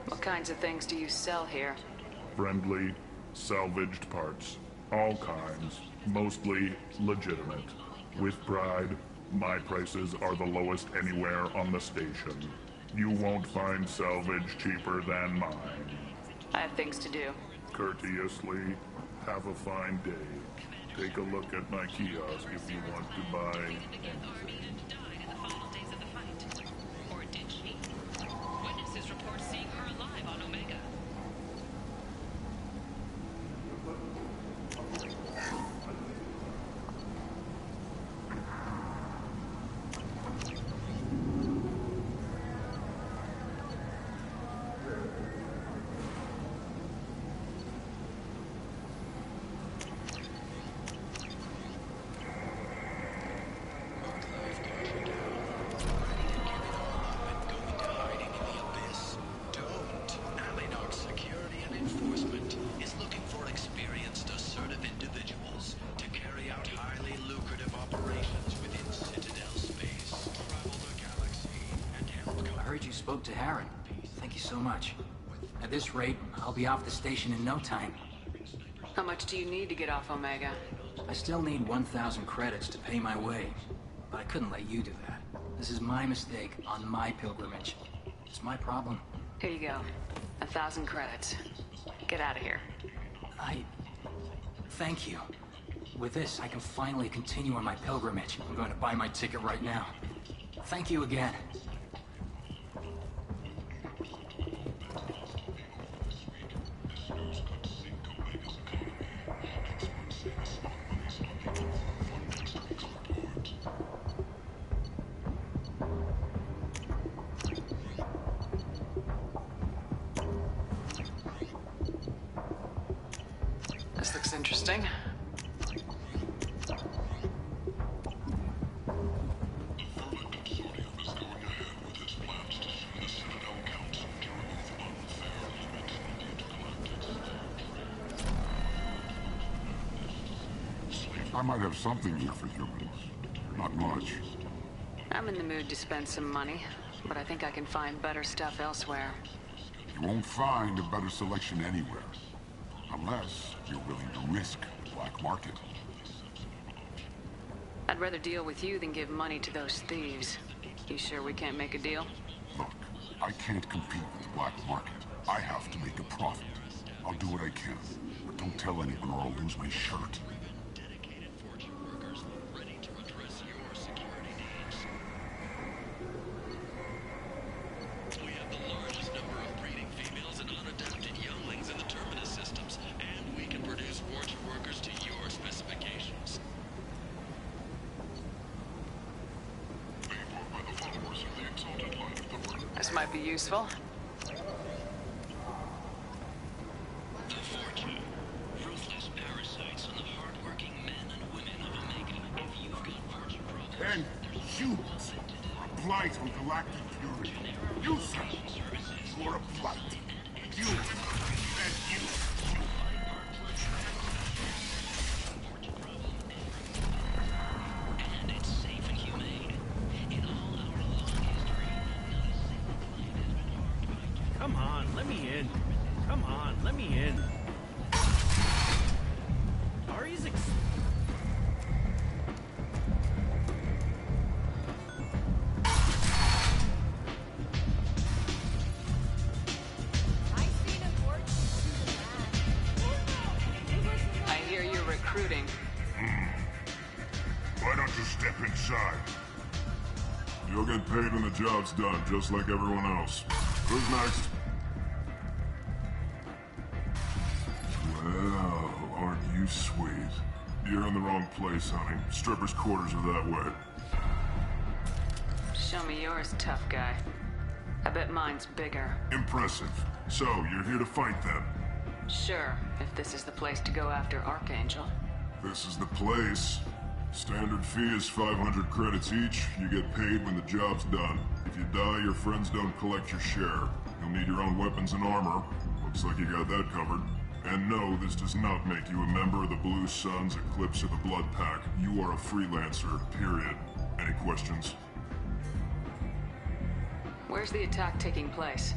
What kinds of things do you sell here? Friendly, salvaged parts. All kinds. Mostly legitimate. With pride, my prices are the lowest anywhere on the station. You won't find salvage cheaper than mine. I have things to do. Courteously, have a fine day. Take a look at my kiosk if you want to buy. Or did she? Witnesses report seeing her alive on Omega. Spoke to Harrod. Thank you so much. At this rate, I'll be off the station in no time. How much do you need to get off Omega? I still need 1,000 credits to pay my way, but I couldn't let you do that. This is my mistake on my pilgrimage. It's my problem. Here you go. 1,000 credits. Get out of here. Thank you. With this, I can finally continue on my pilgrimage. I'm going to buy my ticket right now. Thank you again. interesting. I might have something here for humans. Not much. I'm in the mood to spend some money, but I think I can find better stuff elsewhere. You won't find a better selection anywhere. Unless you're willing to risk the black market. I'd rather deal with you than give money to those thieves. You sure we can't make a deal? Look, I can't compete with the black market. I have to make a profit. I'll do what I can, but don't tell anyone or I'll lose my shirt. This might be useful. And humans are a blight on galactic purity. You, sir, you are a blight. You and you. Come on, let me in. Come on, let me in. Ari's I hear you're recruiting. Why don't you step inside? You'll get paid when the job's done, just like everyone else. Who's next? Well, aren't you sweet? You're in the wrong place, honey. Strippers' quarters are that way. Show me yours, tough guy. I bet mine's bigger. Impressive. So, you're here to fight then? Sure, if this is the place to go after Archangel. This is the place. Standard fee is 500 credits each. You get paid when the job's done. If you die, your friends don't collect your share. You'll need your own weapons and armor. Looks like you got that covered. And no, this does not make you a member of the Blue Suns, Eclipse, or the Blood Pack. You are a freelancer, period. Any questions? Where's the attack taking place?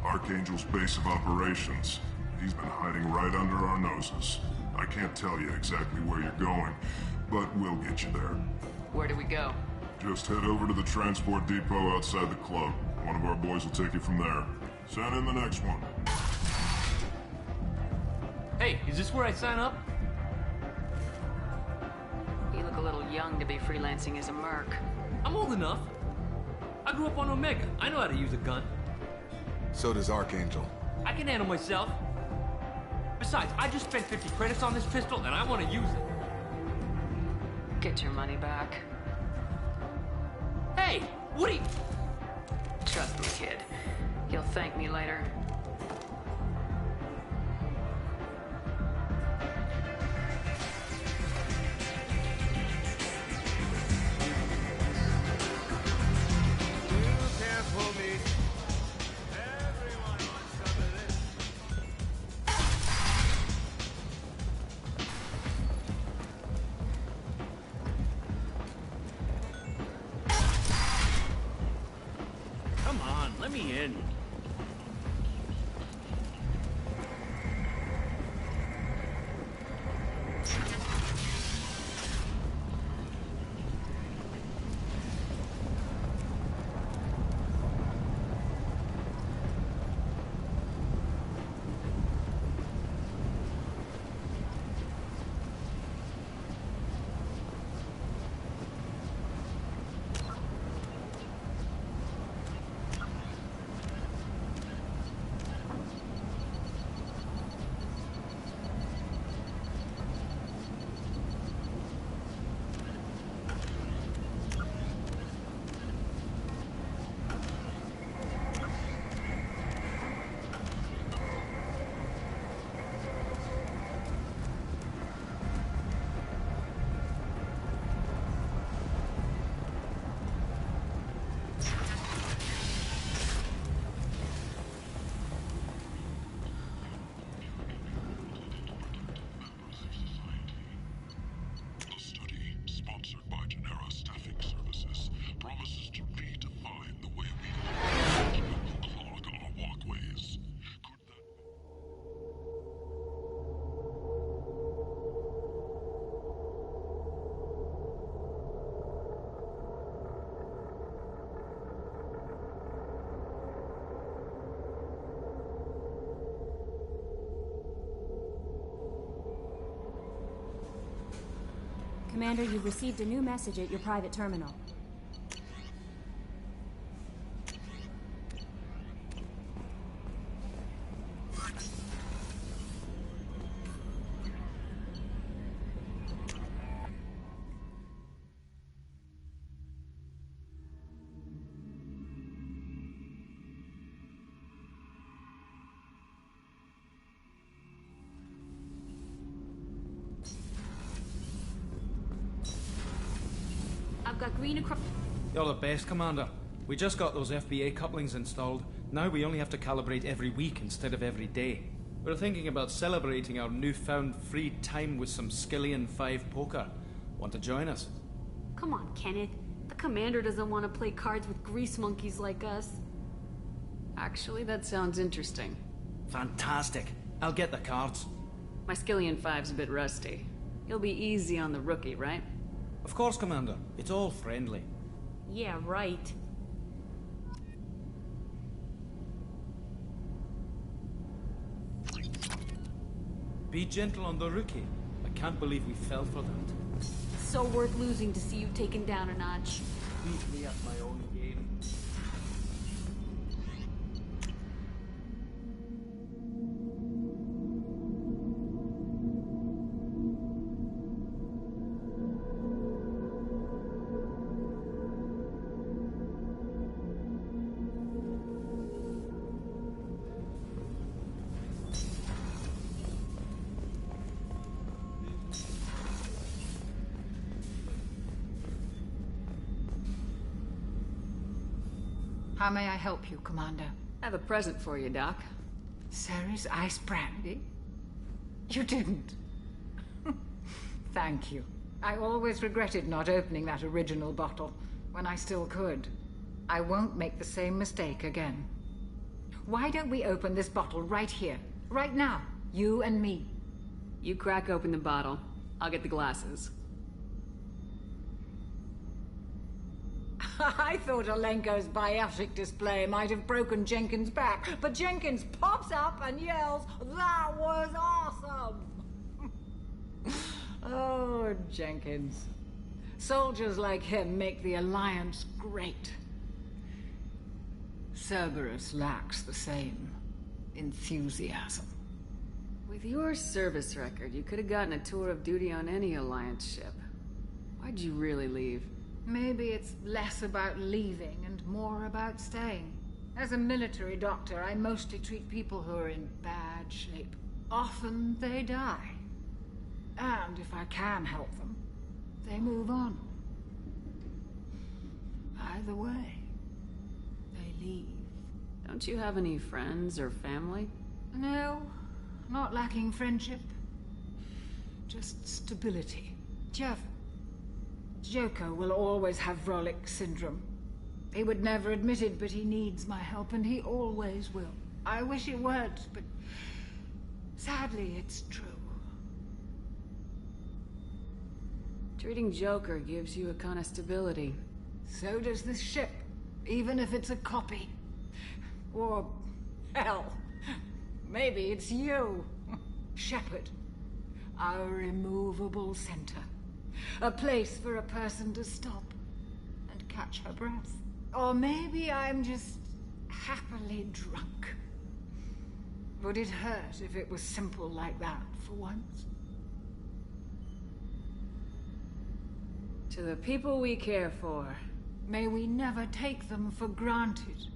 Archangel's base of operations. He's been hiding right under our noses. I can't tell you exactly where you're going, but we'll get you there. Where do we go? Just head over to the transport depot outside the club. One of our boys will take you from there. Send in the next one. Hey, is this where I sign up? You look a little young to be freelancing as a merc. I'm old enough. I grew up on Omega. I know how to use a gun. So does Archangel. I can handle myself. Besides, I just spent 50 credits on this pistol, and I want to use it. Get your money back. Hey, Woody! Trust me, kid. You'll thank me later. Come on, let me in. Commander, you've received a new message at your private terminal. I've got green across... You're the best, Commander. We just got those FBA couplings installed. Now we only have to calibrate every week instead of every day. We're thinking about celebrating our newfound free time with some Skillian 5 poker. Want to join us? Come on, Kenneth. The Commander doesn't want to play cards with grease monkeys like us. Actually, that sounds interesting. Fantastic. I'll get the cards. My Skillian 5's a bit rusty. You'll be easy on the rookie, right? Of course, Commander. It's all friendly. Yeah, right. Be gentle on the rookie. I can't believe we fell for that. So worth losing to see you taken down a notch. Beat me at my own game. How may I help you, Commander? I have a present for you, Doc. Ceres ice brandy? You didn't. Thank you. I always regretted not opening that original bottle when I still could. I won't make the same mistake again. Why don't we open this bottle right here, right now, you and me? You crack open the bottle. I'll get the glasses. I thought Alenko's biotic display might have broken Jenkins' back, but Jenkins pops up and yells, "That was awesome!" Oh, Jenkins. Soldiers like him make the Alliance great. Cerberus lacks the same enthusiasm. With your service record, you could have gotten a tour of duty on any Alliance ship. Why'd you really leave? Maybe it's less about leaving and more about staying. As a military doctor, I mostly treat people who are in bad shape. Often they die. And if I can help them, they move on. Either way, they leave. Don't you have any friends or family? No, not lacking friendship. Just stability. Jeff. Joko will always have Vrolic syndrome. He would never admit it, but he needs my help, and he always will. I wish it weren't, but sadly, it's true. Treating Joker gives you a kind of stability. So does this ship, even if it's a copy. Or, hell, maybe it's you, Shepard, our immovable center. A place for a person to stop and catch her breath. Or maybe I'm just happily drunk. Would it hurt if it was simple like that for once? To the people we care for. May we never take them for granted.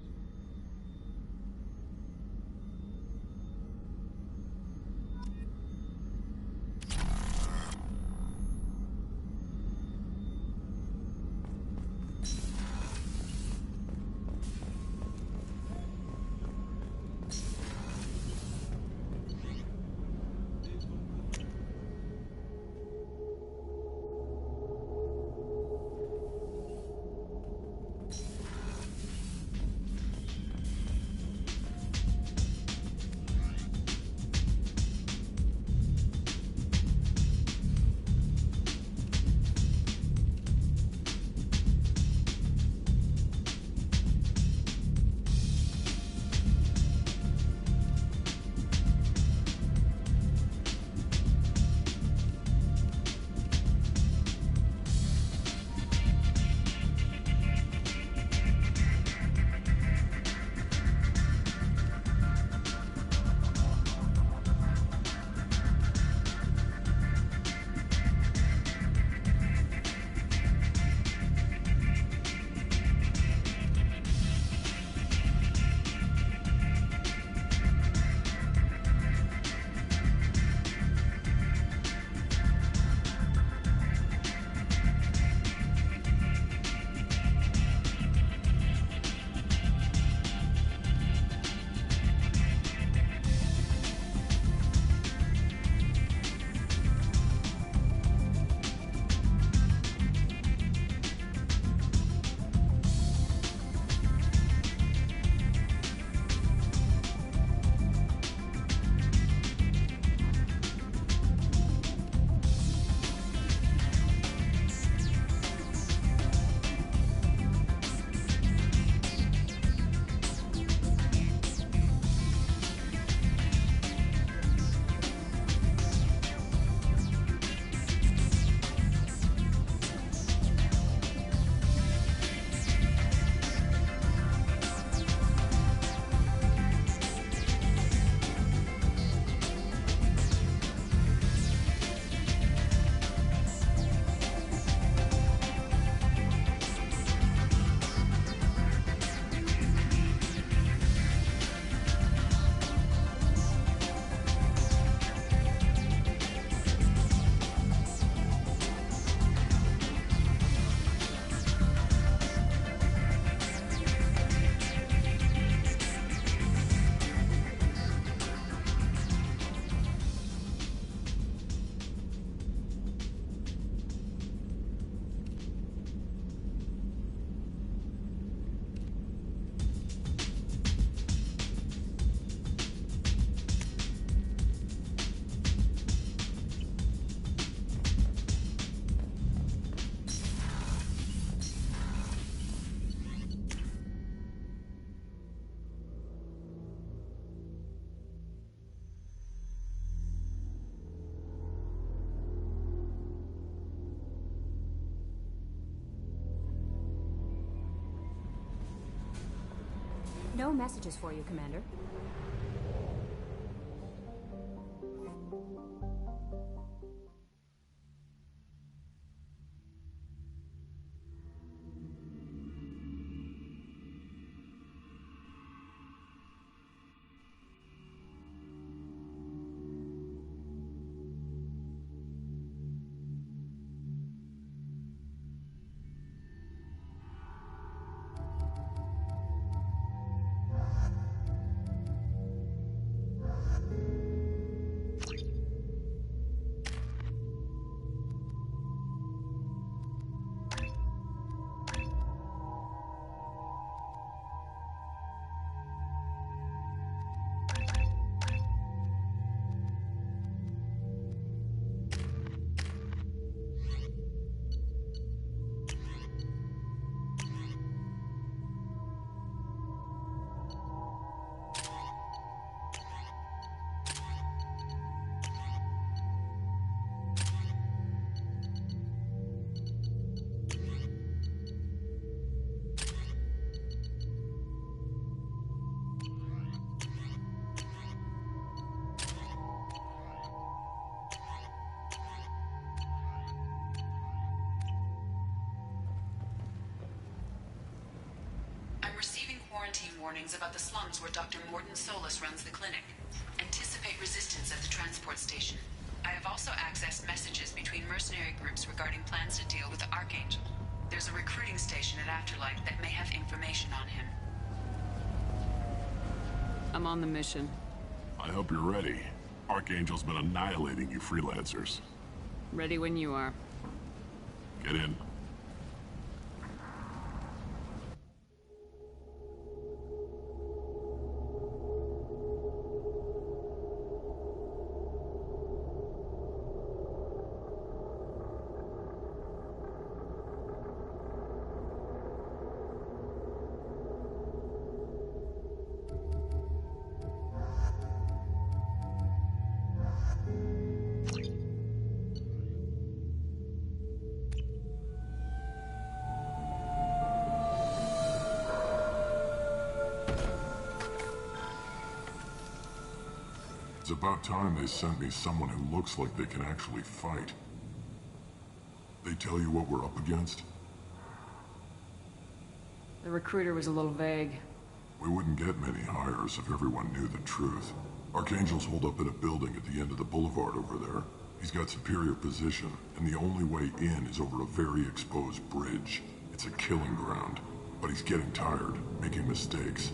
no messages for you, Commander. Quarantine warnings about the slums where Dr. Mordin Solus runs the clinic. Anticipate resistance at the transport station. I have also accessed messages between mercenary groups regarding plans to deal with the Archangel. There's a recruiting station at Afterlife that may have information on him. I'm on the mission. I hope you're ready. Archangel's been annihilating you freelancers. Ready when you are. Get in. It's about time they sent me someone who looks like they can actually fight. They tell you what we're up against? The recruiter was a little vague. We wouldn't get many hires if everyone knew the truth. Archangel's holed up in a building at the end of the boulevard over there. He's got superior position, and the only way in is over a very exposed bridge. It's a killing ground. But he's getting tired, making mistakes.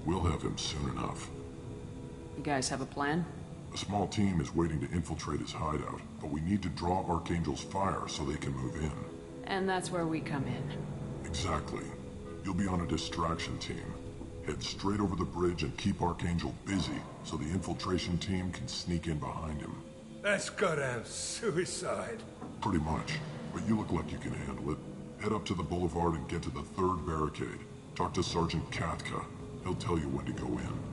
We'll have him soon enough. You guys have a plan? A small team is waiting to infiltrate his hideout, but we need to draw Archangel's fire so they can move in. And that's where we come in. Exactly. You'll be on a distraction team. Head straight over the bridge and keep Archangel busy so the infiltration team can sneak in behind him. That's goddamn suicide. Pretty much. But you look like you can handle it. Head up to the boulevard and get to the third barricade. Talk to Sergeant Katka. He'll tell you when to go in.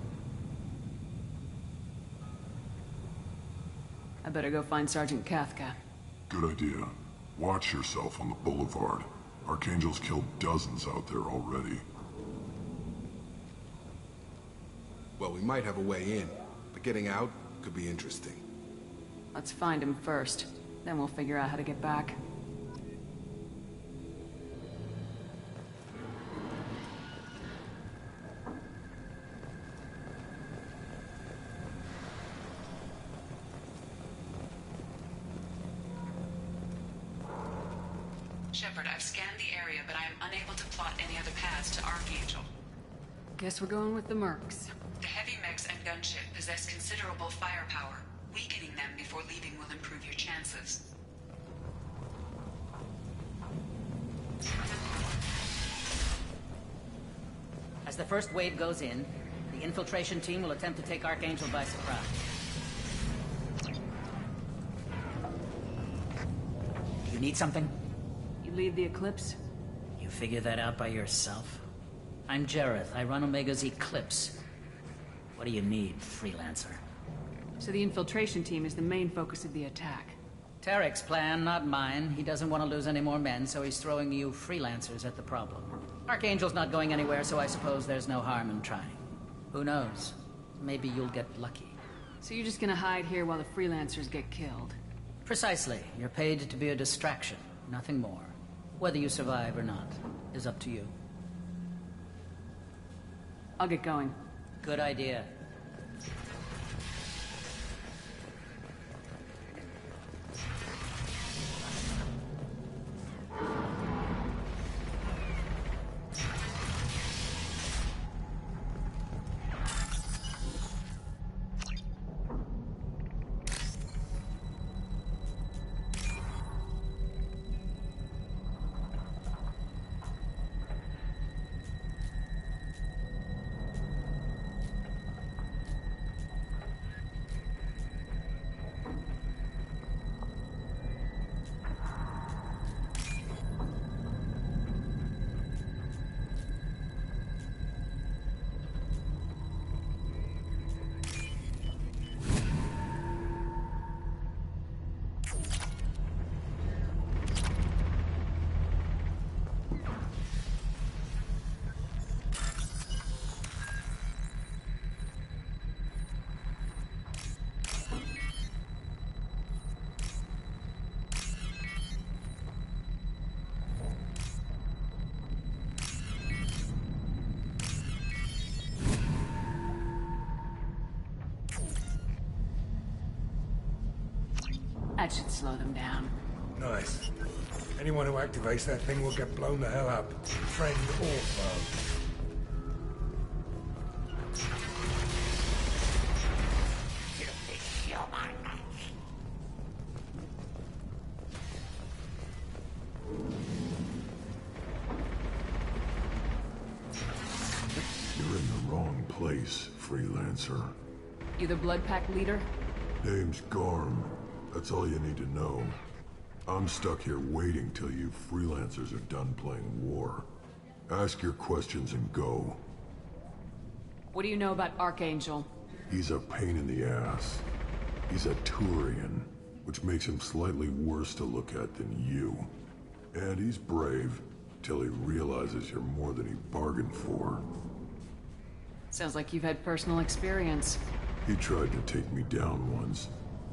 I better go find Sergeant Katka. Good idea. Watch yourself on the boulevard. Archangel's killed dozens out there already. Well, we might have a way in, but getting out could be interesting. Let's find him first. Then we'll figure out how to get back. Shepard, I've scanned the area, but I am unable to plot any other paths to Archangel. Guess we're going with the Mercs. The heavy mechs and gunship possess considerable firepower. Weakening them before leaving will improve your chances. As the first wave goes in, the infiltration team will attempt to take Archangel by surprise. You need something? You lead the Eclipse? You figure that out by yourself? I'm Jareth. I run Omega's Eclipse. What do you need, freelancer? So the infiltration team is the main focus of the attack. Tarek's plan, not mine. He doesn't want to lose any more men, so he's throwing you freelancers at the problem. Archangel's not going anywhere, so I suppose there's no harm in trying. Who knows? Maybe you'll get lucky. So you're just gonna hide here while the freelancers get killed? Precisely. You're paid to be a distraction, nothing more. Whether you survive or not is up to you. I'll get going. Good idea. That should slow them down. Nice. Anyone who activates that thing will get blown the hell up. Friend or foe. You're in the wrong place, freelancer. You the Blood Pack leader? Name's Garm. That's all you need to know. I'm stuck here waiting till you freelancers are done playing war. Ask your questions and go. What do you know about Archangel? He's a pain in the ass. He's a Turian, which makes him slightly worse to look at than you. And he's brave, till he realizes you're more than he bargained for. Sounds like you've had personal experience. He tried to take me down once.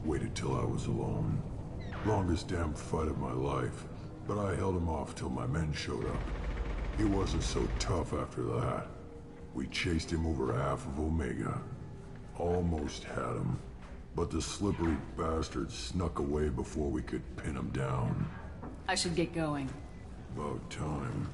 Waited till I was alone. Longest damn fight of my life, but I held him off till my men showed up. He wasn't so tough after that. We chased him over half of Omega. Almost had him, but the slippery bastard snuck away before we could pin him down. I should get going. About time.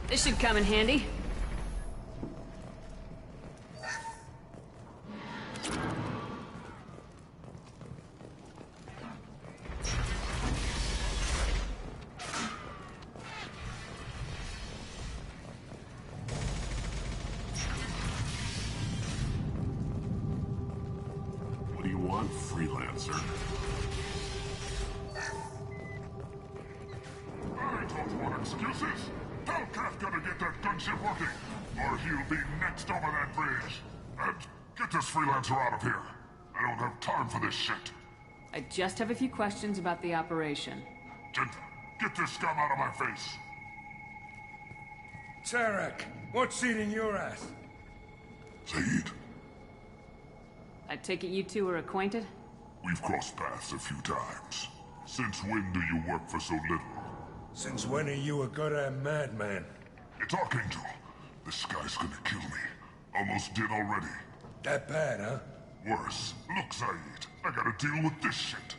This should come in handy. What do you want, freelancer? I don't want excuses. Tell Kafka to get that gunship working, or he'll be next over that bridge. And get this freelancer out of here. I don't have time for this shit. I just have a few questions about the operation. Genta, get this scum out of my face. Tarek, what's eating your ass? Zaid, I take it you two are acquainted? We've crossed paths a few times. Since when do you work for so little? Since when are you a goddamn madman? It's Archangel. This guy's gonna kill me. Almost did already. That bad, huh? Worse. Look, Zaid, I gotta deal with this shit.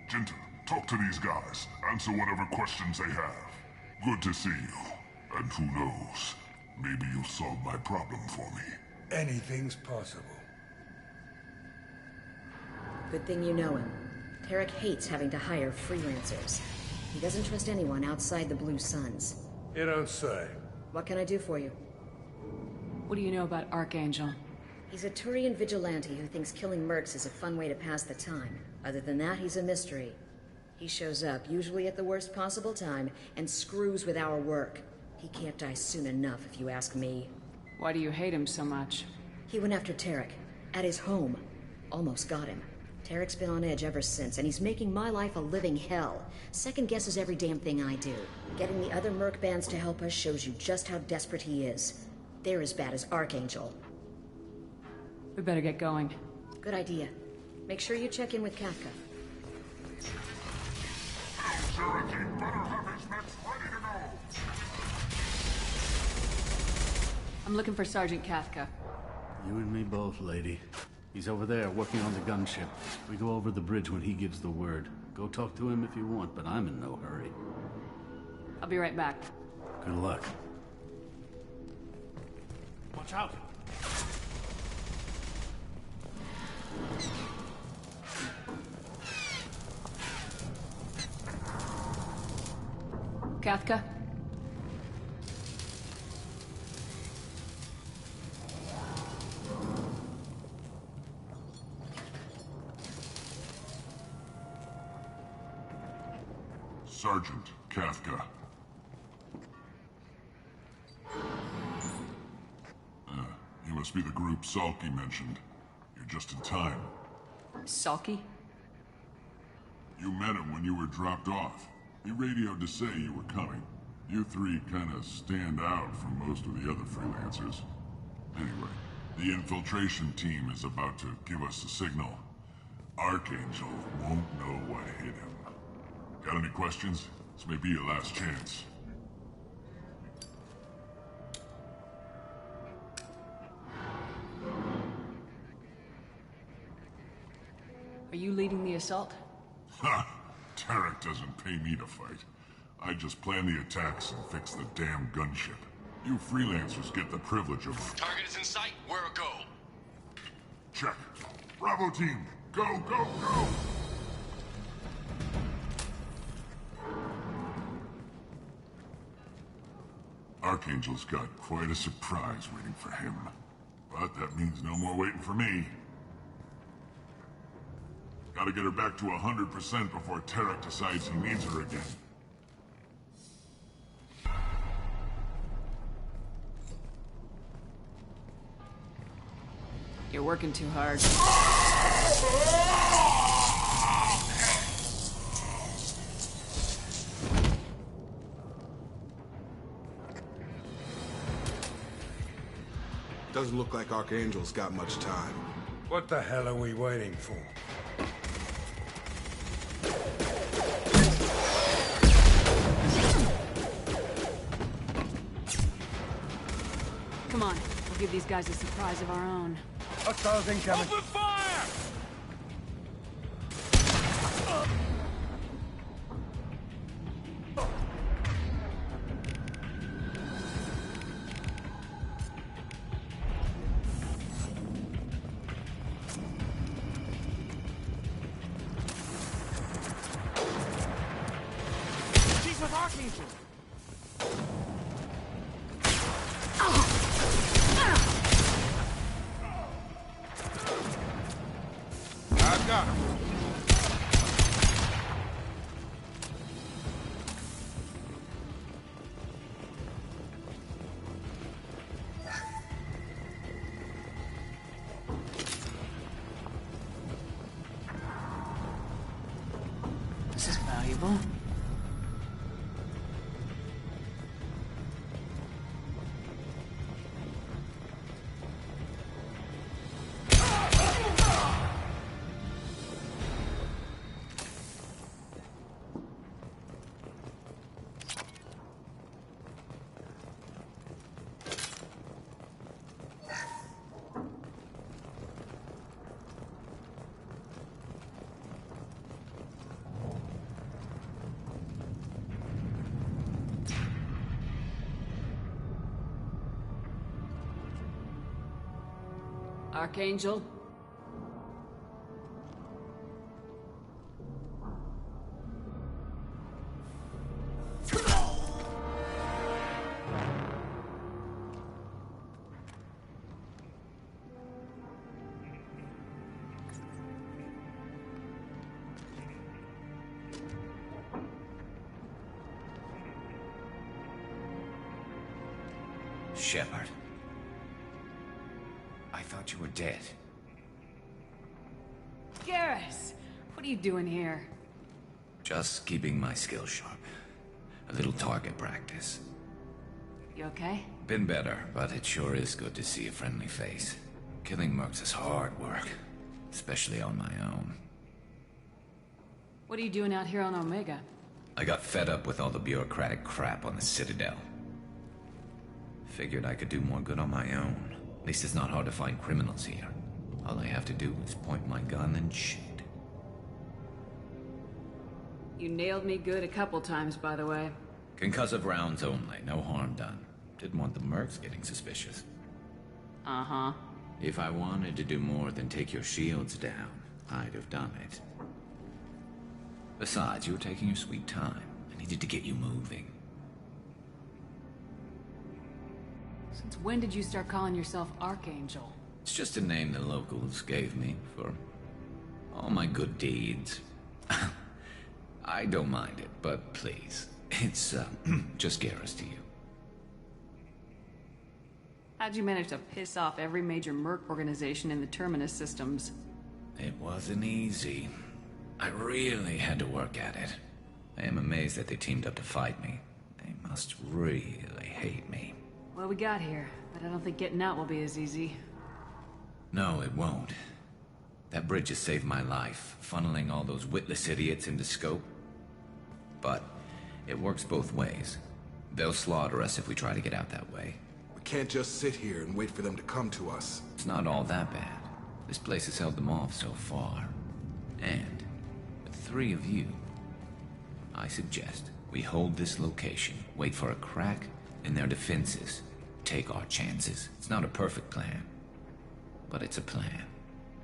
Jinta, talk to these guys. Answer whatever questions they have. Good to see you. And who knows, maybe you'll solve my problem for me. Anything's possible. Good thing you know him. Tarek hates having to hire freelancers. He doesn't trust anyone outside the Blue Suns. You don't say. What can I do for you? What do you know about Archangel? He's a Turian vigilante who thinks killing mercs is a fun way to pass the time. Other than that, he's a mystery. He shows up, usually at the worst possible time, and screws with our work. He can't die soon enough, if you ask me. Why do you hate him so much? He went after Tarek. At his home. Almost got him. Tarek's been on edge ever since, and he's making my life a living hell. Second guesses every damn thing I do. Getting the other merc bands to help us shows you just how desperate he is. They're as bad as Archangel. We better get going. Good idea. Make sure you check in with Kafka. Surety better have his men ready to go. I'm looking for Sergeant Kafka. You and me both, lady. He's over there, working on the gunship. We go over the bridge when he gives the word. Go talk to him if you want, but I'm in no hurry. I'll be right back. Good luck. Watch out! Kafka? Sergeant Kafka. You must be the group Salky mentioned. You're just in time. Salky? You met him when you were dropped off. He radioed to say you were coming. You three kind of stand out from most of the other freelancers. Anyway, the infiltration team is about to give us a signal. Archangel won't know what hit him. Got any questions? This may be your last chance. Are you leading the assault? Ha! Tarek doesn't pay me to fight. I just plan the attacks and fix the damn gunship. You freelancers get the privilege of... Target is in sight. Where a go? Check. Bravo team, go, go, go! Archangel's got quite a surprise waiting for him. But that means no more waiting for me. Gotta get her back to 100% before Tarek decides he needs her again. You're working too hard. Doesn't look like Archangel's got much time. What the hell are we waiting for? Come on, we'll give these guys a surprise of our own. Hostiles incoming. Open fire! She's with Archangel. I've got him. This is valuable. Archangel? Shepard. I thought you were dead. Garrus! What are you doing here? Just keeping my skills sharp. A little target practice. You okay? Been better, but it sure is good to see a friendly face. Killing mercs is hard work, especially on my own. What are you doing out here on Omega? I got fed up with all the bureaucratic crap on the Citadel. Figured I could do more good on my own. At least it's not hard to find criminals here. All I have to do is point my gun and shoot. You nailed me good a couple times, by the way. Concussive rounds only, no harm done. Didn't want the mercs getting suspicious. Uh-huh. If I wanted to do more than take your shields down, I'd have done it. Besides, you were taking your sweet time. I needed to get you moving. Since when did you start calling yourself Archangel? It's just a name the locals gave me for all my good deeds. I don't mind it, but please, it's just Garrus to you. How'd you manage to piss off every major merc organization in the Terminus systems? It wasn't easy. I really had to work at it. I am amazed that they teamed up to fight me. They must really hate me. Well, we got here, but I don't think getting out will be as easy. No, it won't. That bridge has saved my life, funneling all those witless idiots into scope. But it works both ways. They'll slaughter us if we try to get out that way. We can't just sit here and wait for them to come to us. It's not all that bad. This place has held them off so far. And with 3 of you, I suggest we hold this location, wait for a crack in their defenses, take our chances. It's not a perfect plan, but it's a plan.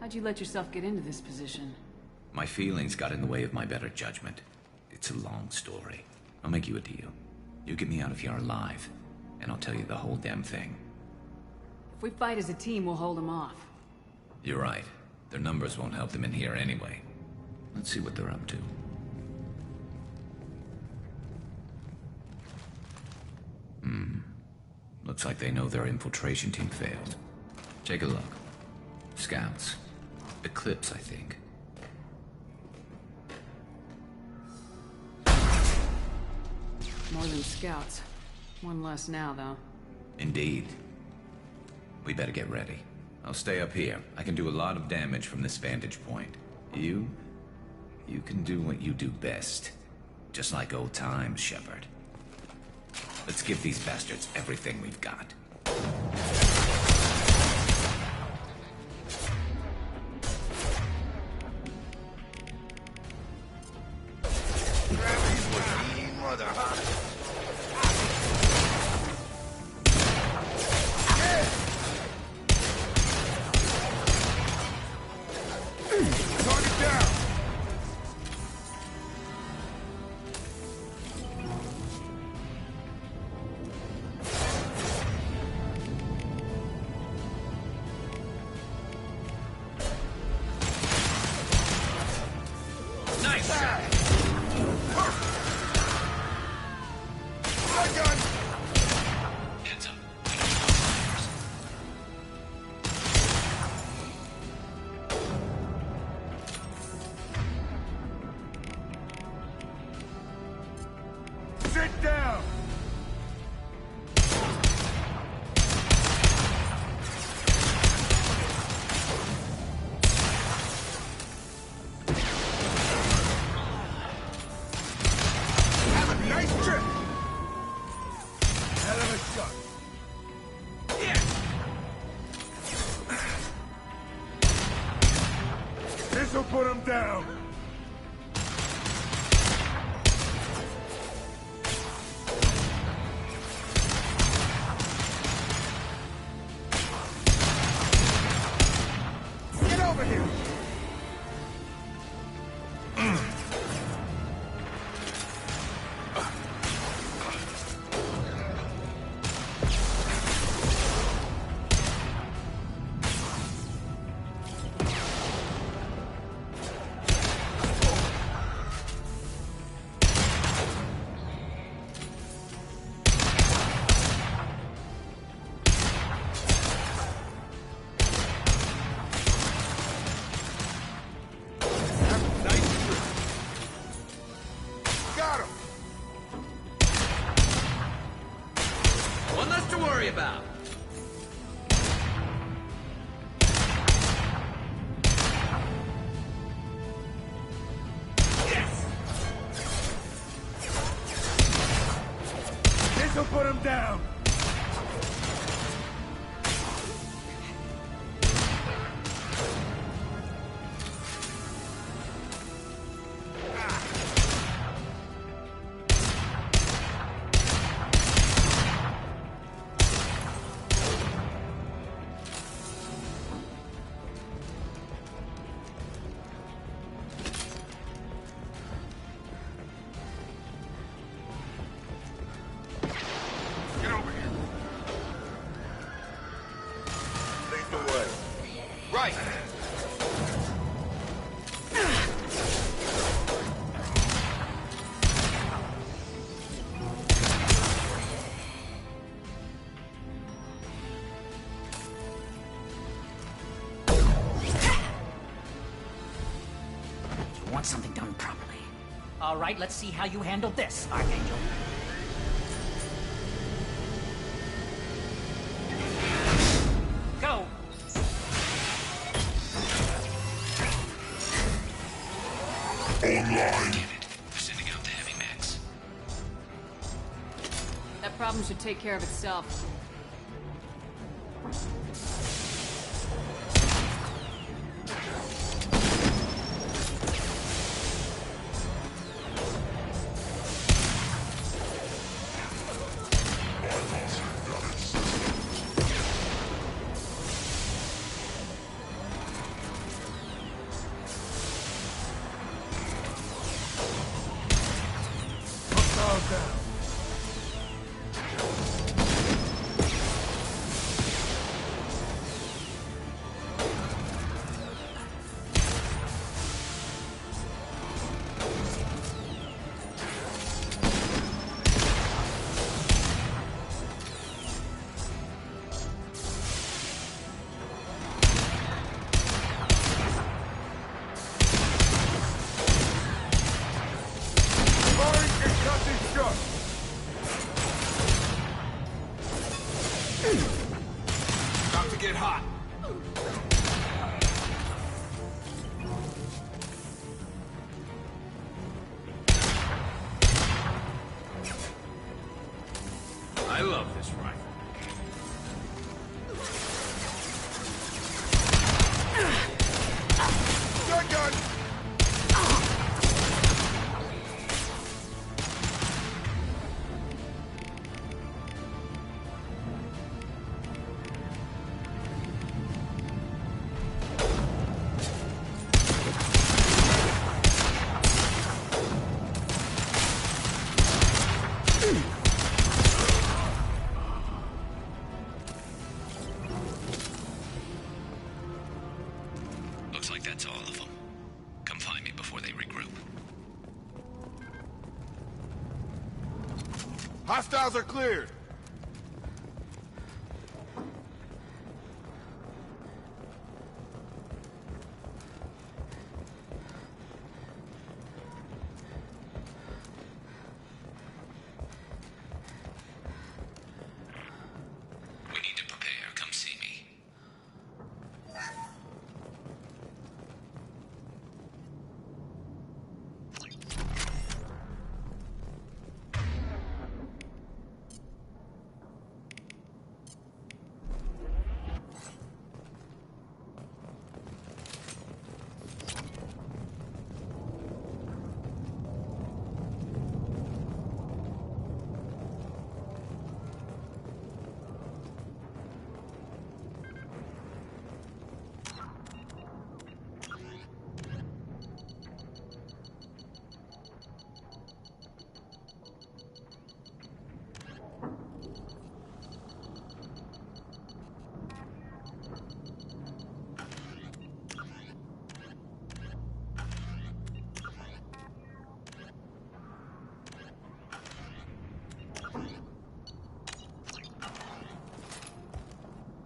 How'd you let yourself get into this position? My feelings got in the way of my better judgment. It's a long story. I'll make you a deal. You get me out of here alive, and I'll tell you the whole damn thing. If we fight as a team, we'll hold them off. You're right. Their numbers won't help them in here anyway. Let's see what they're up to. Looks like they know their infiltration team failed. Take a look. Scouts. Eclipse, I think. More than scouts. One less now, though. Indeed. We better get ready. I'll stay up here. I can do a lot of damage from this vantage point. You can do what you do best. Just like old times, Shepard. Let's give these bastards everything we've got. Sit down! Have a nice trip! Hell of a shot. This'll put him down! about. This'll put him down! Right! You want something done properly. All right, let's see how you handle this, Archangel. Go! Online. Get it. They're sending out the heavy mechs. That problem should take care of itself. About to get hot. I love this rifle. Shotgun! Looks like that's all of them. Come find me before they regroup. Hostiles are cleared. We need to prepare. Come see me.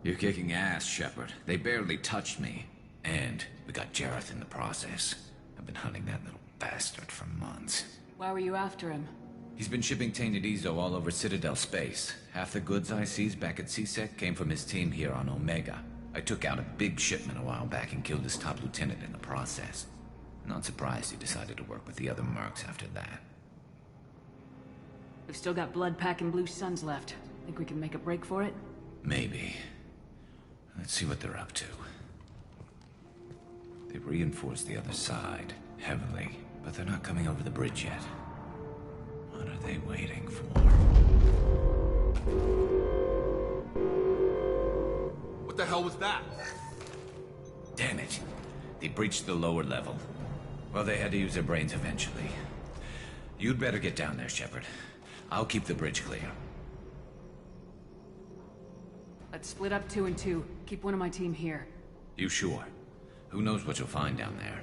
You're kicking ass, Shepard. They barely touched me. And we got Jareth in the process. I've been hunting that little bastard for months. Why were you after him? He's been shipping tainted Ezo all over Citadel space. Half the goods I seized back at CSEC came from his team here on Omega. I took out a big shipment a while back and killed his top lieutenant in the process. Not surprised he decided to work with the other mercs after that. We've still got Bloodpack and Blue Suns left. Think we can make a break for it? Maybe. Let's see what they're up to. They've reinforced the other side, heavily, but they're not coming over the bridge yet. What are they waiting for? What the hell was that? Damn it. They breached the lower level. Well, they had to use their brains eventually. You'd better get down there, Shepard. I'll keep the bridge clear. Let's split up 2 and 2. Keep one of my team here. You sure? Who knows what you'll find down there?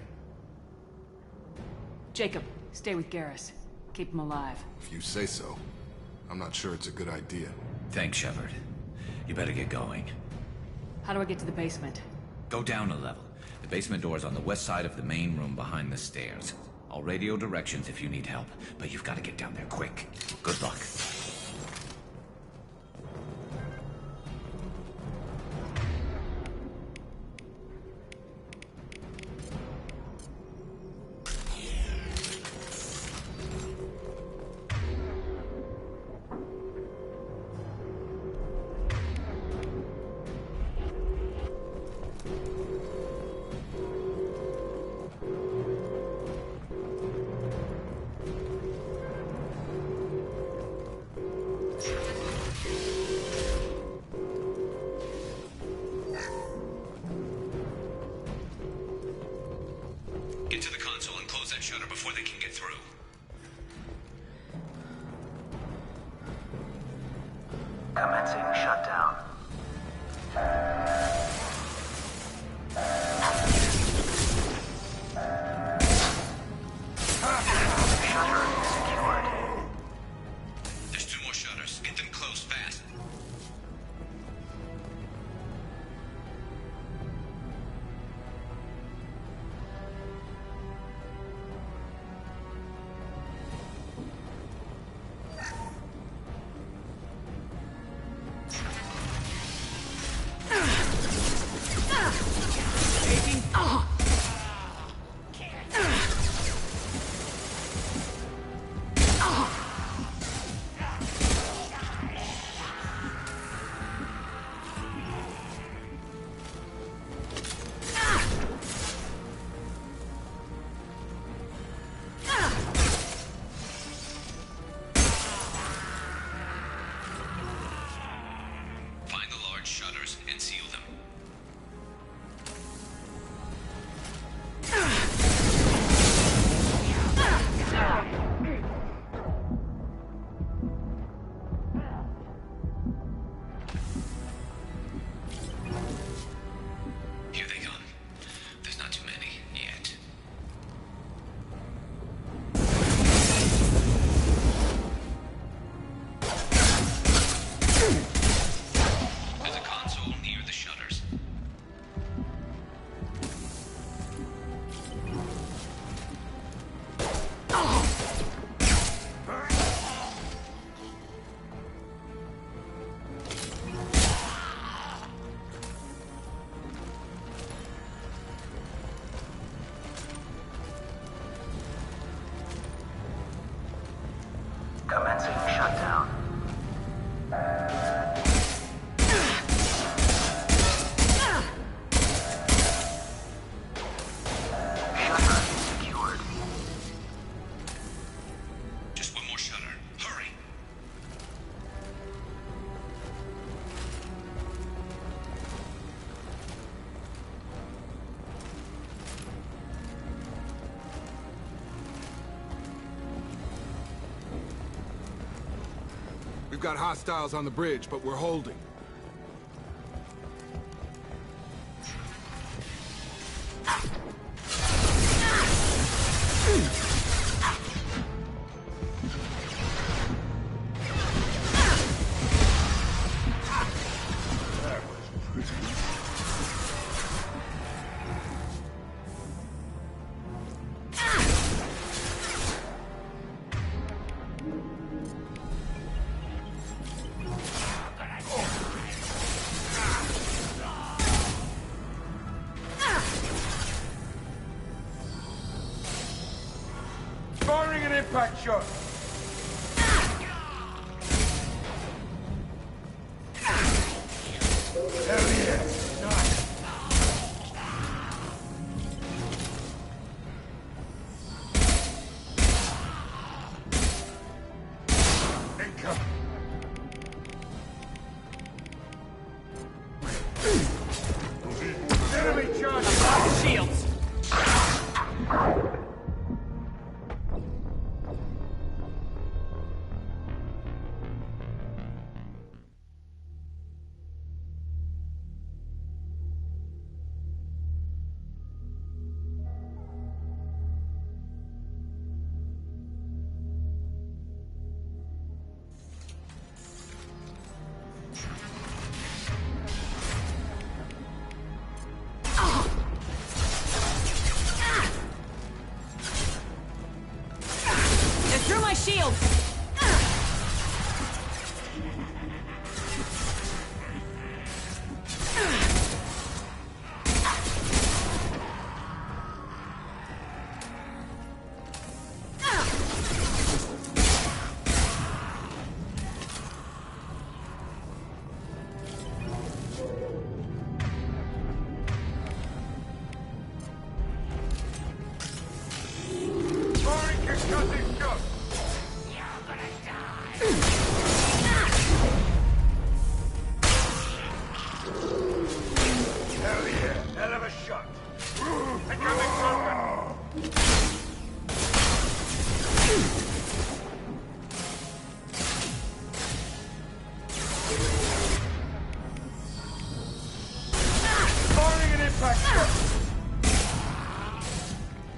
Jacob, stay with Garrus. Keep him alive. If you say so. I'm not sure it's a good idea. Thanks, Shepard. You better get going. How do I get to the basement? Go down a level. The basement door's on the west side of the main room behind the stairs. I'll radio directions if you need help, but you've got to get down there quick. Good luck. Get to the console and close that shutter before they can get through. Commencing shutdown. Shutter secured. There's 2 more shutters. Get them closed fast. Shutters and seal them. Here they come. There's not too many yet. There's a console near the shutters. Commencing shutdown. Shutter secured. Just one more shutter. Hurry! We've got hostiles on the bridge, but we're holding. shot. Hell yeah. Nice. Incoming. Enemy charge. Block the shields. Shield!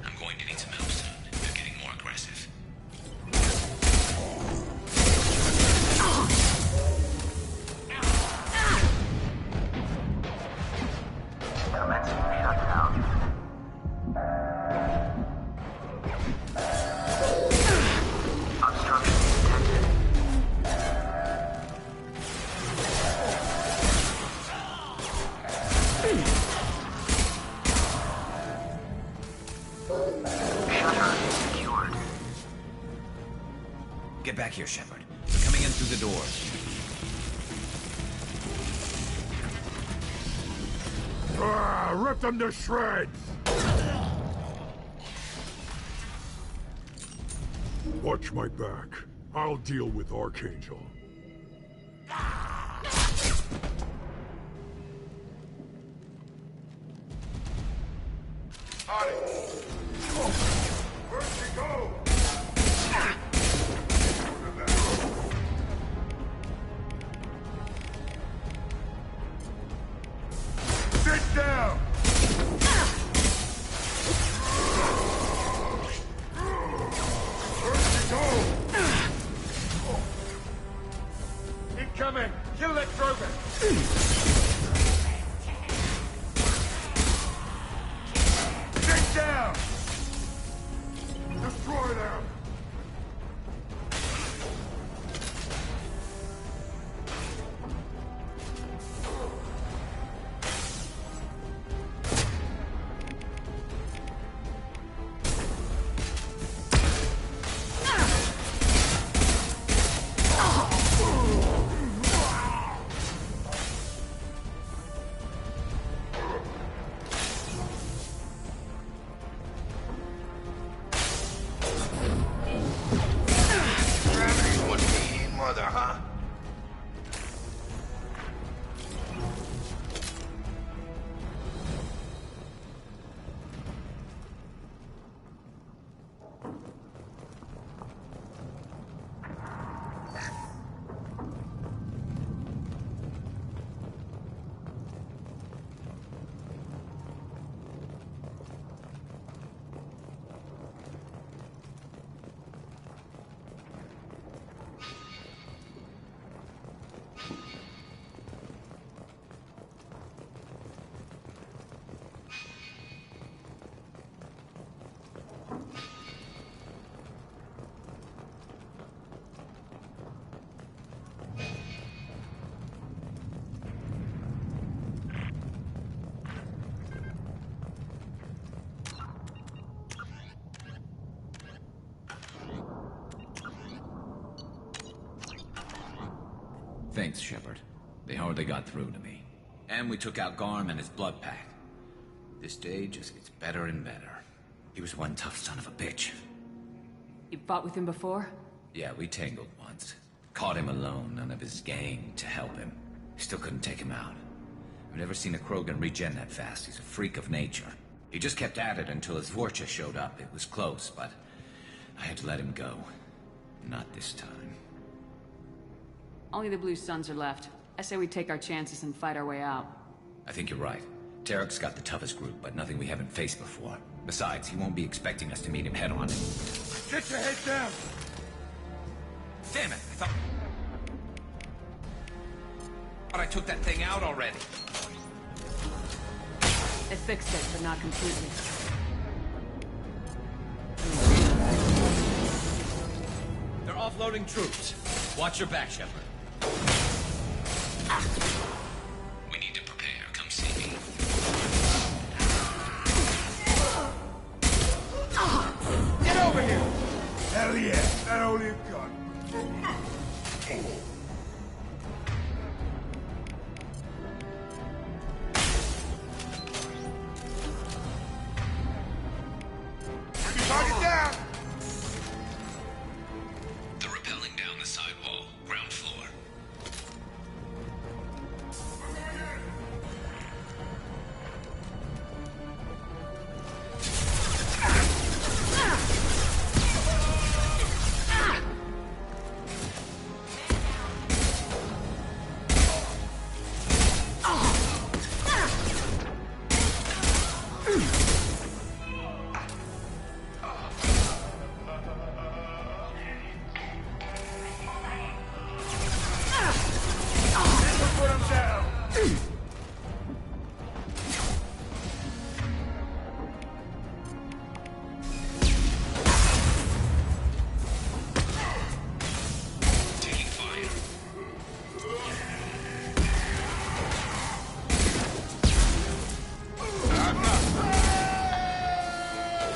I'm going to need some help soon. They're getting more aggressive. Commencing shutdown. Obstruction detected. Shutter is secured. Get back here, Shepard. They're coming in through the doors. Rip them to shreds! Watch my back. I'll deal with Archangel. Where'd she go? Sit down! Where'd she go? Incoming! Kill that Krogan! Sit down! Destroy them! Gravity's one mean mother, huh? Thanks, Shepard. They hardly got through to me. And we took out Garm and his blood pack. This day just gets better and better. He was one tough son of a bitch. You fought with him before? Yeah, we tangled once. Caught him alone, none of his gang to help him. Still couldn't take him out. I've never seen a Krogan regen that fast. He's a freak of nature. He just kept at it until his Vorcha showed up. It was close, but I had to let him go. Not this time. Only the Blue Suns are left. I say we take our chances and fight our way out. I think you're right. Tarek's got the toughest group, but nothing we haven't faced before. Besides, he won't be expecting us to meet him head-on. Get your head down! Damn it! I thought I took that thing out already. They fixed it, but not completely. They're offloading troops. Watch your back, Shepard. We need to prepare. Come see me. Get over here! Hell yeah, that all you've got. Target down! They're rappelling down the side wall. Ground floor. Put him down! Taking fire.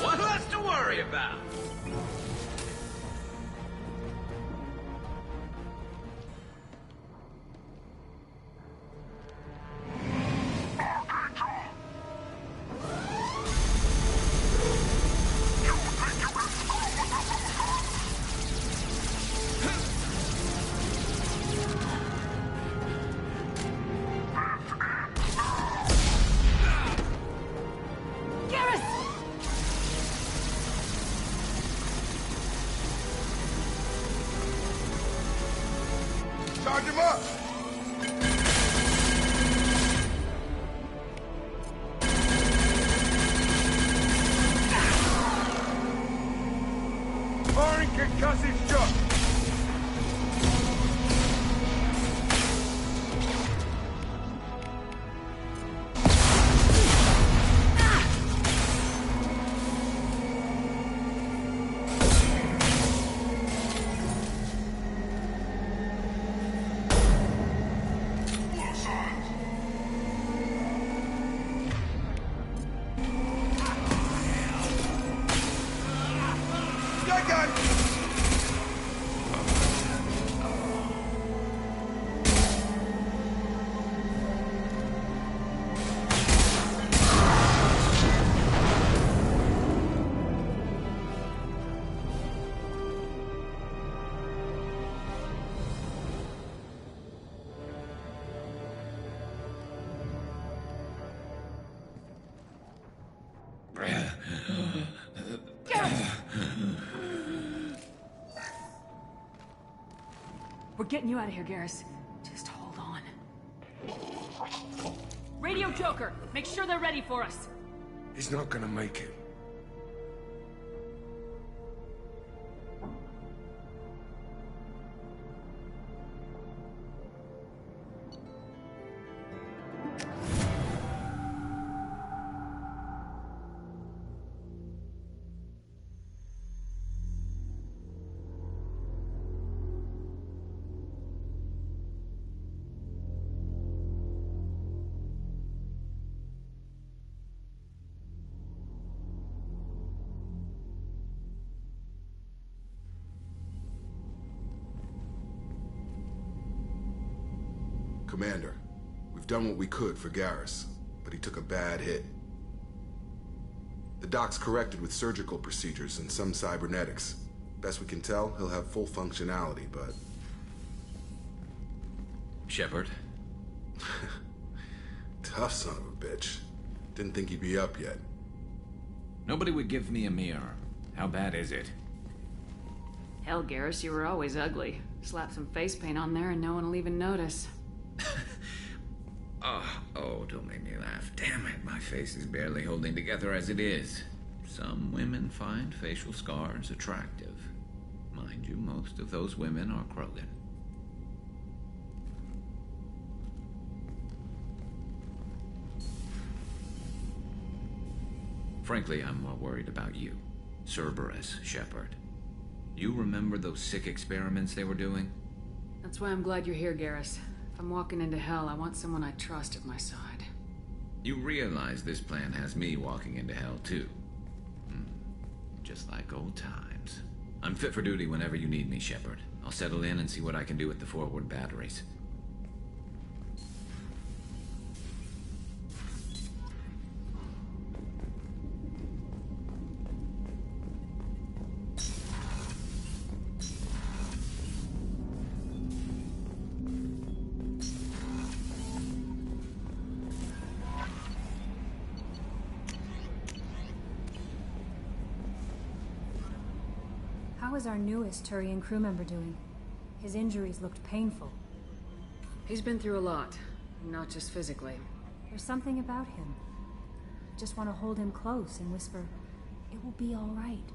What less to worry about? Charge him up! Firing concussive shot! Gun! We're getting you out of here, Garrus. Just hold on. Radio Joker! Make sure they're ready for us! He's not gonna make it. Commander, we've done what we could for Garrus, but he took a bad hit. The doc's corrected with surgical procedures and some cybernetics. Best we can tell, he'll have full functionality, but... Shepard? Tough son of a bitch. Didn't think he'd be up yet. Nobody would give me a mirror. How bad is it? Hell, Garrus, you were always ugly. Slap some face paint on there and no one will even notice. Oh, don't make me laugh. Damn it, my face is barely holding together as it is. Some women find facial scars attractive. Mind you, most of those women are Krogan. Frankly, I'm more worried about you. Cerberus, Shepard. You remember those sick experiments they were doing? That's why I'm glad you're here, Garrus. If I'm walking into hell, I want someone I trust at my side. You realize this plan has me walking into hell, too. Just like old times. I'm fit for duty whenever you need me, Shepard. I'll settle in and see what I can do with the forward batteries. How is our newest Turian crew member doing? His injuries looked painful. He's been through a lot, not just physically. There's something about him. I just want to hold him close and whisper, "It will be all right."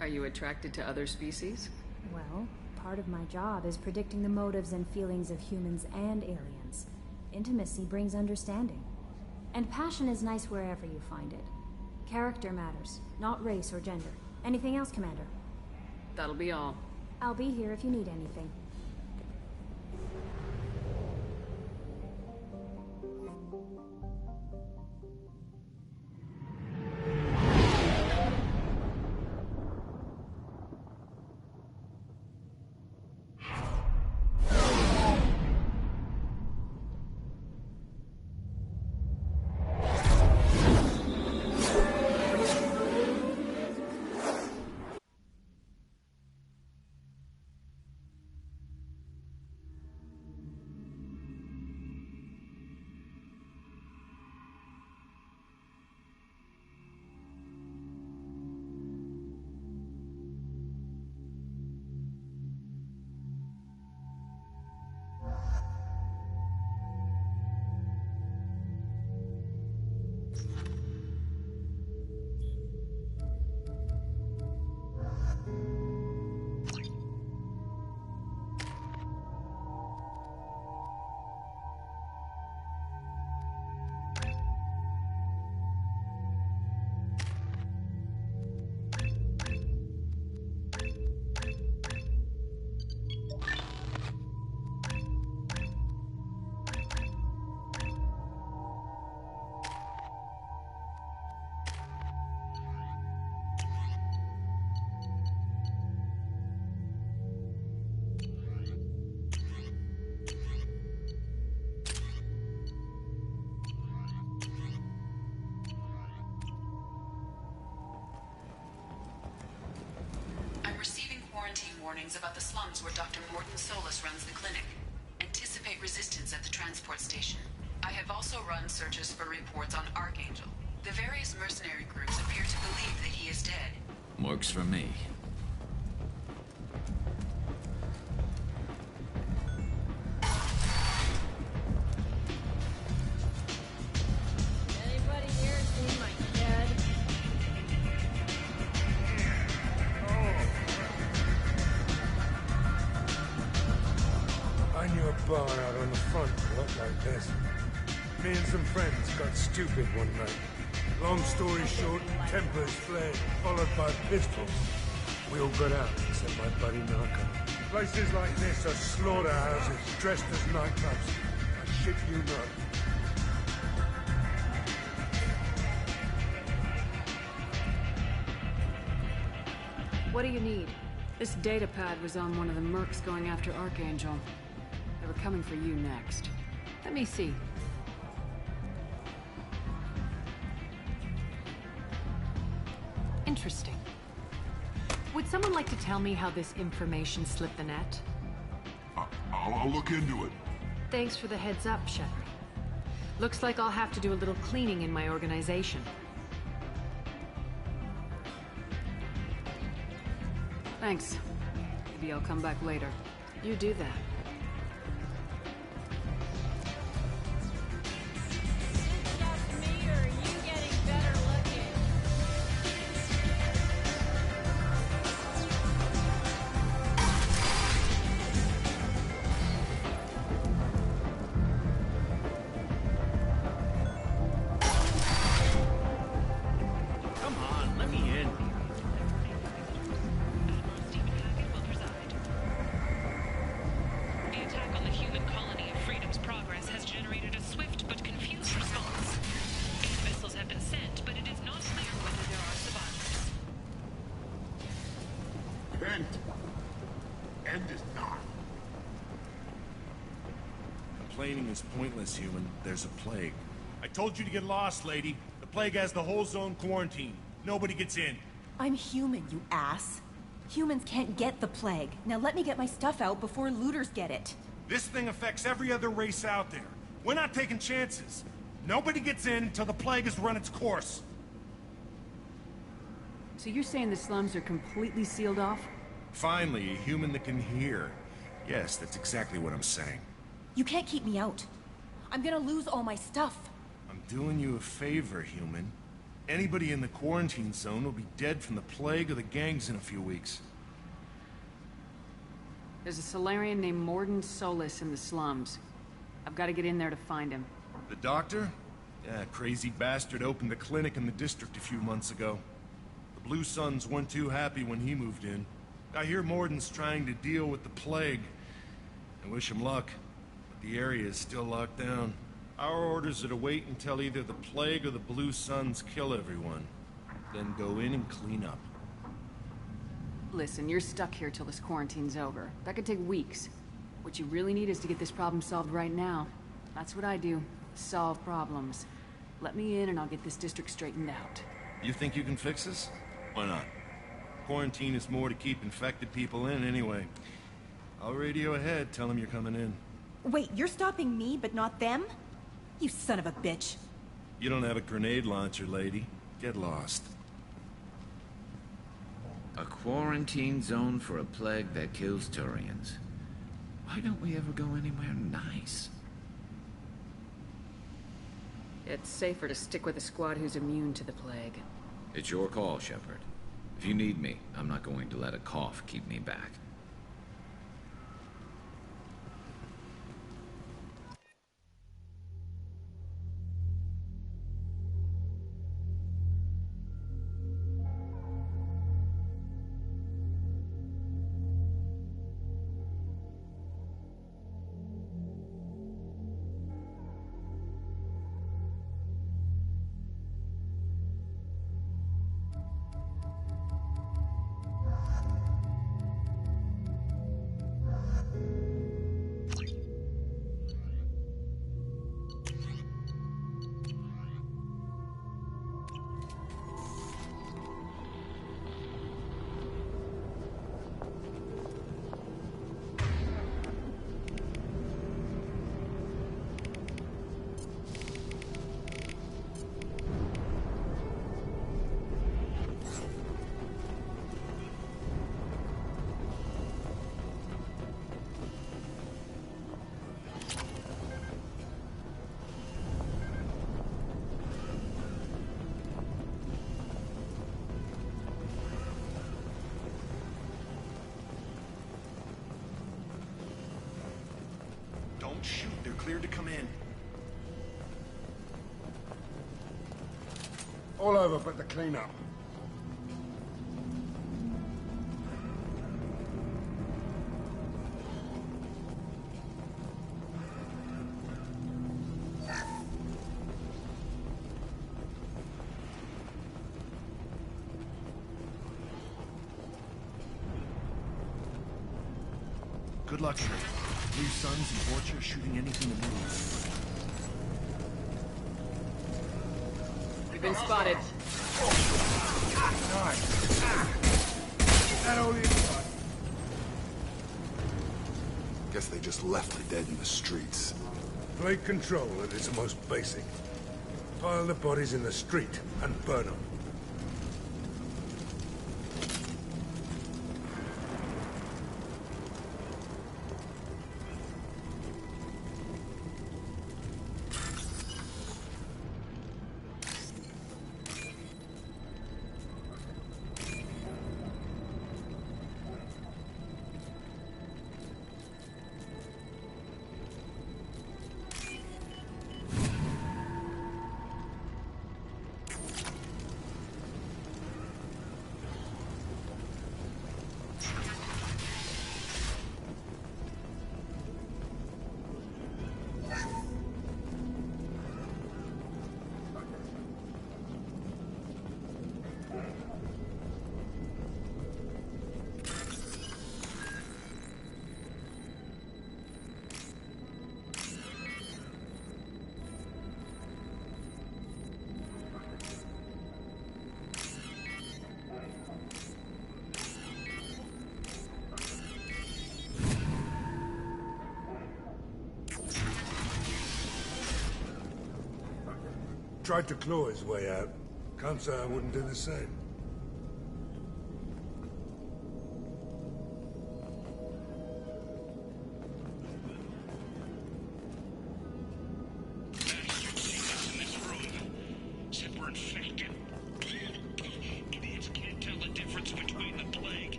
Are you attracted to other species? Well, part of my job is predicting the motives and feelings of humans and aliens. Intimacy brings understanding. And passion is nice wherever you find it. Character matters, not race or gender. Anything else, Commander? That'll be all. I'll be here if you need anything. Warnings about the slums where Dr. Mordin Solus runs the clinic. Anticipate resistance at the transport station. I have also run searches for reports on Archangel. The various mercenary groups appear to believe that he is dead. Works for me. Anybody here seen my dad? I knew a bar out on the front that looked like this. Me and some friends got stupid one night. Long story short, tempers flared, followed by pistols. We all got out, except my buddy Narco. Places like this are slaughterhouses dressed as nightclubs. I shit you not. What do you need? This data pad was on one of the mercs going after Archangel. They were coming for you next. Let me see. Interesting. Would someone like to tell me how this information slipped the net? I'll look into it. Thanks for the heads up, Shepard. Looks like I'll have to do a little cleaning in my organization. Thanks. Maybe I'll come back later. You do that. End is not. Complaining is pointless, human. There's a plague. I told you to get lost, lady. The plague has the whole zone quarantined. Nobody gets in. I'm human, you ass. Humans can't get the plague. Now let me get my stuff out before looters get it. This thing affects every other race out there. We're not taking chances. Nobody gets in until the plague has run its course. So you're saying the slums are completely sealed off? Finally, a human that can hear. Yes, that's exactly what I'm saying. You can't keep me out. I'm gonna lose all my stuff. I'm doing you a favor, human. Anybody in the quarantine zone will be dead from the plague or the gangs in a few weeks. There's a Solarian named Morden Solis in the slums. I've got to get in there to find him. The doctor? Yeah, crazy bastard opened a clinic in the district a few months ago. The Blue Suns weren't too happy when he moved in. I hear Morden's trying to deal with the plague. I wish him luck, but the area is still locked down. Our orders are to wait until either the plague or the Blue Suns kill everyone. Then go in and clean up. Listen, you're stuck here till this quarantine's over. That could take weeks. What you really need is to get this problem solved right now. That's what I do. Solve problems. Let me in and I'll get this district straightened out. You think you can fix this? Why not? Quarantine is more to keep infected people in anyway. I'll radio ahead, tell them you're coming in. Wait, you're stopping me, but not them? You son of a bitch. You don't have a grenade launcher, lady. Get lost. A quarantine zone for a plague that kills Turians. Why don't we ever go anywhere nice? It's safer to stick with a squad who's immune to the plague. It's your call, Shepard. If you need me, I'm not going to let a cough keep me back. Don't shoot, they're cleared to come in. All over but the cleanup. Good luck, Sheriff. Blue Suns and Vorcha shooting anything that moves. We've been spotted. That only Guess they just left the dead in the streets. Blade control at its most basic. Pile the bodies in the street and burn them. Tried to claw his way out. Can't say I wouldn't do the same.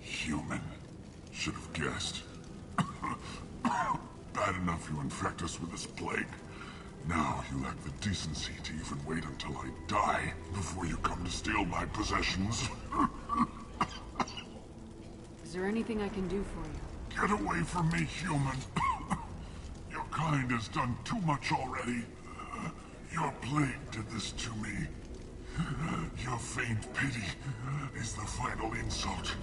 Human. Should have guessed. Bad enough you infect us with this plague. Now you lack the decency to even wait until I die before you come to steal my possessions. Is there anything I can do for you? Get away from me, human. Your kind has done too much already. Your plague did this to me. Your faint pity is the final insult.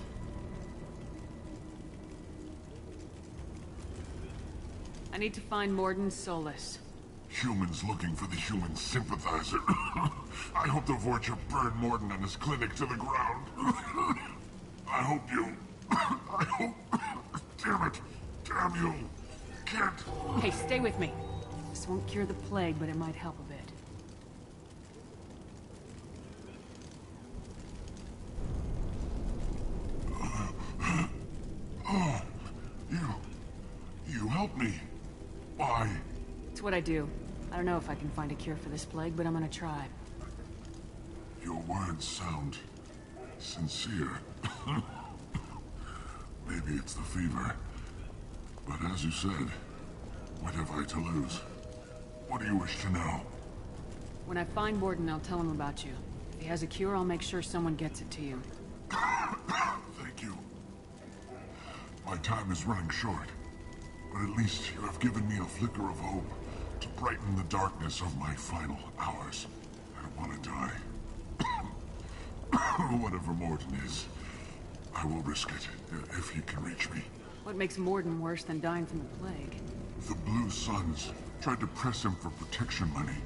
I need to find Mordin Solus. Humans looking for the human sympathizer. I hope the Vorcha burned Mordin and his clinic to the ground. I hope you... I hope... Damn it! Damn you! Can't... Hey, stay with me. This won't cure the plague, but it might help a bit. Oh, you helped me. Why? It's what I do. I don't know if I can find a cure for this plague, but I'm gonna try. Your words sound sincere. Maybe it's the fever. But as you said, what have I to lose? What do you wish to know? When I find Mordin, I'll tell him about you. If he has a cure, I'll make sure someone gets it to you. Thank you. My time is running short. But at least you have given me a flicker of hope to brighten the darkness of my final hours. I don't want to die. Whatever Mordin is, I will risk it if he can reach me. What makes Mordin worse than dying from the plague? The Blue Suns tried to press him for protection money.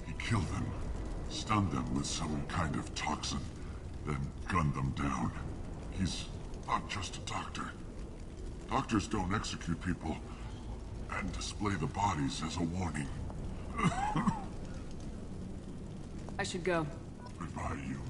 He killed them, stunned them with some kind of toxin, then gunned them down. He's not just a doctor. Doctors don't execute people and display the bodies as a warning. I should go. Goodbye, human.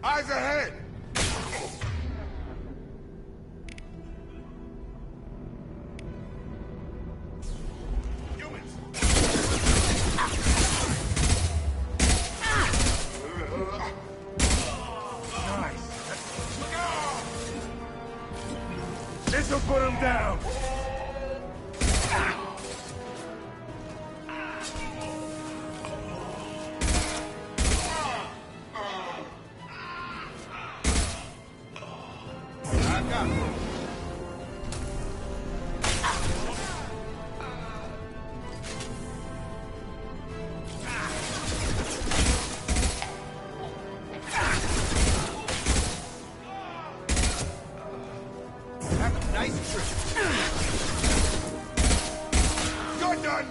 Eyes ahead! This'll put him down! Nice trick. You're done!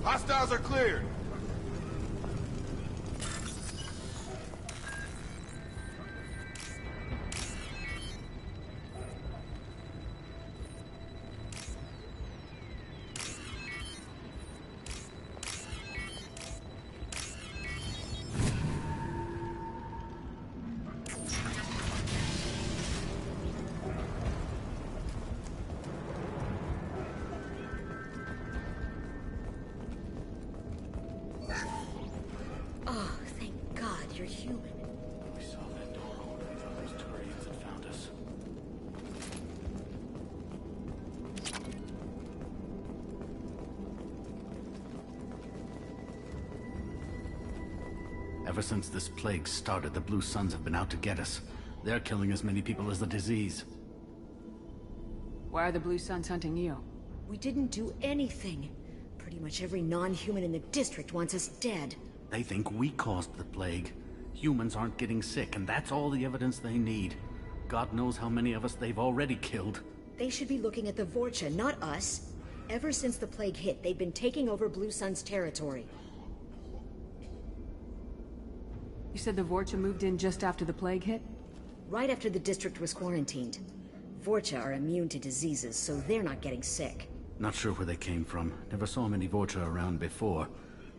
Hostiles are cleared. Oh, thank God you're human. We saw that door open. We thought those Turians had found us. Ever since this plague started, the Blue Suns have been out to get us. They're killing as many people as the disease. Why are the Blue Suns hunting you? We didn't do anything. Pretty much every non-human in the district wants us dead. They think we caused the plague. Humans aren't getting sick, and that's all the evidence they need. God knows how many of us they've already killed. They should be looking at the Vorcha, not us. Ever since the plague hit, they've been taking over Blue Sun's territory. You said the Vorcha moved in just after the plague hit? Right after the district was quarantined. Vorcha are immune to diseases, so they're not getting sick. Not sure where they came from. Never saw many Vorcha around before.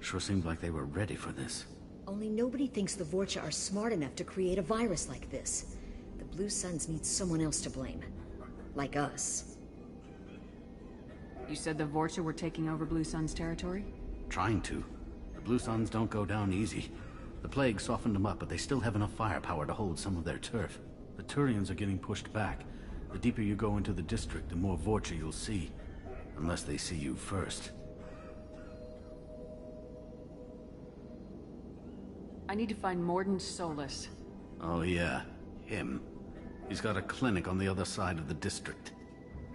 Sure seemed like they were ready for this. Only nobody thinks the Vorcha are smart enough to create a virus like this. The Blue Suns need someone else to blame. Like us. You said the Vorcha were taking over Blue Sun's territory? Trying to. The Blue Suns don't go down easy. The plague softened them up, but they still have enough firepower to hold some of their turf. The Turians are getting pushed back. The deeper you go into the district, the more Vorcha you'll see. Unless they see you first. I need to find Mordin Solus. Oh yeah, him. He's got a clinic on the other side of the district.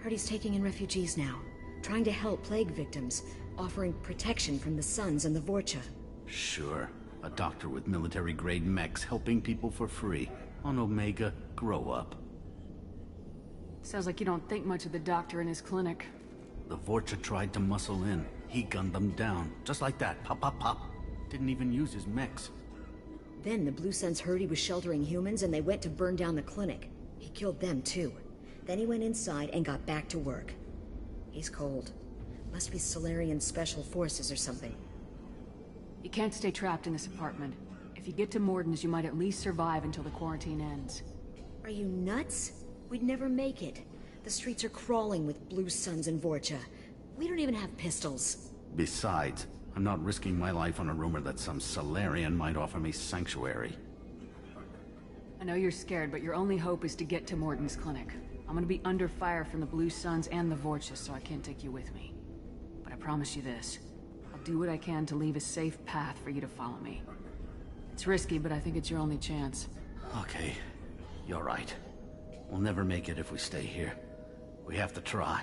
Heard he's taking in refugees now. Trying to help plague victims. Offering protection from the Suns and the Vorcha. Sure. A doctor with military-grade mechs helping people for free. On Omega, grow up. Sounds like you don't think much of the doctor in his clinic. The Vorcha tried to muscle in. He gunned them down. Just like that. Pop, pop, pop. Didn't even use his mechs. Then the Blue Suns heard he was sheltering humans and they went to burn down the clinic. He killed them too. Then he went inside and got back to work. He's cold. Must be Solarian Special Forces or something. You can't stay trapped in this apartment. If you get to Mordin's, you might at least survive until the quarantine ends. Are you nuts? We'd never make it. The streets are crawling with Blue Suns and Vorcha. We don't even have pistols. Besides, I'm not risking my life on a rumor that some Solarian might offer me sanctuary. I know you're scared, but your only hope is to get to Mordin's clinic. I'm gonna be under fire from the Blue Suns and the Vorcha, so I can't take you with me. But I promise you this. I'll do what I can to leave a safe path for you to follow me. It's risky, but I think it's your only chance. Okay, you're right. We'll never make it if we stay here. We have to try.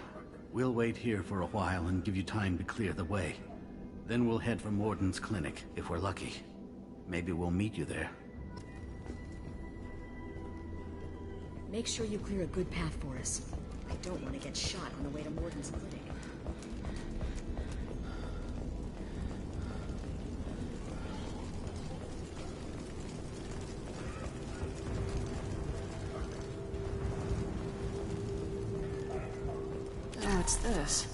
We'll wait here for a while and give you time to clear the way. Then we'll head for Mordin's clinic, if we're lucky. Maybe we'll meet you there. Make sure you clear a good path for us. I don't want to get shot on the way to Mordin's clinic. Oh, what's this?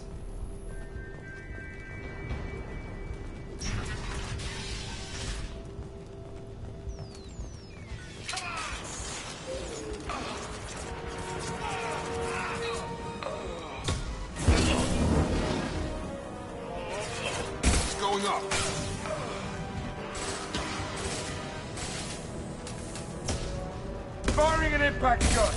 Firing an impact shot!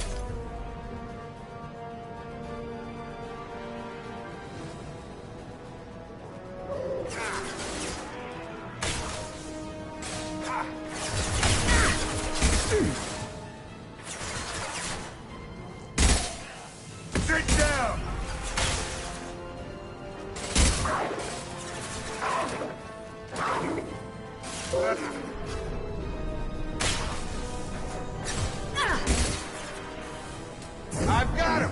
Sit down! I've got him!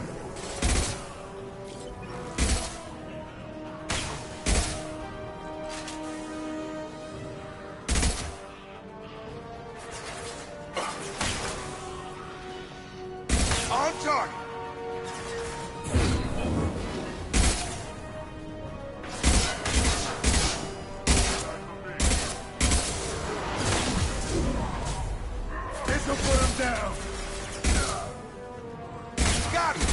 On target! This'll put him down! Got him!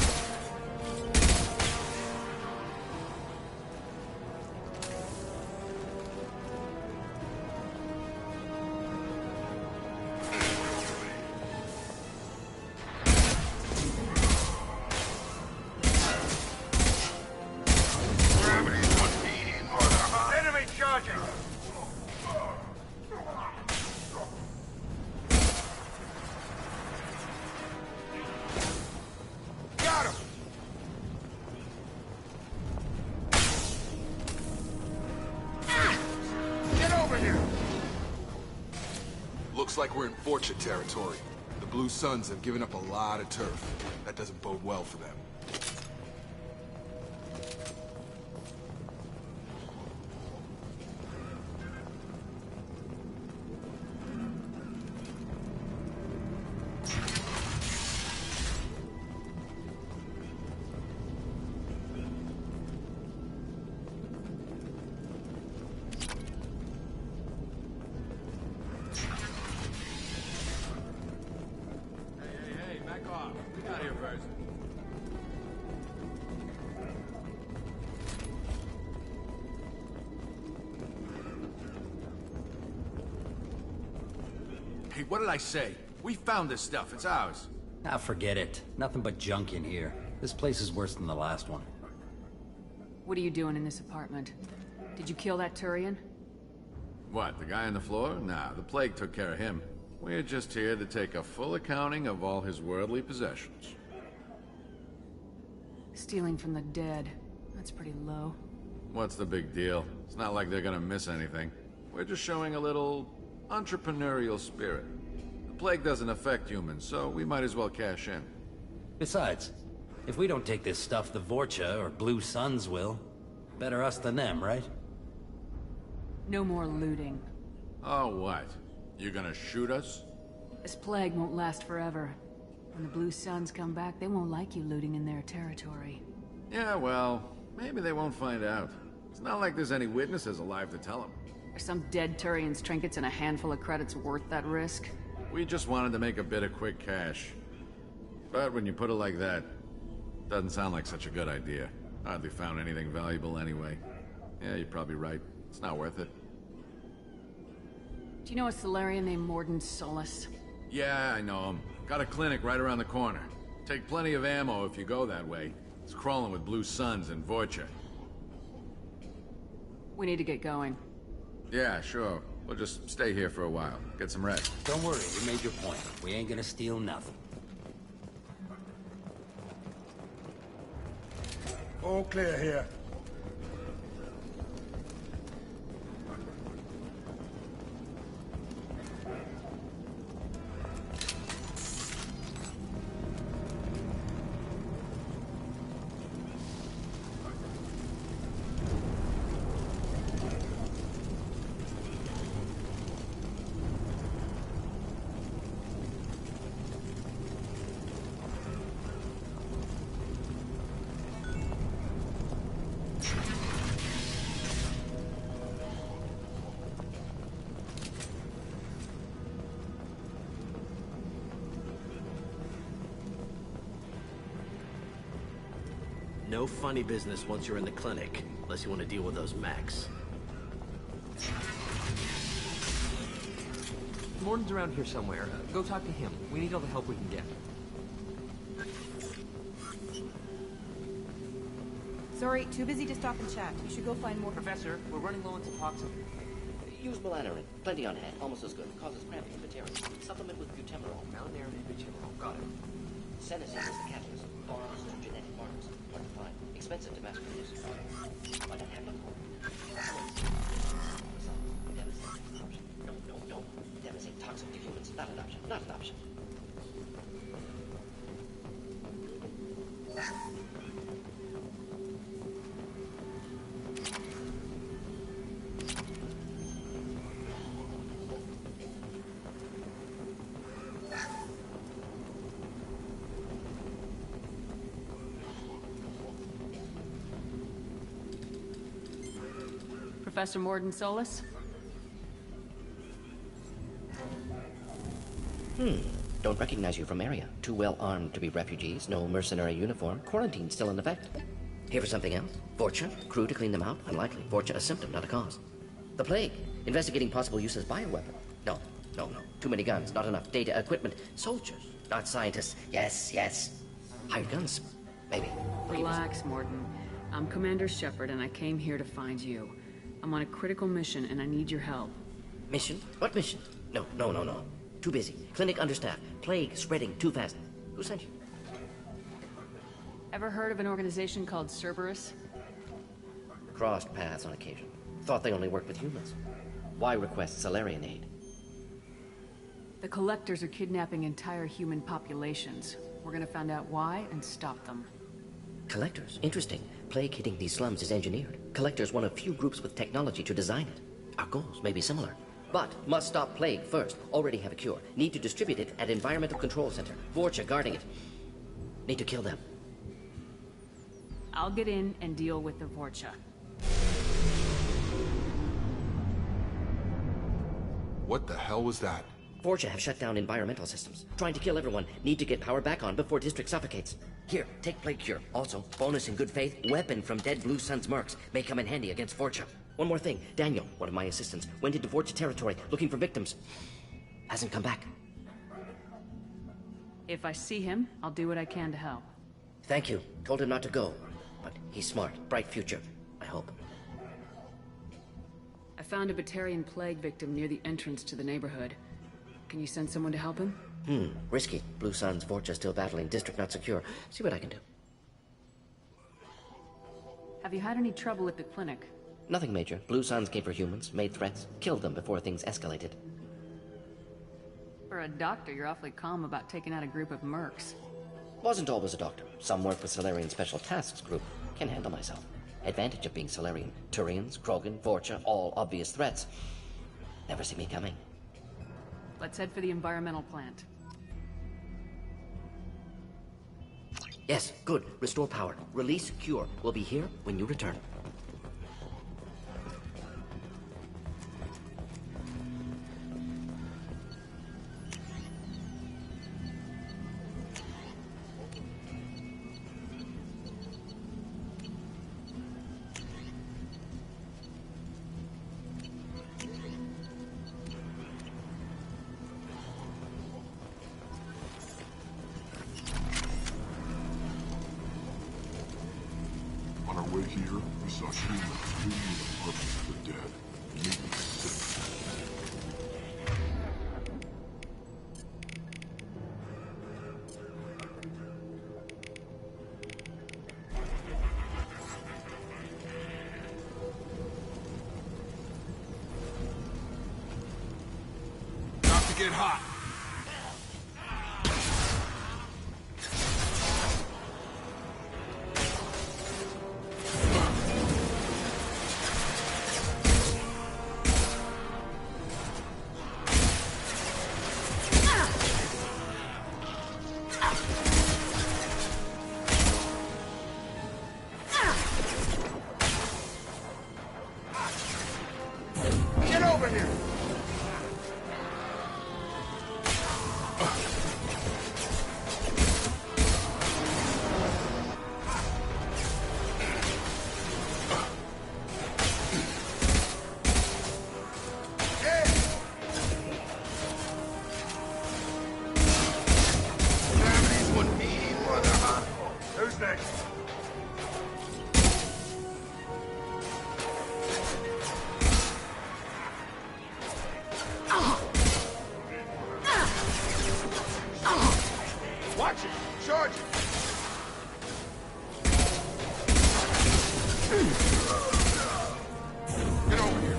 Enemy charging! Got him! Get over here! Looks like we're in Vorcha territory. The Blue Suns have given up a lot of turf. That doesn't bode well for them. Hey, back off. We got here first. Hey, what did I say? We found this stuff. It's ours. Ah, forget it. Nothing but junk in here. This place is worse than the last one. What are you doing in this apartment? Did you kill that Turian? What, the guy on the floor? Nah, the plague took care of him. We're just here to take a full accounting of all his worldly possessions. Stealing from the dead. That's pretty low. What's the big deal? It's not like they're gonna miss anything. We're just showing a little entrepreneurial spirit. The plague doesn't affect humans, so we might as well cash in. Besides, if we don't take this stuff, the Vorcha or Blue Suns will. Better us than them, right? No more looting. Oh, what? You gonna shoot us? This plague won't last forever. When the Blue Suns come back, they won't like you looting in their territory. Yeah, well, maybe they won't find out. It's not like there's any witnesses alive to tell them. Are some dead Turian's trinkets and a handful of credits worth that risk? We just wanted to make a bit of quick cash. But when you put it like that, doesn't sound like such a good idea. Hardly found anything valuable anyway. Yeah, you're probably right. It's not worth it. Do you know a Solarian named Mordin Solus? Yeah, I know him. Got a clinic right around the corner. Take plenty of ammo if you go that way. It's crawling with Blue Suns and Vorcha. We need to get going. Yeah, sure. We'll just stay here for a while. Get some rest. Don't worry, you made your point. We ain't gonna steal nothing. All clear here. No funny business once you're in the clinic, unless you want to deal with those mechs. Morton's around here somewhere. Go talk to him. We need all the help we can get. Sorry, too busy to stop and chat. You should go find more. Professor, we're running low on Suboxone. Use melanorin. Plenty on hand. Almost as good. Causes cramping and bacteria. Supplement with butemerol. Melanorin and butemerol. Got it. Senescence is the catalyst. Bonds to genetic markers. Hard to find. Expensive to mass produce. Why not have it? No. Devastating. Toxic to humans. Not an option. Not an option. Professor Mordin Solus? Don't recognize you from area. Too well armed to be refugees. No mercenary uniform. Quarantine still in effect. Here for something else? Vorcha? Crew to clean them out? Unlikely. Vorcha a symptom, not a cause. The plague. Investigating possible use as bioweapon. No. Too many guns, not enough data, equipment. Soldiers, not scientists. Yes. Hired guns, maybe. Relax, Mordin. I'm Commander Shepard, and I came here to find you. I'm on a critical mission, and I need your help. Mission? What mission? No. Too busy. Clinic understaffed. Plague spreading too fast. Who sent you? Ever heard of an organization called Cerberus? Crossed paths on occasion. Thought they only worked with humans. Why request Solarian aid? The Collectors are kidnapping entire human populations. We're gonna find out why and stop them. Collectors? Interesting. Plague hitting these slums is engineered. Collectors one of few groups with technology to design it. Our goals may be similar. But must stop plague first. Already have a cure. Need to distribute it at Environmental Control Center. Vorcha guarding it. Need to kill them. I'll get in and deal with the Vorcha. What the hell was that? Vorcha have shut down environmental systems. Trying to kill everyone. Need to get power back on before district suffocates. Here, take plague cure. Also, bonus in good faith, weapon from dead Blue Sun's mercs. May come in handy against Vorcha. One more thing. Daniel, one of my assistants, went into Vorcha territory looking for victims. Hasn't come back. If I see him, I'll do what I can to help. Thank you. Told him not to go. But he's smart. Bright future, I hope. I found a Batarian plague victim near the entrance to the neighborhood. Can you send someone to help him? Risky. Blue Suns, Vorcha still battling. District not secure. See what I can do. Have you had any trouble at the clinic? Nothing major. Blue Suns came for humans, made threats, killed them before things escalated. For a doctor, you're awfully calm about taking out a group of mercs. Wasn't always a doctor. Some work with Solarian Special Tasks Group. Can handle myself. Advantage of being Solarian. Turians, Krogan, Vorcha, all obvious threats. Never see me coming. Let's head for the environmental plant. Yes, good. Restore power. Release cure. We'll be here when you return. On our way here, we saw humans looting the apartments of the dead. It made me sick. About to get hot. Get over here! Who's next? Watch it! Charge it! Get over here.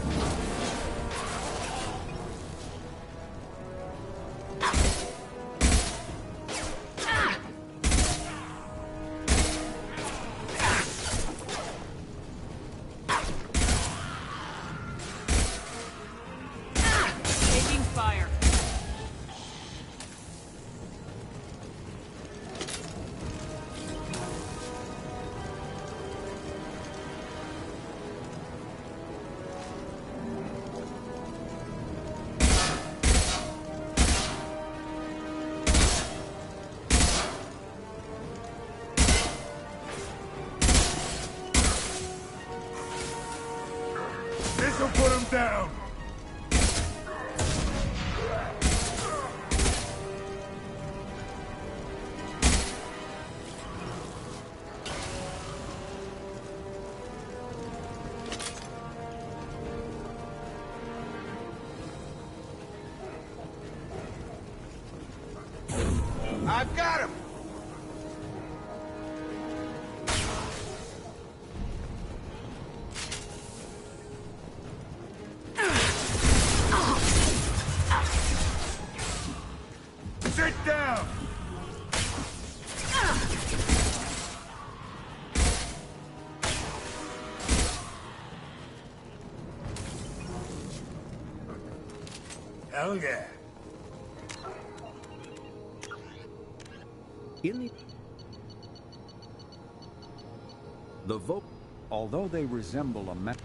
Taking fire. This'll put him down! I've got him! Sit down! Hell yeah. In the vote, although they resemble a map.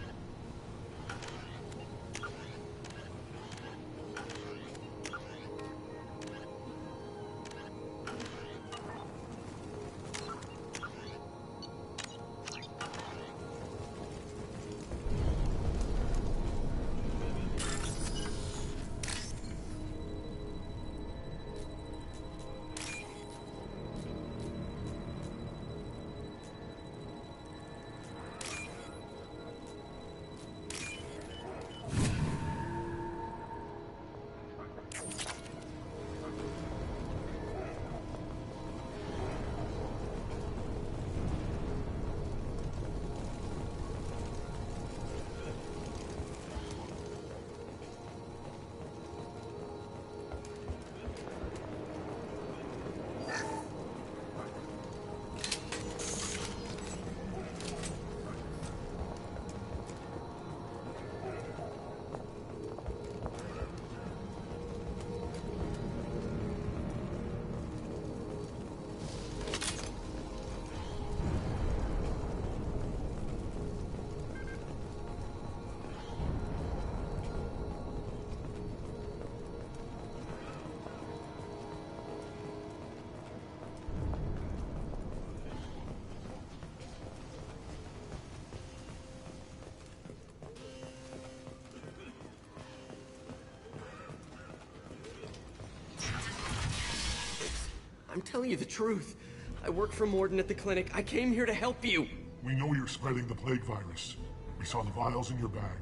I'm telling you the truth. I work for Morden at the clinic. I came here to help you. We know you're spreading the plague virus. We saw the vials in your bag.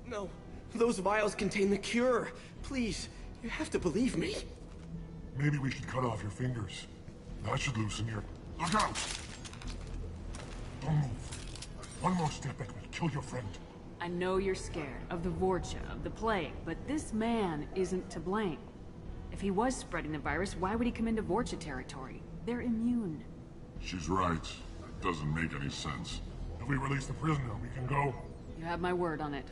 No, those vials contain the cure. Please, you have to believe me. Maybe we should cut off your fingers. That should loosen your... Look out! Don't move. One more step and we'll kill your friend. I know you're scared of the Vorcha, of the plague, but this man isn't to blame. If he was spreading the virus, why would he come into Vorcha territory? They're immune. She's right. It doesn't make any sense. If we release the prisoner, we can go. You have my word on it.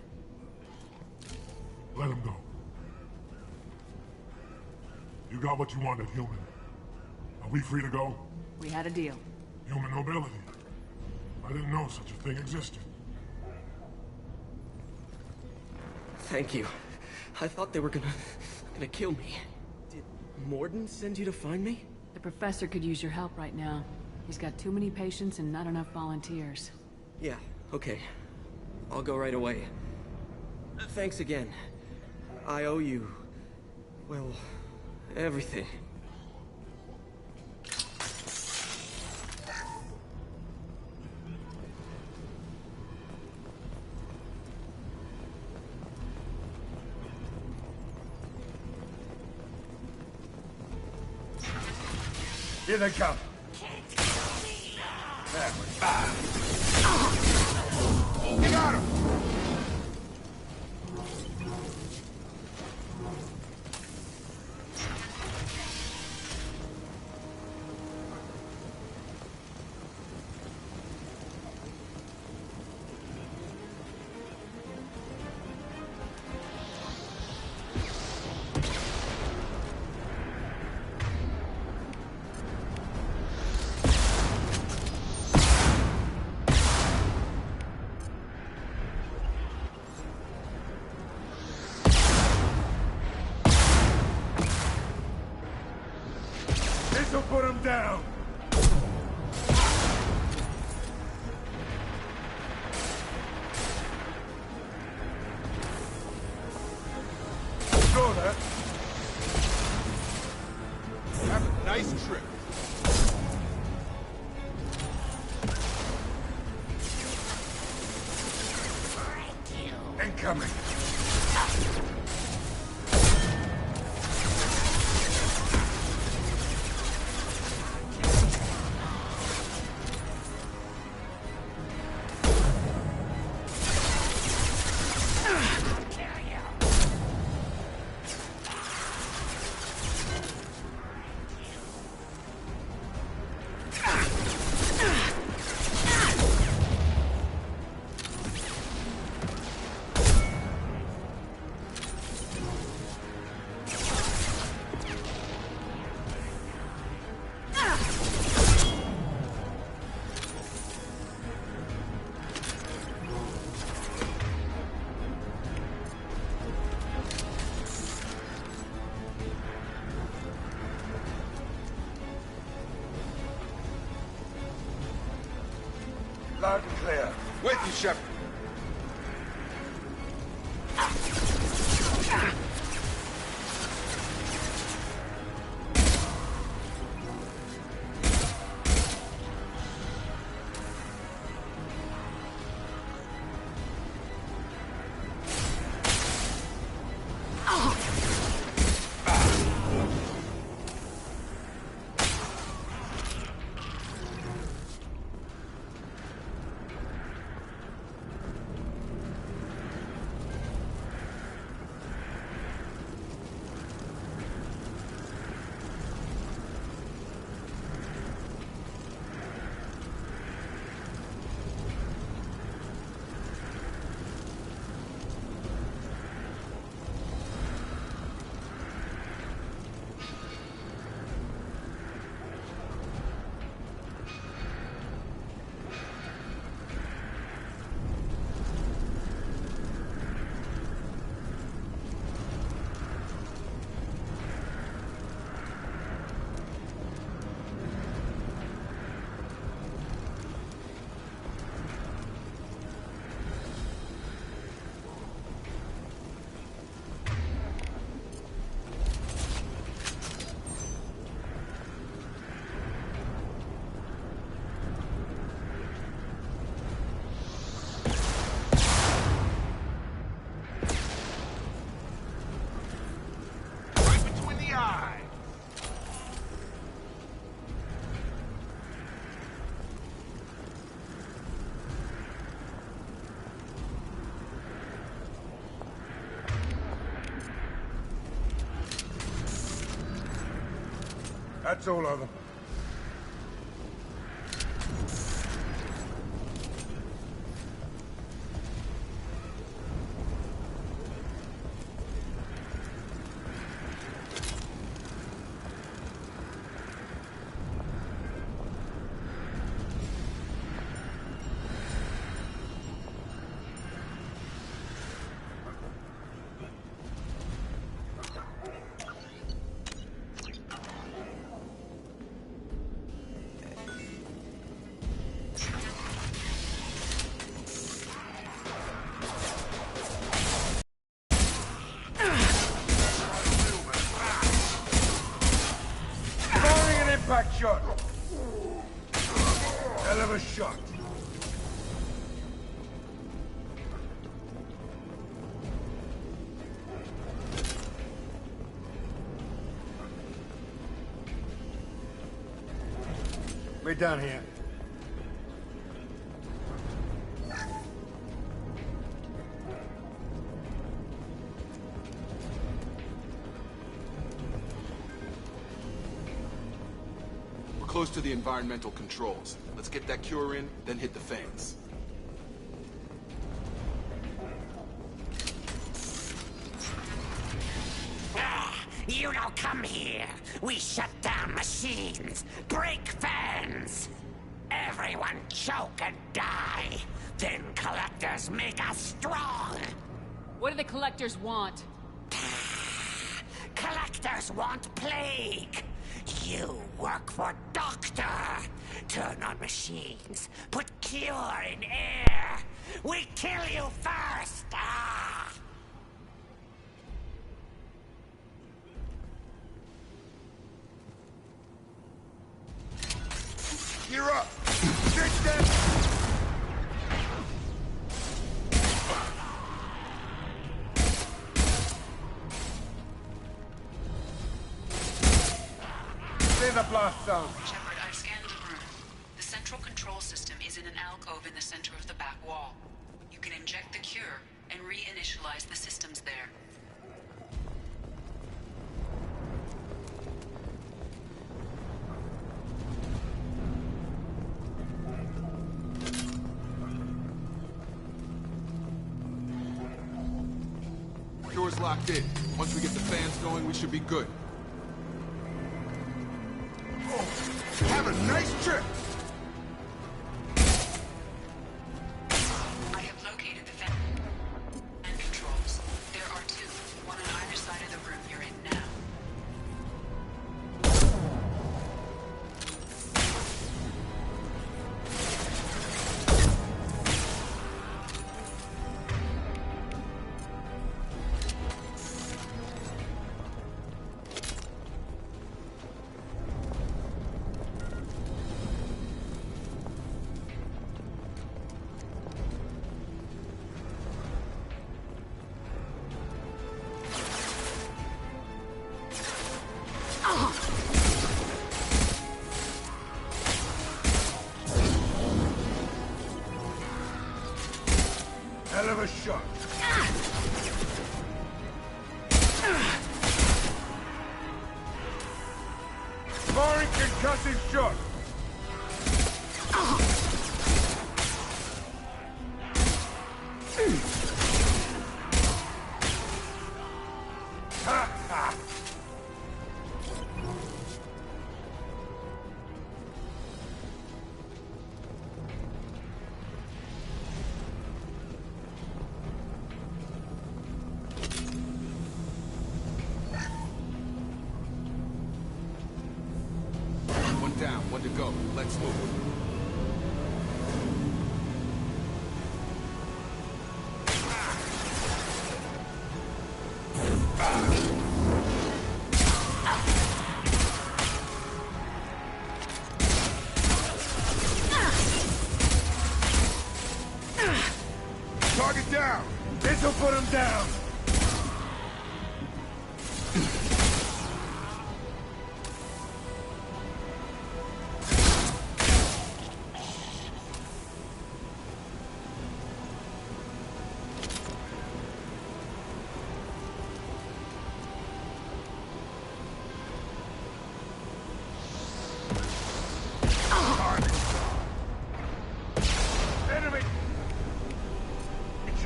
Let him go. You got what you wanted, human. Are we free to go? We had a deal. Human nobility. I didn't know such a thing existed. Thank you. I thought they were gonna kill me. Did Morden send you to find me? The professor could use your help right now. He's got too many patients and not enough volunteers. Yeah, okay. I'll go right away. Thanks again. I owe you... well, everything. Here they come. You got him! This'll put him down! Go there. Have a nice trip. Incoming. Loud and clear. With you, Shepard. That's all of them. Impact shot. Hell of a shot. We're done here. Close to the environmental controls. Let's get that cure in, then hit the fans. You don't come here. We shut down machines, break fans. Everyone choke and die. Then collectors make us strong. What do the collectors want? Collectors want plague. You work for Doctor. Turn on machines. Put cure in air. We kill you first. Ah! You're up. Get them. Clear the blast zone. Shepard, I've scanned the room. The central control system is in an alcove in the center of the back wall. You can inject the cure and reinitialize the systems there. Cure's locked in. Once we get the fans going, we should be good. Have a nice trip! I have located the fan and controls. There are two, one on either side of the room you're in now. Hell of a shot. Firing concussive shot. Ha ha! One down, one to go. Let's move. Target down. This'll put him down.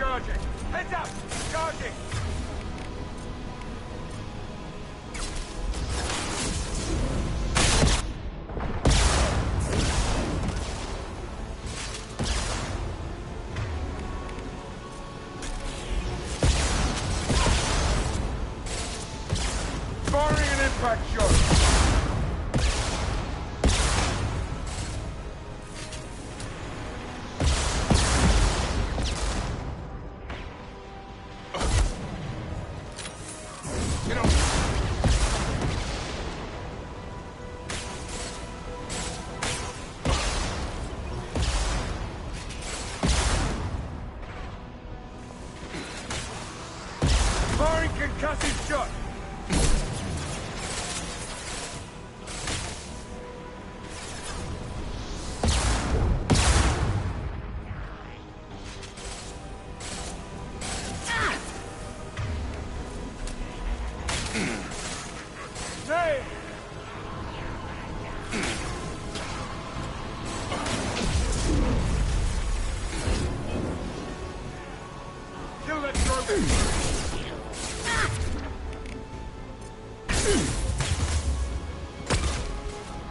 Charging! Heads up! Charging! Firing an impact shot! Firing concussive shot! Hey! Kill that trophy!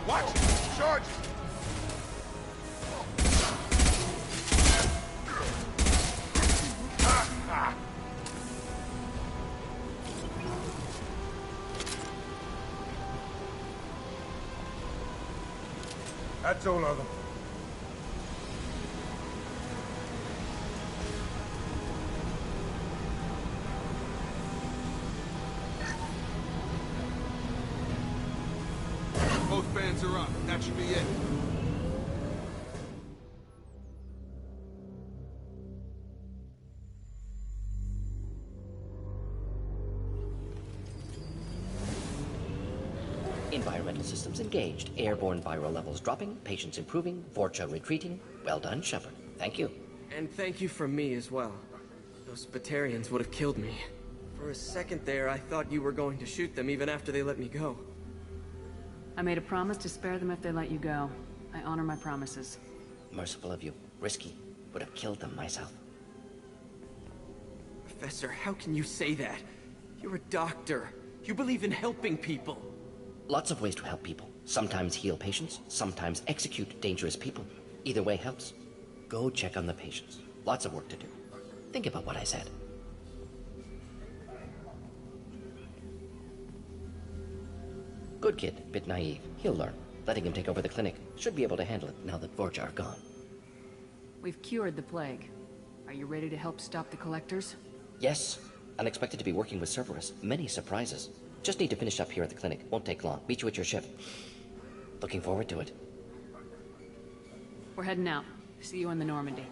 Watch it! Charge it! That's all of them. Both fans are up. That should be it. Environmental systems engaged. Airborne viral levels dropping. Patients improving. Vorcha retreating. Well done, Shepard. Thank you. And thank you from me as well. Those Batarians would have killed me. For a second there, I thought you were going to shoot them even after they let me go. I made a promise to spare them if they let you go. I honor my promises. Merciful of you. Risky. Would have killed them myself. Professor, how can you say that? You're a doctor. You believe in helping people. Lots of ways to help people. Sometimes heal patients, sometimes execute dangerous people. Either way helps. Go check on the patients. Lots of work to do. Think about what I said. Good kid, bit naive. He'll learn. Letting him take over the clinic. Should be able to handle it now that Vorcha are gone. We've cured the plague. Are you ready to help stop the Collectors? Yes. Unexpected to be working with Cerberus. Many surprises. Just need to finish up here at the clinic. Won't take long. Meet you at your ship. Looking forward to it. We're heading out. See you in the Normandy.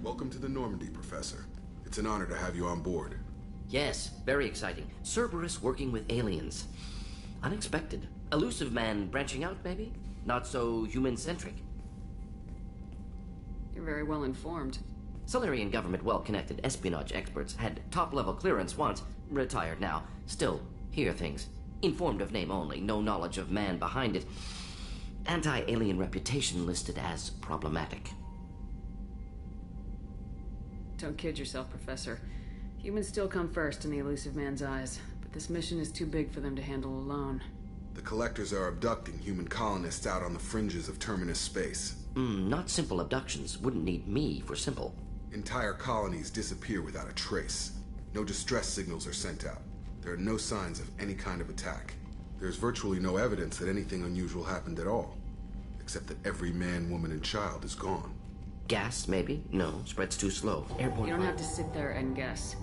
Welcome to the Normandy, Professor. It's an honor to have you on board. Yes, very exciting. Cerberus working with aliens. Unexpected. Elusive man branching out, maybe? Not so human-centric. You're very well informed. Solarian government well-connected espionage experts had top-level clearance once, retired now. Still, hear things. Informed of name only, no knowledge of man behind it. Anti-alien reputation listed as problematic. Don't kid yourself, Professor. Humans still come first in the elusive man's eyes, but this mission is too big for them to handle alone. The Collectors are abducting human colonists out on the fringes of Terminus space. Not simple abductions. Wouldn't need me for simple. Entire colonies disappear without a trace. No distress signals are sent out. There are no signs of any kind of attack. There's virtually no evidence that anything unusual happened at all. Except that every man, woman, and child is gone. Gas, maybe? No, spreads too slow. Airborne. You don't have to sit there and guess.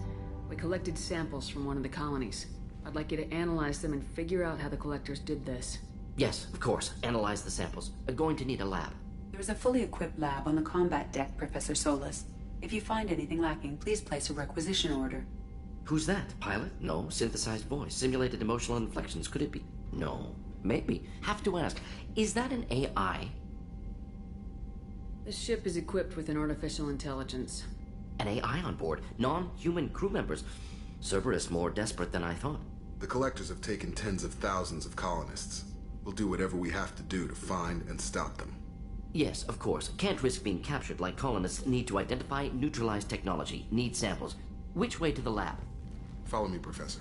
We collected samples from one of the colonies. I'd like you to analyze them and figure out how the Collectors did this. Yes, of course. Analyze the samples. Going to need a lab. There's a fully equipped lab on the combat deck, Professor Solis. If you find anything lacking, please place a requisition order. Who's that? Pilot? No. Synthesized voice. Simulated emotional inflections. Could it be? No. Maybe. Have to ask. Is that an AI? The ship is equipped with an artificial intelligence. An AI on board? Non-human crew members? Cerberus more desperate than I thought. The Collectors have taken tens of thousands of colonists. We'll do whatever we have to do to find and stop them. Yes, of course. Can't risk being captured like colonists need to identify, neutralize technology, need samples. Which way to the lab? Follow me, Professor.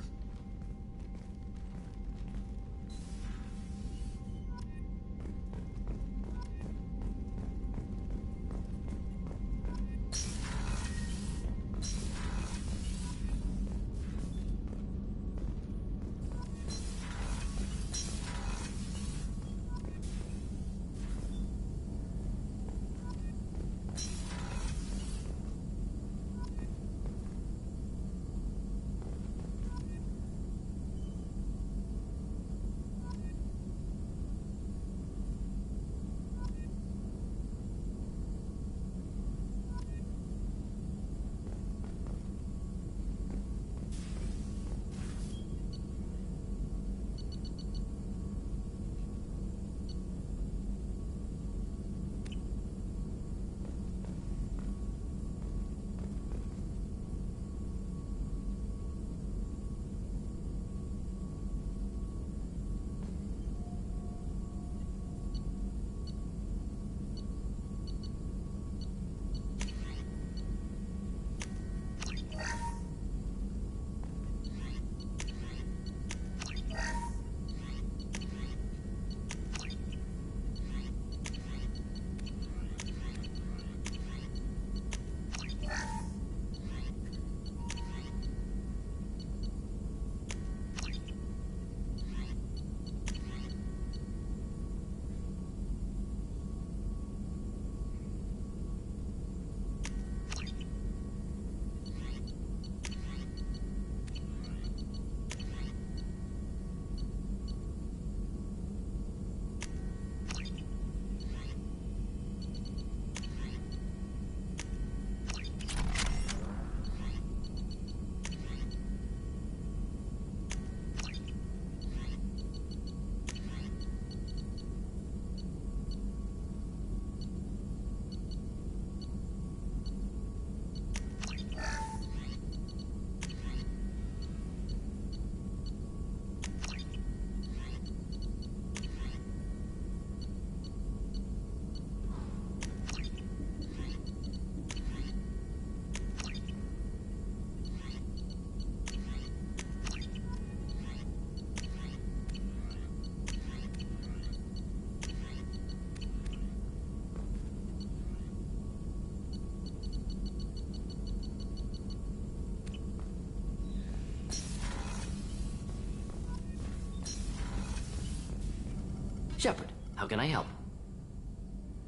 Shepard, how can I help?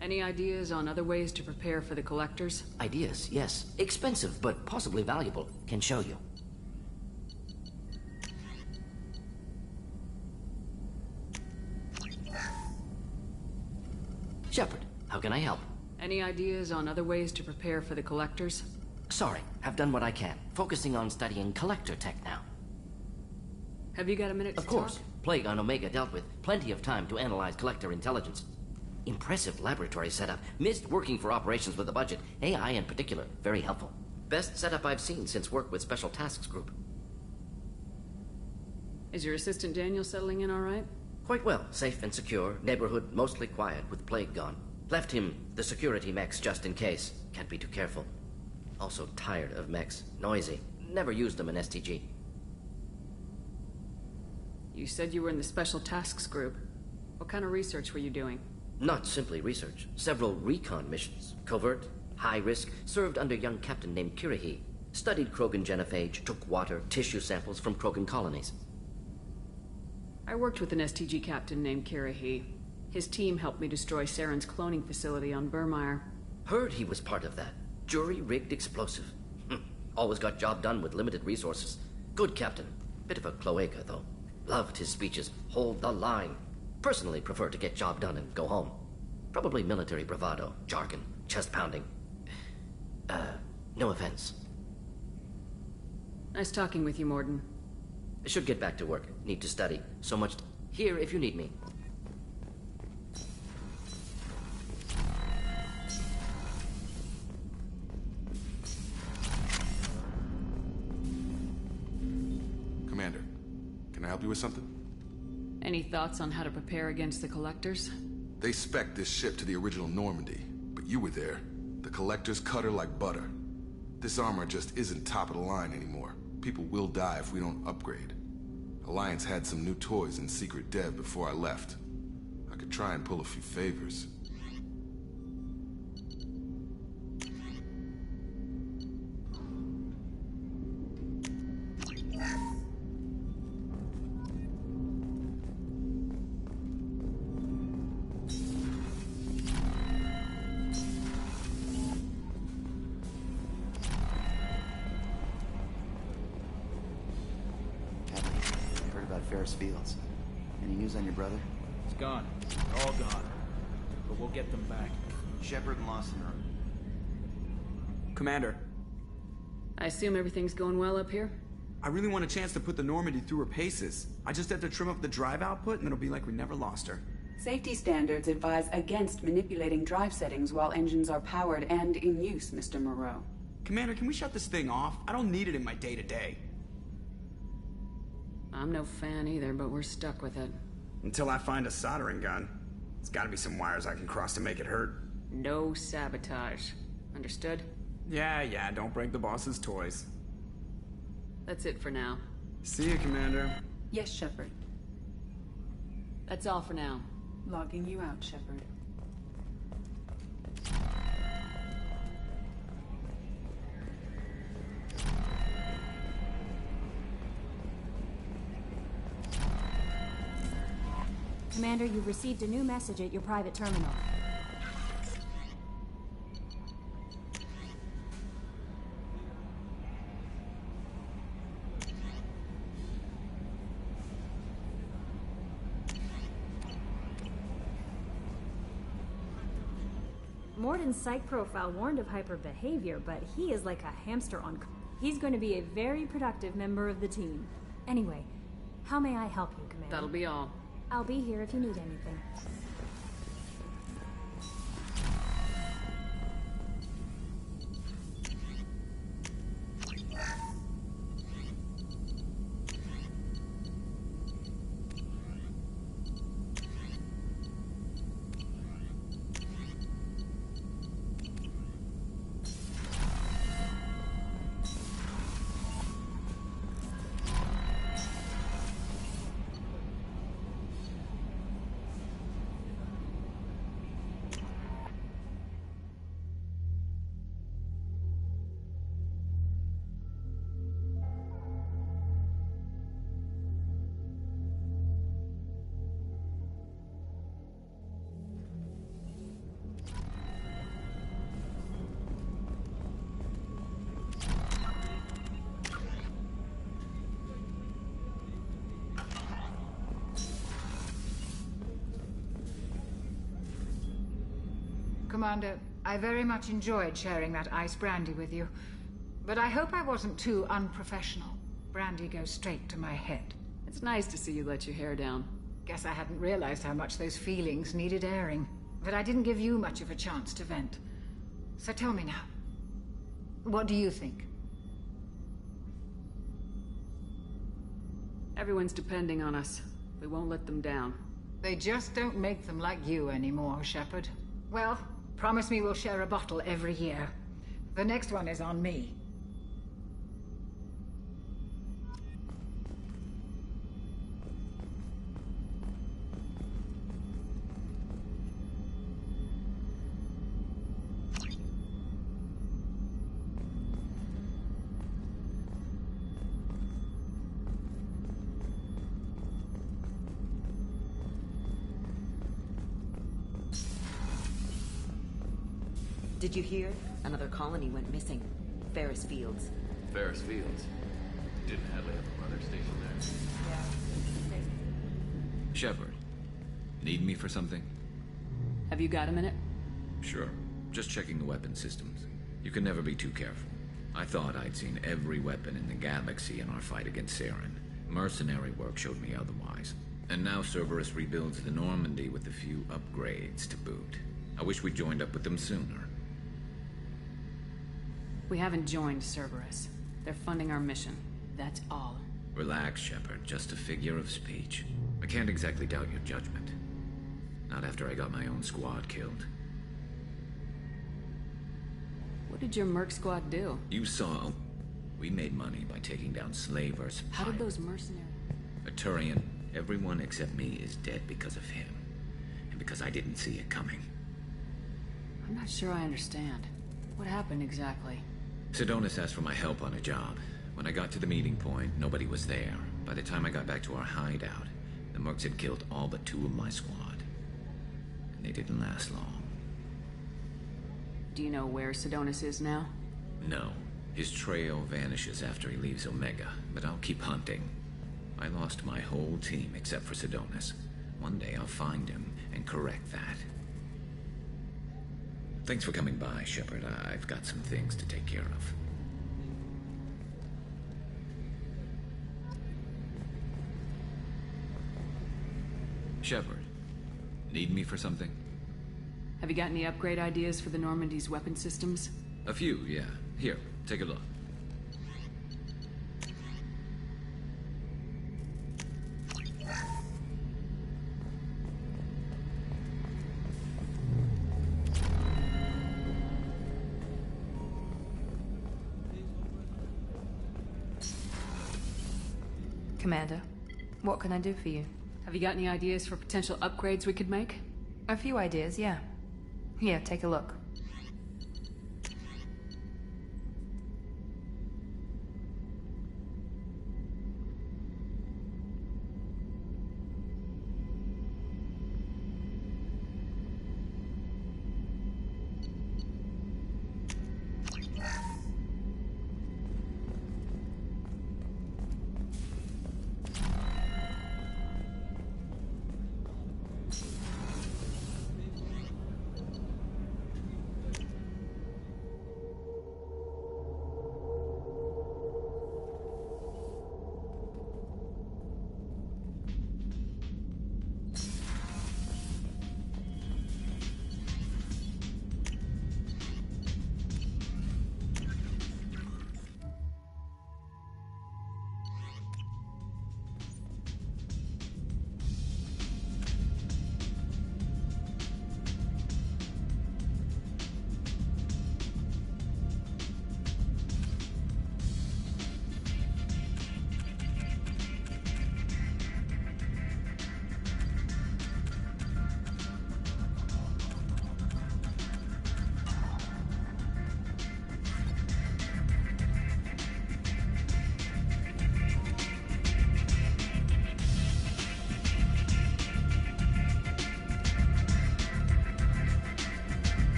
Any ideas on other ways to prepare for the Collectors? Ideas, yes. Expensive, but possibly valuable. Can show you. Shepard, how can I help? Any ideas on other ways to prepare for the Collectors? Sorry, have done what I can. Focusing on studying Collector tech now. Have you got a minute to Of course. talk? Plague on Omega dealt with. Plenty of time to analyze Collector intelligence. Impressive laboratory setup. Missed working for operations with a budget. AI in particular. Very helpful. Best setup I've seen since work with Special Tasks Group. Is your assistant Daniel settling in all right? Quite well. Safe and secure. Neighborhood mostly quiet with Plague gone. Left him the security mechs just in case. Can't be too careful. Also tired of mechs. Noisy. Never used them in STG. You said you were in the Special Tasks Group. What kind of research were you doing? Not simply research. Several recon missions. Covert, high risk, served under a young captain named Kirahi. Studied Krogan genophage, took water, tissue samples from Krogan colonies. I worked with an STG captain named Kirahi. His team helped me destroy Saren's cloning facility on Burmire. Heard he was part of that. Jury-rigged explosive. Always got job done with limited resources. Good captain. Bit of a cloaca, though. Loved his speeches. Hold the line. Personally prefer to get job done and go home. Probably military bravado, jargon, chest pounding. No offense. Nice talking with you, Morden. I should get back to work. Need to study. So much here if you need me. Commander, can I help you with something? Any thoughts on how to prepare against the Collectors? They spec'd this ship to the original Normandy, but you were there. The Collectors cut her like butter. This armor just isn't top of the line anymore. People will die if we don't upgrade. Alliance had some new toys in secret dev before I left. I could try and pull a few favors. Ferris Fields. Any news on your brother? It's gone. All gone. But we'll get them back. Shepard and Lawson are... Commander. I assume everything's going well up here? I really want a chance to put the Normandy through her paces. I just have to trim up the drive output and it'll be like we never lost her. Safety standards advise against manipulating drive settings while engines are powered and in use, Mr. Moreau. Commander, can we shut this thing off? I don't need it in my day-to-day. I'm no fan either, but we're stuck with it. Until I find a soldering gun. There's gotta be some wires I can cross to make it hurt. No sabotage. Understood? Yeah, don't break the boss's toys. That's it for now. See you, Commander. Yes, Shepard. That's all for now. Logging you out, Shepard. Commander, you've received a new message at your private terminal. Morden's psych profile warned of hyper behavior, but he is like a hamster on... He's going to be a very productive member of the team. Anyway, how may I help you, Commander? That'll be all. I'll be here if you need anything. Commander, I very much enjoyed sharing that ice brandy with you. But I hope I wasn't too unprofessional. Brandy goes straight to my head. It's nice to see you let your hair down. Guess I hadn't realized how much those feelings needed airing. But I didn't give you much of a chance to vent. So tell me now. What do you think? Everyone's depending on us. We won't let them down. They just don't make them like you anymore, Shepard. Well, promise me we'll share a bottle every year. The next one is on me. Did you hear? Another colony went missing. Ferris Fields. Ferris Fields? Didn't Hadley have a brother stationed there? Shepard, need me for something? Have you got a minute? Sure. Just checking the weapon systems. You can never be too careful. I thought I'd seen every weapon in the galaxy in our fight against Saren. Mercenary work showed me otherwise. And now Cerberus rebuilds the Normandy with a few upgrades to boot. I wish we'd joined up with them sooner. We haven't joined Cerberus. They're funding our mission. That's all. Relax, Shepard. Just a figure of speech. I can't exactly doubt your judgment. Not after I got my own squad killed. What did your merc squad do? You saw. We made money by taking down slavers. How did those mercenaries... A Turian. Everyone except me is dead because of him. And because I didn't see it coming. I'm not sure I understand. What happened exactly? Sidonis asked for my help on a job. When I got to the meeting point, nobody was there. By the time I got back to our hideout, the mercs had killed all but 2 of my squad. And they didn't last long. Do you know where Sidonis is now? No. His trail vanishes after he leaves Omega, but I'll keep hunting. I lost my whole team except for Sidonis. One day I'll find him and correct that. Thanks for coming by, Shepard. I've got some things to take care of. Shepard, need me for something? Have you got any upgrade ideas for the Normandy's weapon systems? A few, yeah. Here, take a look. Commander, what can I do for you? Have you got any ideas for potential upgrades we could make? A few ideas, yeah. Here, take a look.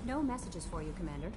No messages for you, Commander.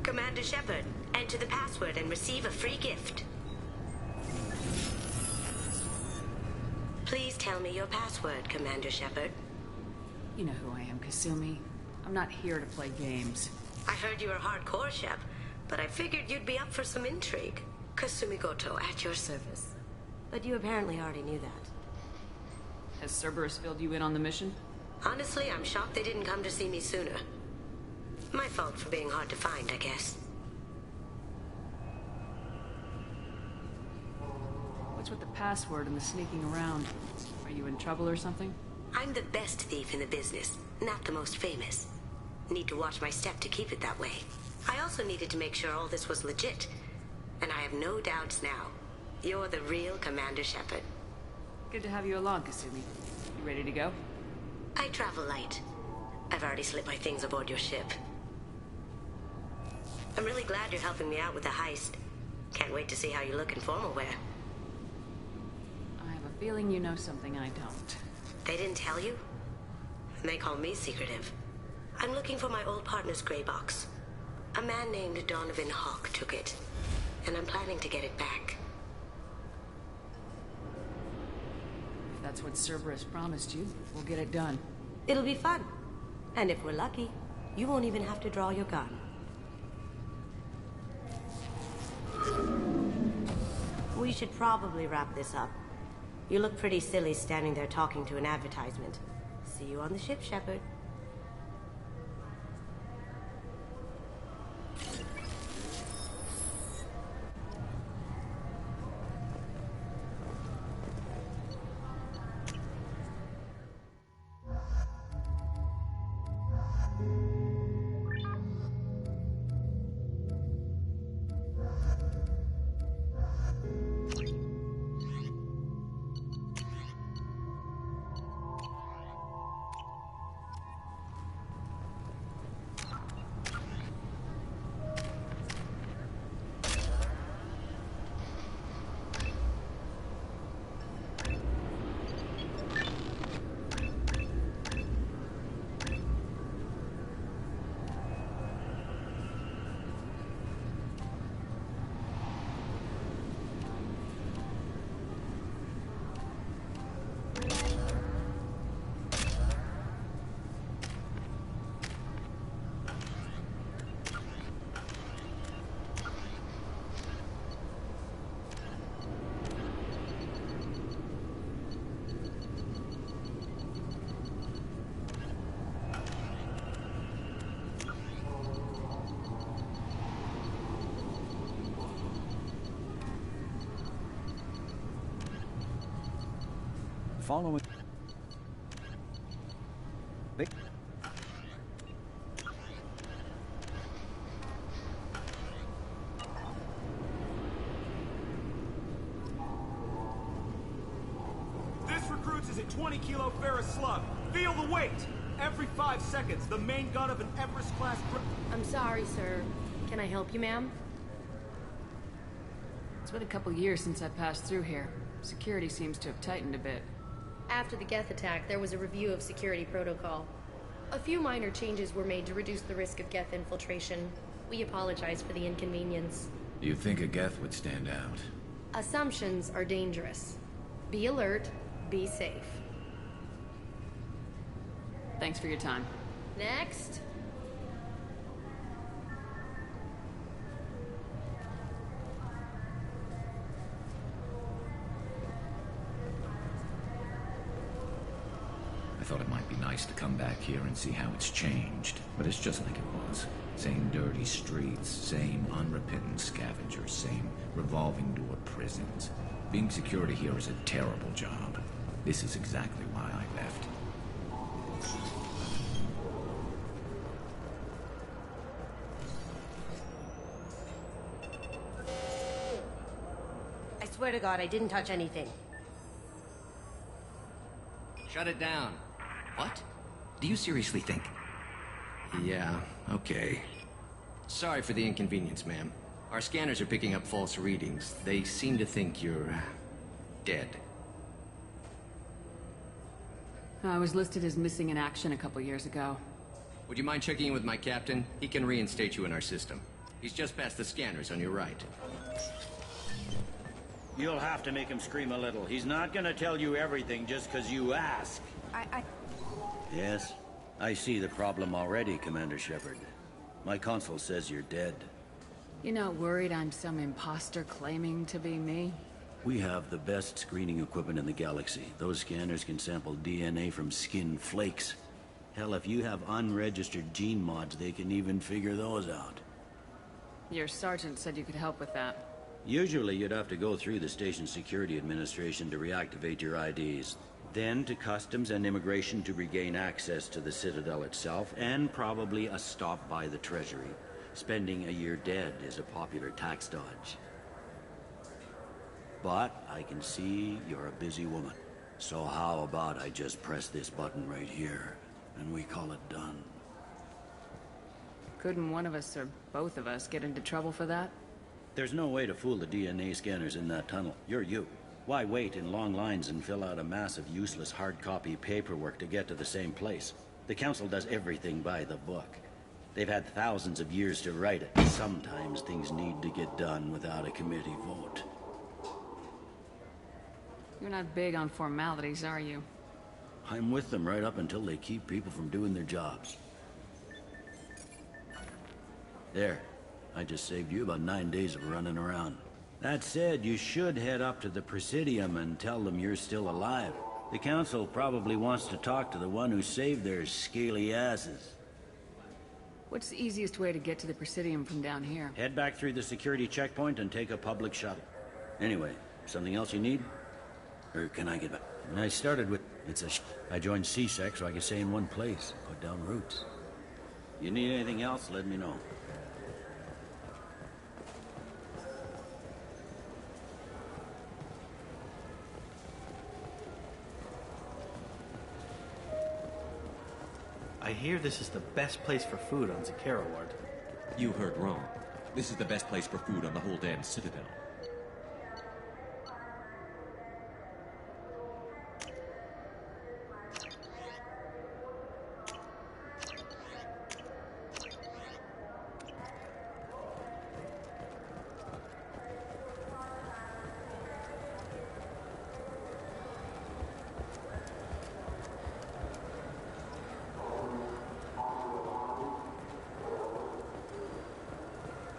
Commander Shepard, enter the password and receive a free gift. Please tell me your password, Commander Shepard. You know who I am, Kasumi. I'm not here to play games. I heard you were hardcore, Shep, but I figured you'd be up for some intrigue. Kasumi Goto, at your service. But you apparently already knew that. Has Cerberus filled you in on the mission? Honestly, I'm shocked they didn't come to see me sooner. My fault for being hard to find, I guess. What's with the password and the sneaking around? Are you in trouble or something? I'm the best thief in the business, not the most famous. Need to watch my step to keep it that way. I also needed to make sure all this was legit. And I have no doubts now. You're the real Commander Shepard. Good to have you along, Kasumi. You ready to go? I travel light. I've already slipped my things aboard your ship. I'm really glad you're helping me out with the heist. Can't wait to see how you look in formal wear. I have a feeling you know something I don't. They didn't tell you? They call me secretive. I'm looking for my old partner's gray box. A man named Donovan Hawk took it, and I'm planning to get it back. If that's what Cerberus promised you, we'll get it done. It'll be fun. And if we're lucky, you won't even have to draw your gun. We should probably wrap this up. You look pretty silly standing there talking to an advertisement. See you on the ship, Shepard. following... This recruits is a 20-kilo ferrous slug. Feel the weight! Every 5 seconds, the main gun of an Everest-class... I'm sorry, sir. Can I help you, ma'am? It's been a couple years since I passed through here. Security seems to have tightened a bit. After the Geth attack, there was a review of security protocol. A few minor changes were made to reduce the risk of Geth infiltration. We apologize for the inconvenience. You think a Geth would stand out? Assumptions are dangerous. Be alert, be safe. Thanks for your time. Next. I thought it might be nice to come back here and see how it's changed, but it's just like it was. Same dirty streets, same unrepentant scavengers, same revolving door prisons. Being security here is a terrible job. This is exactly why I left. I swear to God, I didn't touch anything. Shut it down. What? Do you seriously think? Yeah, okay. Sorry for the inconvenience, ma'am. Our scanners are picking up false readings. They seem to think you're... dead. I was listed as missing in action a couple years ago. Would you mind checking in with my captain? He can reinstate you in our system. He's just past the scanners on your right. You'll have to make him scream a little. He's not gonna tell you everything just because you ask. Yes, I see the problem already, Commander Shepard. My console says you're dead. You're not worried I'm some imposter claiming to be me? We have the best screening equipment in the galaxy. Those scanners can sample DNA from skin flakes. Hell, if you have unregistered gene mods, they can even figure those out. Your sergeant said you could help with that. Usually you'd have to go through the Station Security Administration to reactivate your IDs. Then to Customs and Immigration to regain access to the Citadel itself, and probably a stop by the Treasury. Spending a year dead is a popular tax dodge. But I can see you're a busy woman. So how about I just press this button right here, and we call it done? Couldn't one of us, or both of us, get into trouble for that? There's no way to fool the DNA scanners in that tunnel. You're you. Why wait in long lines and fill out a massive useless hard copy paperwork to get to the same place? The Council does everything by the book. They've had thousands of years to write it. Sometimes things need to get done without a committee vote. You're not big on formalities, are you? I'm with them right up until they keep people from doing their jobs. There. I just saved you about 9 days of running around. That said, you should head up to the Presidium and tell them you're still alive. The Council probably wants to talk to the one who saved their scaly asses. What's the easiest way to get to the Presidium from down here? Head back through the security checkpoint and take a public shuttle. Anyway, something else you need? Or can I get back? I started with... I joined CSEC so I could stay in one place, put down roots. You need anything else, let me know. I hear this is the best place for food on Zakera Ward. You heard wrong. This is the best place for food on the whole damn Citadel.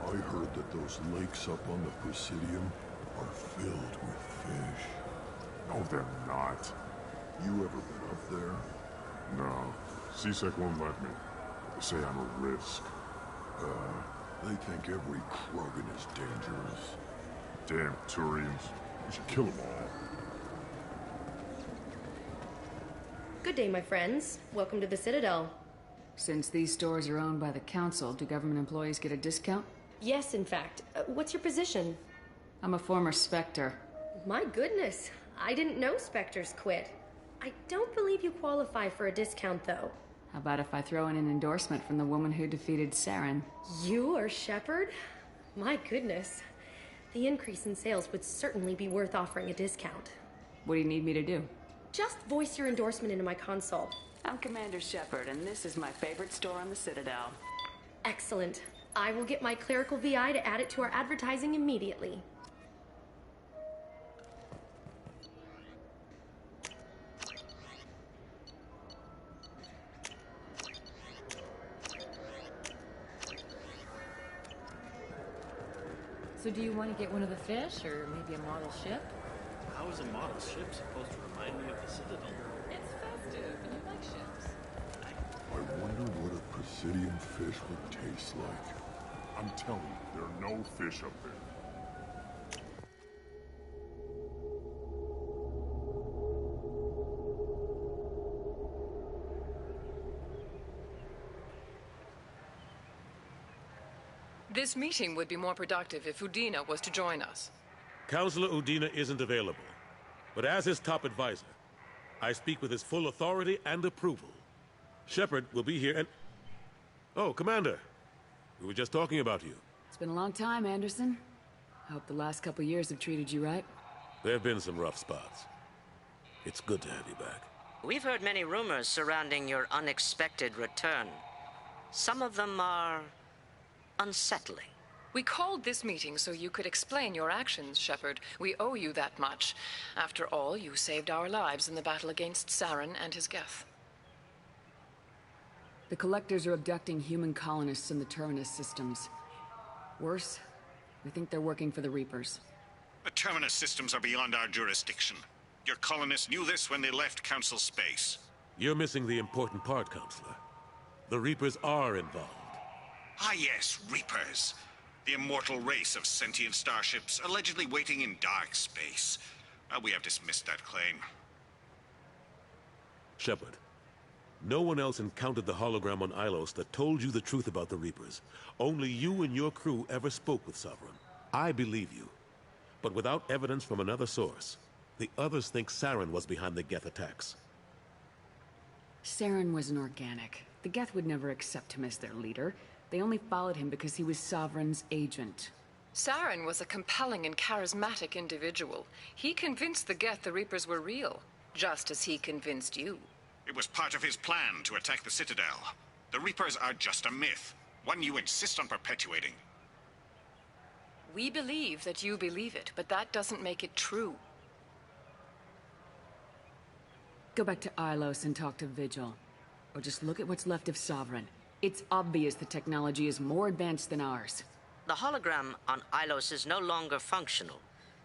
I heard that those lakes up on the Presidium are filled with fish. No, they're not. You ever been up there? No. CSEC won't let me. They say I'm a risk. They think every Krogan is dangerous. Damn Turians. We should kill them all. Good day, my friends. Welcome to the Citadel. Since these stores are owned by the Council, do government employees get a discount? Yes, in fact. What's your position? I'm a former Spectre. My goodness. I didn't know Spectres quit. I don't believe you qualify for a discount, though. How about if I throw in an endorsement from the woman who defeated Saren? You are Shepard? My goodness. The increase in sales would certainly be worth offering a discount. What do you need me to do? Just voice your endorsement into my console. I'm Commander Shepard, and this is my favorite store on the Citadel. Excellent. I will get my clerical VI to add it to our advertising immediately. So do you want to get one of the fish, or maybe a model ship? How is a model ship supposed to remind me of the Citadel? It's festive, and you like ships. I wonder what a Presidium fish would taste like. I'm telling you, there are no fish up there. This meeting would be more productive if Udina was to join us. Counselor Udina isn't available, but as his top advisor, I speak with his full authority and approval. Shepard will be here and... Oh, Commander. We were just talking about you. It's been a long time, Anderson. I hope the last couple years have treated you right. There have been some rough spots. It's good to have you back. We've heard many rumors surrounding your unexpected return. Some of them are unsettling. We called this meeting so you could explain your actions, Shepard. We owe you that much. After all, you saved our lives in the battle against Saren and his Geth. The Collectors are abducting human colonists in the Terminus systems. Worse, we think they're working for the Reapers. The Terminus systems are beyond our jurisdiction. Your colonists knew this when they left Council space. You're missing the important part, Counselor. The Reapers are involved. Ah yes, Reapers. The immortal race of sentient starships allegedly waiting in dark space. We have dismissed that claim. Shepard, no one else encountered the hologram on Ilos that told you the truth about the Reapers. Only you and your crew ever spoke with Sovereign. I believe you. But without evidence from another source, the others think Saren was behind the Geth attacks. Saren was an organic. The Geth would never accept him as their leader. They only followed him because he was Sovereign's agent. Saren was a compelling and charismatic individual. He convinced the Geth the Reapers were real, just as he convinced you. It was part of his plan to attack the Citadel. The Reapers are just a myth, one you insist on perpetuating. We believe that you believe it, but that doesn't make it true. Go back to Ilos and talk to Vigil. Or just look at what's left of Sovereign. It's obvious the technology is more advanced than ours. The hologram on Ilos is no longer functional,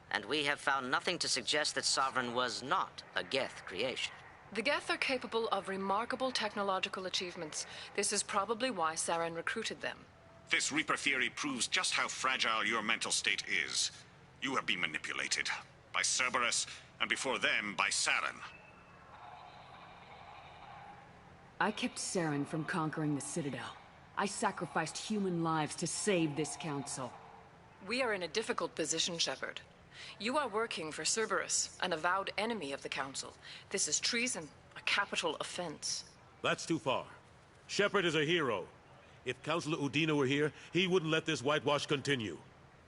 and we have found nothing to suggest that Sovereign was not a Geth creation. The Geth are capable of remarkable technological achievements. This is probably why Saren recruited them. This Reaper theory proves just how fragile your mental state is. You have been manipulated. By Cerberus, and before them, by Saren. I kept Saren from conquering the Citadel. I sacrificed human lives to save this council. We are in a difficult position, Shepard. You are working for Cerberus, an avowed enemy of the Council. This is treason, a capital offense. That's too far. Shepard is a hero. If Counselor Udina were here, he wouldn't let this whitewash continue.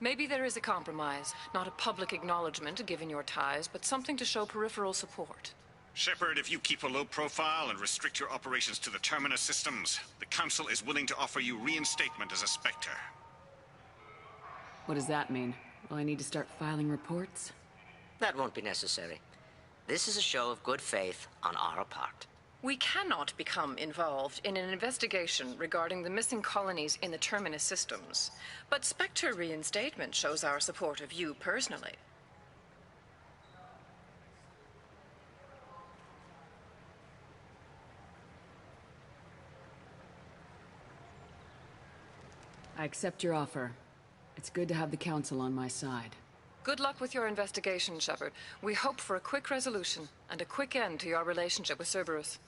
Maybe there is a compromise. Not a public acknowledgement given your ties, but something to show peripheral support. Shepard, if you keep a low profile and restrict your operations to the Terminus systems, the Council is willing to offer you reinstatement as a Spectre. What does that mean? Will I need to start filing reports? That won't be necessary. This is a show of good faith on our part. We cannot become involved in an investigation regarding the missing colonies in the Terminus systems, but Spectre reinstatement shows our support of you personally. I accept your offer. It's good to have the Council on my side. Good luck with your investigation, Shepard. We hope for a quick resolution and a quick end to your relationship with Cerberus.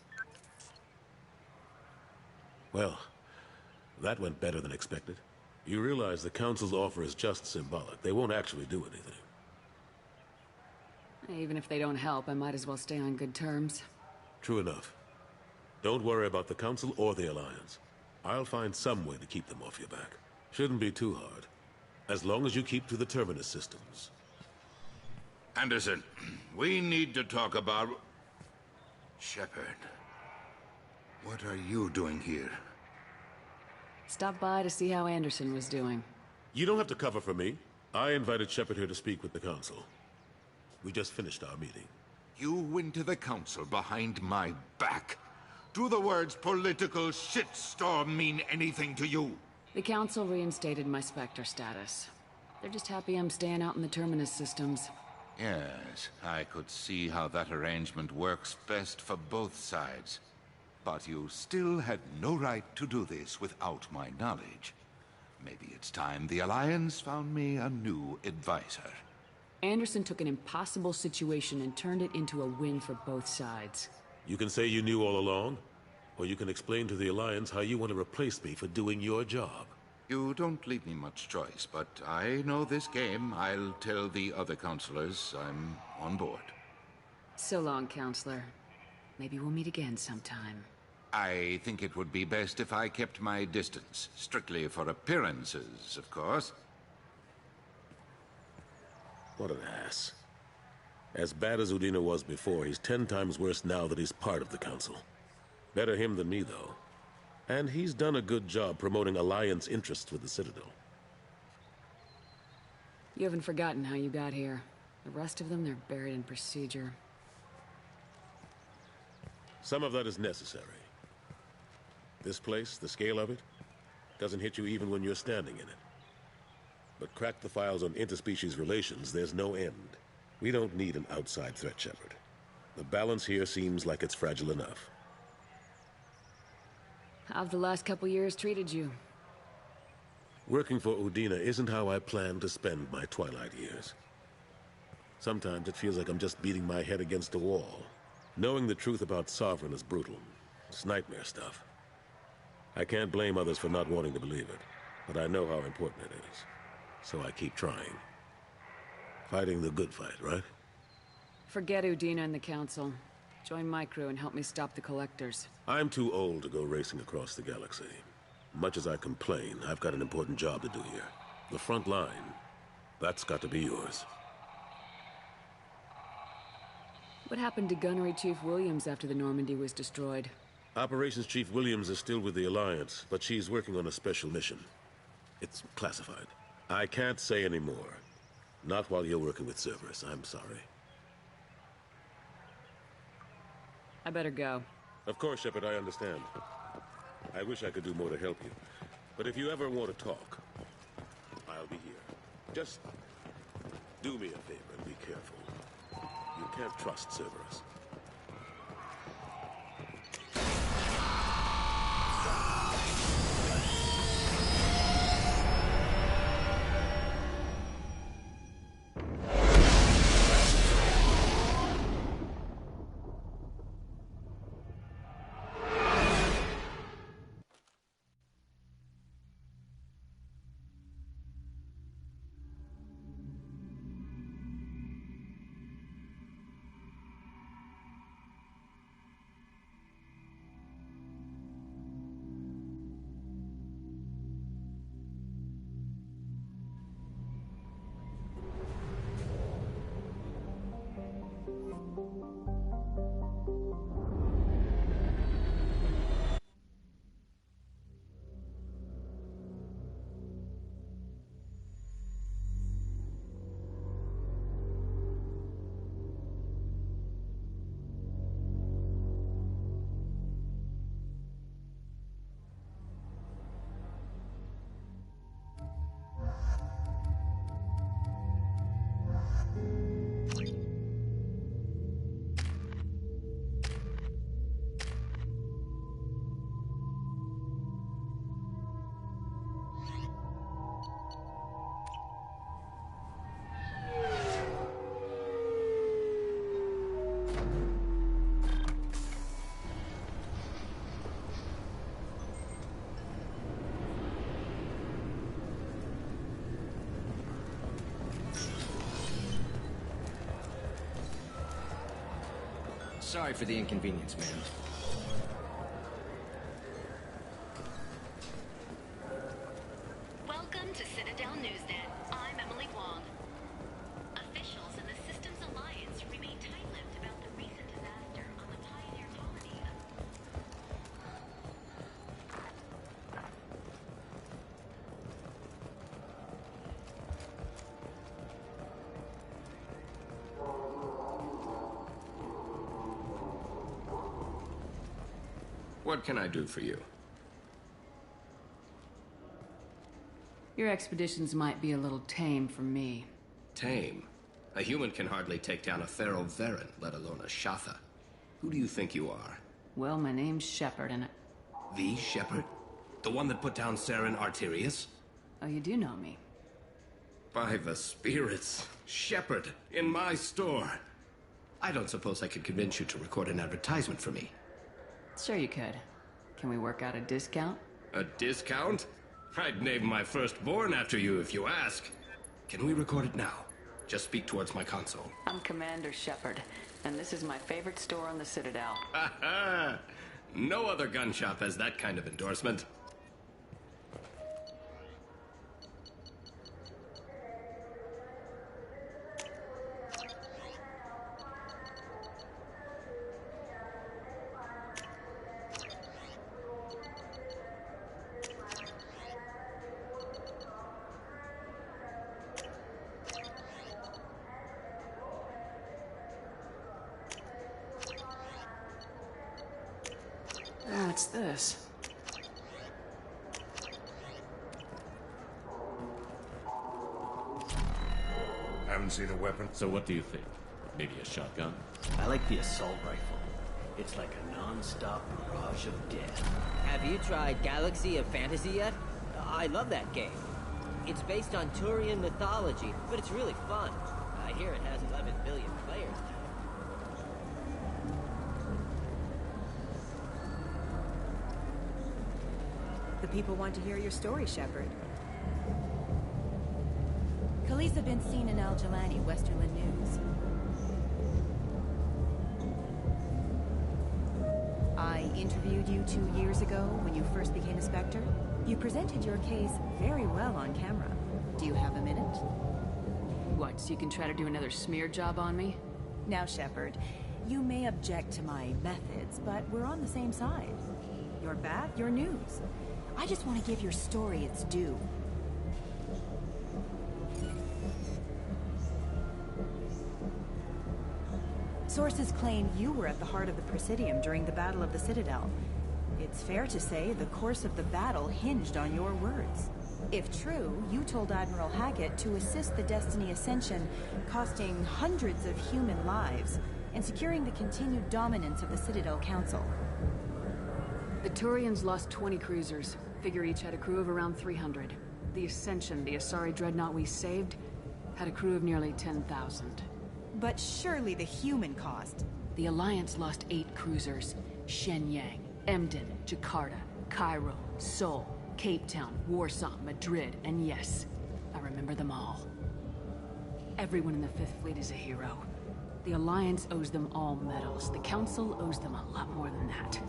Well, that went better than expected. You realize the Council's offer is just symbolic. They won't actually do anything. Even if they don't help, I might as well stay on good terms. True enough. Don't worry about the Council or the Alliance. I'll find some way to keep them off your back. Shouldn't be too hard. As long as you keep to the Terminus systems. Anderson, we need to talk about... Shepard. What are you doing here? Stopped by to see how Anderson was doing. You don't have to cover for me. I invited Shepard here to speak with the Council. We just finished our meeting. You went to the Council behind my back. Do the words political shitstorm mean anything to you? The Council reinstated my Spectre status. They're just happy I'm staying out in the Terminus systems. Yes, I could see how that arrangement works best for both sides. But you still had no right to do this without my knowledge. Maybe it's time the Alliance found me a new advisor. Anderson took an impossible situation and turned it into a win for both sides. You can say you knew all along, or you can explain to the Alliance how you want to replace me for doing your job. You don't leave me much choice, but I know this game. I'll tell the other counselors I'm on board. So long, Counselor. Maybe we'll meet again sometime. I think it would be best if I kept my distance. Strictly for appearances, of course. What an ass. As bad as Udina was before, he's 10 times worse now that he's part of the Council. Better him than me, though. And he's done a good job promoting Alliance interests with the Citadel. You haven't forgotten how you got here. The rest of them, they're buried in procedure. Some of that is necessary. This place, the scale of it, doesn't hit you even when you're standing in it. But crack the files on interspecies relations, there's no end. We don't need an outside threat, Shepard. The balance here seems like it's fragile enough. How've the last couple years treated you? Working for Udina isn't how I plan to spend my twilight years. Sometimes it feels like I'm just beating my head against a wall. Knowing the truth about Sovereign is brutal. It's nightmare stuff. I can't blame others for not wanting to believe it, but I know how important it is. So I keep trying. Fighting the good fight, right? Forget Udina and the Council. Join my crew and help me stop the Collectors. I'm too old to go racing across the galaxy. Much as I complain, I've got an important job to do here. The front line, that's got to be yours. What happened to Gunnery Chief Williams after the Normandy was destroyed? Operations Chief Williams is still with the Alliance, but she's working on a special mission. It's classified. I can't say any more. Not while you're working with Cerberus, I'm sorry. I better go. Of course, Shepard, I understand. I wish I could do more to help you. But if you ever want to talk, I'll be here. Just do me a favor and be careful. You can't trust Cerberus. Sorry for the inconvenience, man. Welcome to Citadel Newsnet. I'm Emily Wong. Officials in the Systems Alliance remain tight-lipped about the recent disaster on the Pioneer colony. What can I do for you? Your expeditions might be a little tame for me. Tame? A human can hardly take down a Pharaoh Varen, let alone a Shatha. Who do you think you are? Well, my name's Shepard, and The Shepard? The one that put down Saren Arterius? Oh, you do know me. By the spirits. Shepard, in my store. I don't suppose I could convince you to record an advertisement for me. Sure you could. Can we work out a discount? A discount? I'd name my firstborn after you if you ask. Can we record it now? Just speak towards my console. I'm Commander Shepard, and this is my favorite store on the Citadel. Ha ha! No other gun shop has that kind of endorsement. What's this? Haven't seen a weapon. So what do you think? Maybe a shotgun? I like the assault rifle. It's like a non-stop barrage of death. Have you tried Galaxy of Fantasy yet? I love that game. It's based on Turian mythology, but it's really fun. I hear it has 11 billion players now. The people want to hear your story, Shepard. Khaleesa been seen in Al Jelani, Westerland News. I interviewed you 2 years ago when you first became a Spectre. You presented your case very well on camera. Do you have a minute? What, so you can try to do another smear job on me? Now, Shepard, you may object to my methods, but we're on the same side. You're back, your news. I just want to give your story its due. Sources claim you were at the heart of the Presidium during the Battle of the Citadel. It's fair to say the course of the battle hinged on your words. If true, you told Admiral Hackett to assist the Destiny Ascension, costing hundreds of human lives, and securing the continued dominance of the Citadel Council. The Turians lost 20 cruisers. Figure each had a crew of around 300. The Ascension, the Asari dreadnought we saved, had a crew of nearly 10,000. But surely the human cost. The Alliance lost 8 cruisers. Shenyang, Emden, Jakarta, Cairo, Seoul, Cape Town, Warsaw, Madrid, and yes, I remember them all. Everyone in the Fifth Fleet is a hero. The Alliance owes them all medals. The Council owes them a lot more than that.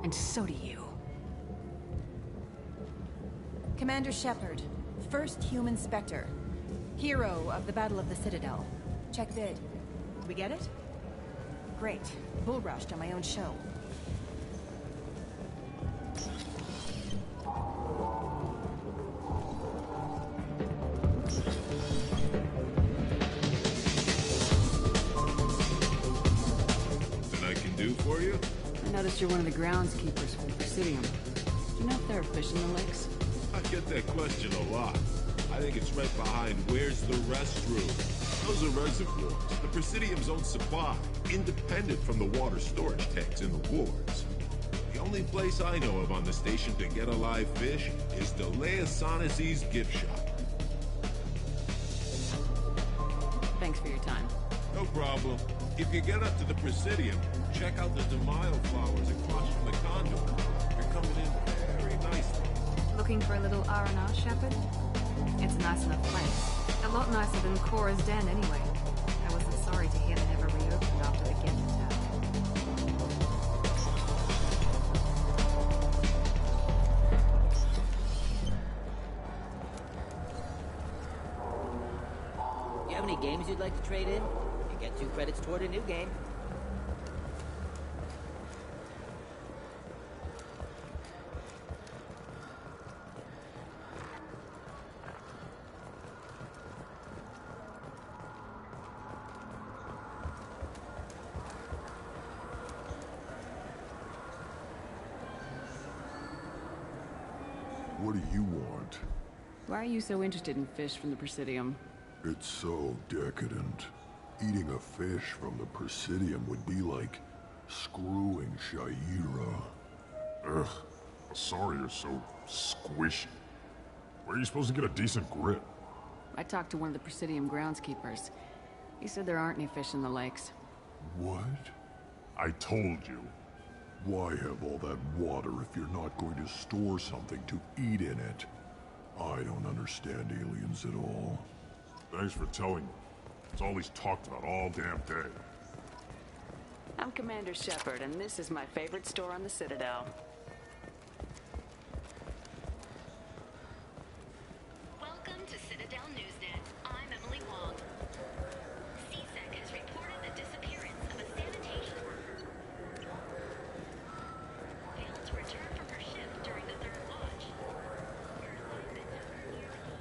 And so do you. Commander Shepard, first human Spectre. Hero of the Battle of the Citadel. Check vid. We get it? Great. Bull rushed on my own show. Nothing I can do for you? I noticed you're one of the groundskeepers for the Presidium. Do you know if there are fish in the lakes? I get that question a lot. I think it's right behind where's the restroom. Those are reservoirs, the Presidium's own supply, independent from the water storage tanks in the wards. The only place I know of on the station to get a live fish is the Leia Sonasy's gift shop. Thanks for your time. No problem. If you get up to the Presidium, check out the DeMaio flowers across from the conduit. You're coming in very nicely. Looking for a little R&R, Shepard? It's a nice enough place. A lot nicer than Cora's den, anyway. I wasn't sorry to hear they never reopened after the Geth attack. items you'd like to trade in? You get 2 credits toward a new game. What do you want? Why are you so interested in fish from the Presidium? It's so decadent. Eating a fish from the Presidium would be like screwing Shaira. Ugh, sorry you're so squishy. Where are you supposed to get a decent grip? I talked to one of the Presidium groundskeepers. He said there aren't any fish in the lakes. What? I told you. Why have all that water if you're not going to store something to eat in it? I don't understand aliens at all. Thanks for telling me. It's all he's talked about all damn day. I'm Commander Shepard, and this is my favorite store on the Citadel. Welcome to Citadel Newsnet. I'm Emily Wong. CSEC has reported the disappearance of a sanitation worker. Failed to return from her shift during the 3rd watch. Her assignment nearly over.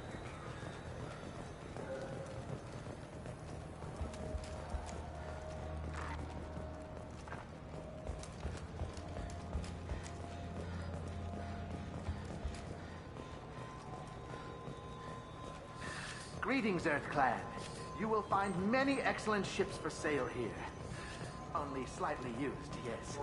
Greetings, EarthClan. You will find many excellent ships for sale here. Only slightly used, yes.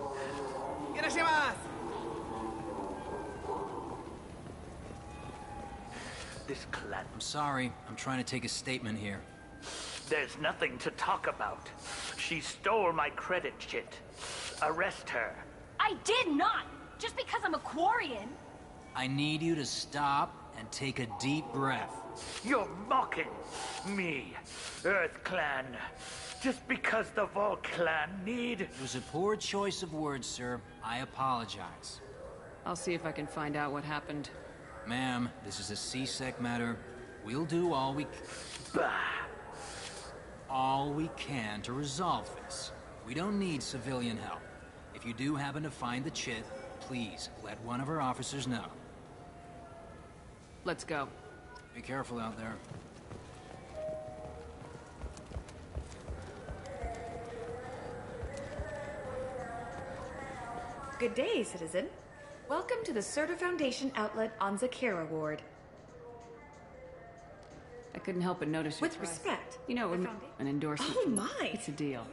This clan... I'm sorry. I'm trying to take a statement here. There's nothing to talk about. She stole my credit chit. Arrest her. I did not! Just because I'm a Quarian! I need you to stop and take a deep breath. You're mocking me, EarthClan. Just because the Vol clan need... It was a poor choice of words, sir. I apologize. I'll see if I can find out what happened. Ma'am, this is a CSEC matter. We'll do all we can to resolve this. We don't need civilian help. If you do happen to find the chit, please let one of our officers know. Let's go. Be careful out there. Good day, citizen. Welcome to the Surtur Foundation outlet on Zakera Ward. I couldn't help but notice your With price. respect. You know, an endorsement. Oh my! It's a deal.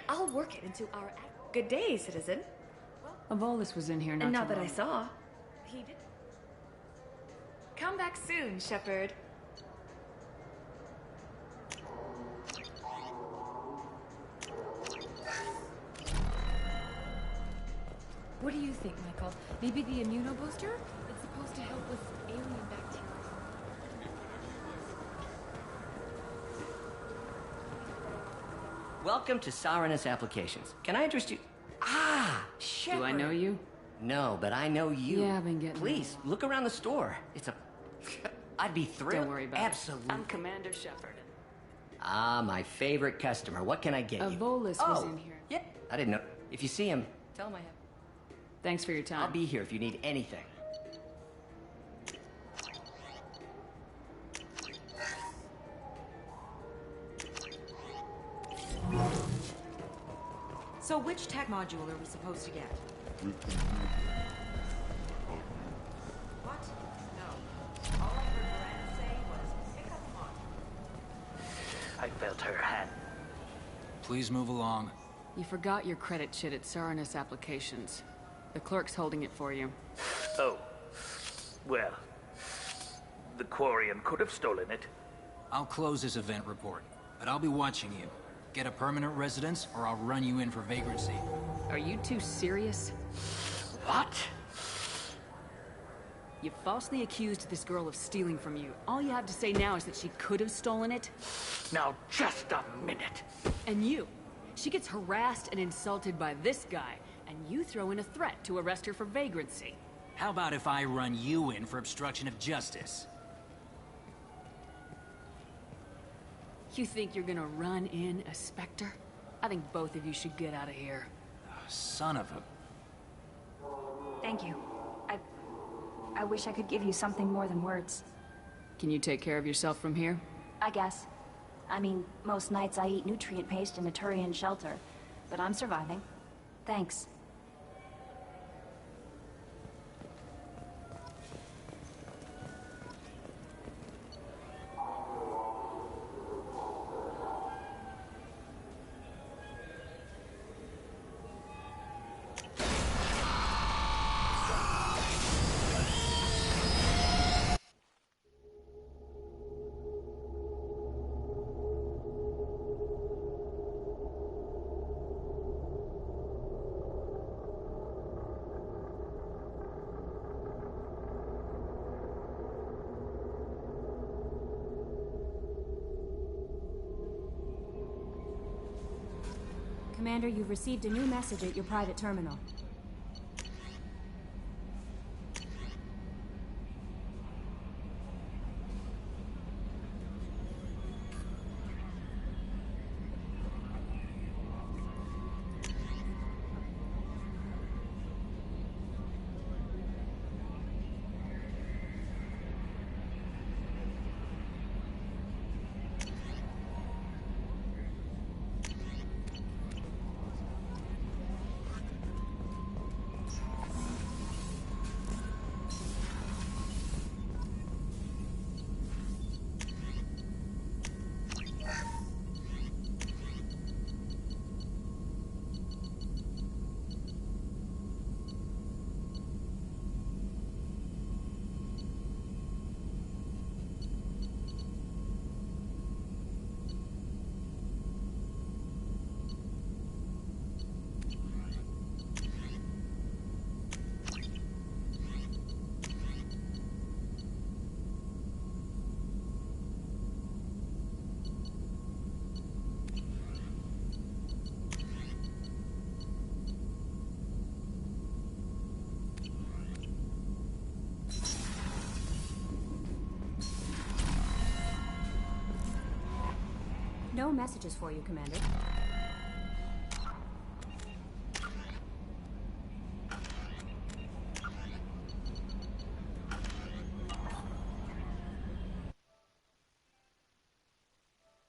I'll work it into our... Good day, citizen. Avolis was in here not And now too that I long. saw, he did... Come back soon, Shepard. What do you think, Michael? Maybe the immunobooster? It's supposed to help with alien bacteria. Welcome to Saranus Applications. Can I interest you? Ah, Shepard. Do I know you? No, but I know you. Yeah, I've been getting... Please, look around the store. It's a... I'd be thrilled. Don't worry about Absolutely. it. I'm Commander Shepard. Ah, my favorite customer. What can I get you? Avolis was in here. Yeah, I didn't know. If you see him, tell him I have... Thanks for your time. I'll be here if you need anything. So which tech module are we supposed to get? What? No. All I heard Miranda say was, pick up a module. I felt her hand. Please move along. You forgot your credit chit at Saranus Applications. The clerk's holding it for you. Oh. Well. The Quarian could have stolen it. I'll close this event report, but I'll be watching you. Get a permanent residence, or I'll run you in for vagrancy. Are you two serious? What? You falsely accused this girl of stealing from you. All you have to say now is that she could have stolen it. Now, just a minute. And you. She gets harassed and insulted by this guy, and you throw in a threat to arrest her for vagrancy. How about if I run you in for obstruction of justice? You think you're gonna run in a Spectre? I think both of you should get out of here. Son of a... Thank you. I wish I could give you something more than words. Can you take care of yourself from here? I guess. I mean, most nights I eat nutrient paste in a Turian shelter, but I'm surviving. Thanks. Commander, you've received a new message at your private terminal. No messages for you, Commander.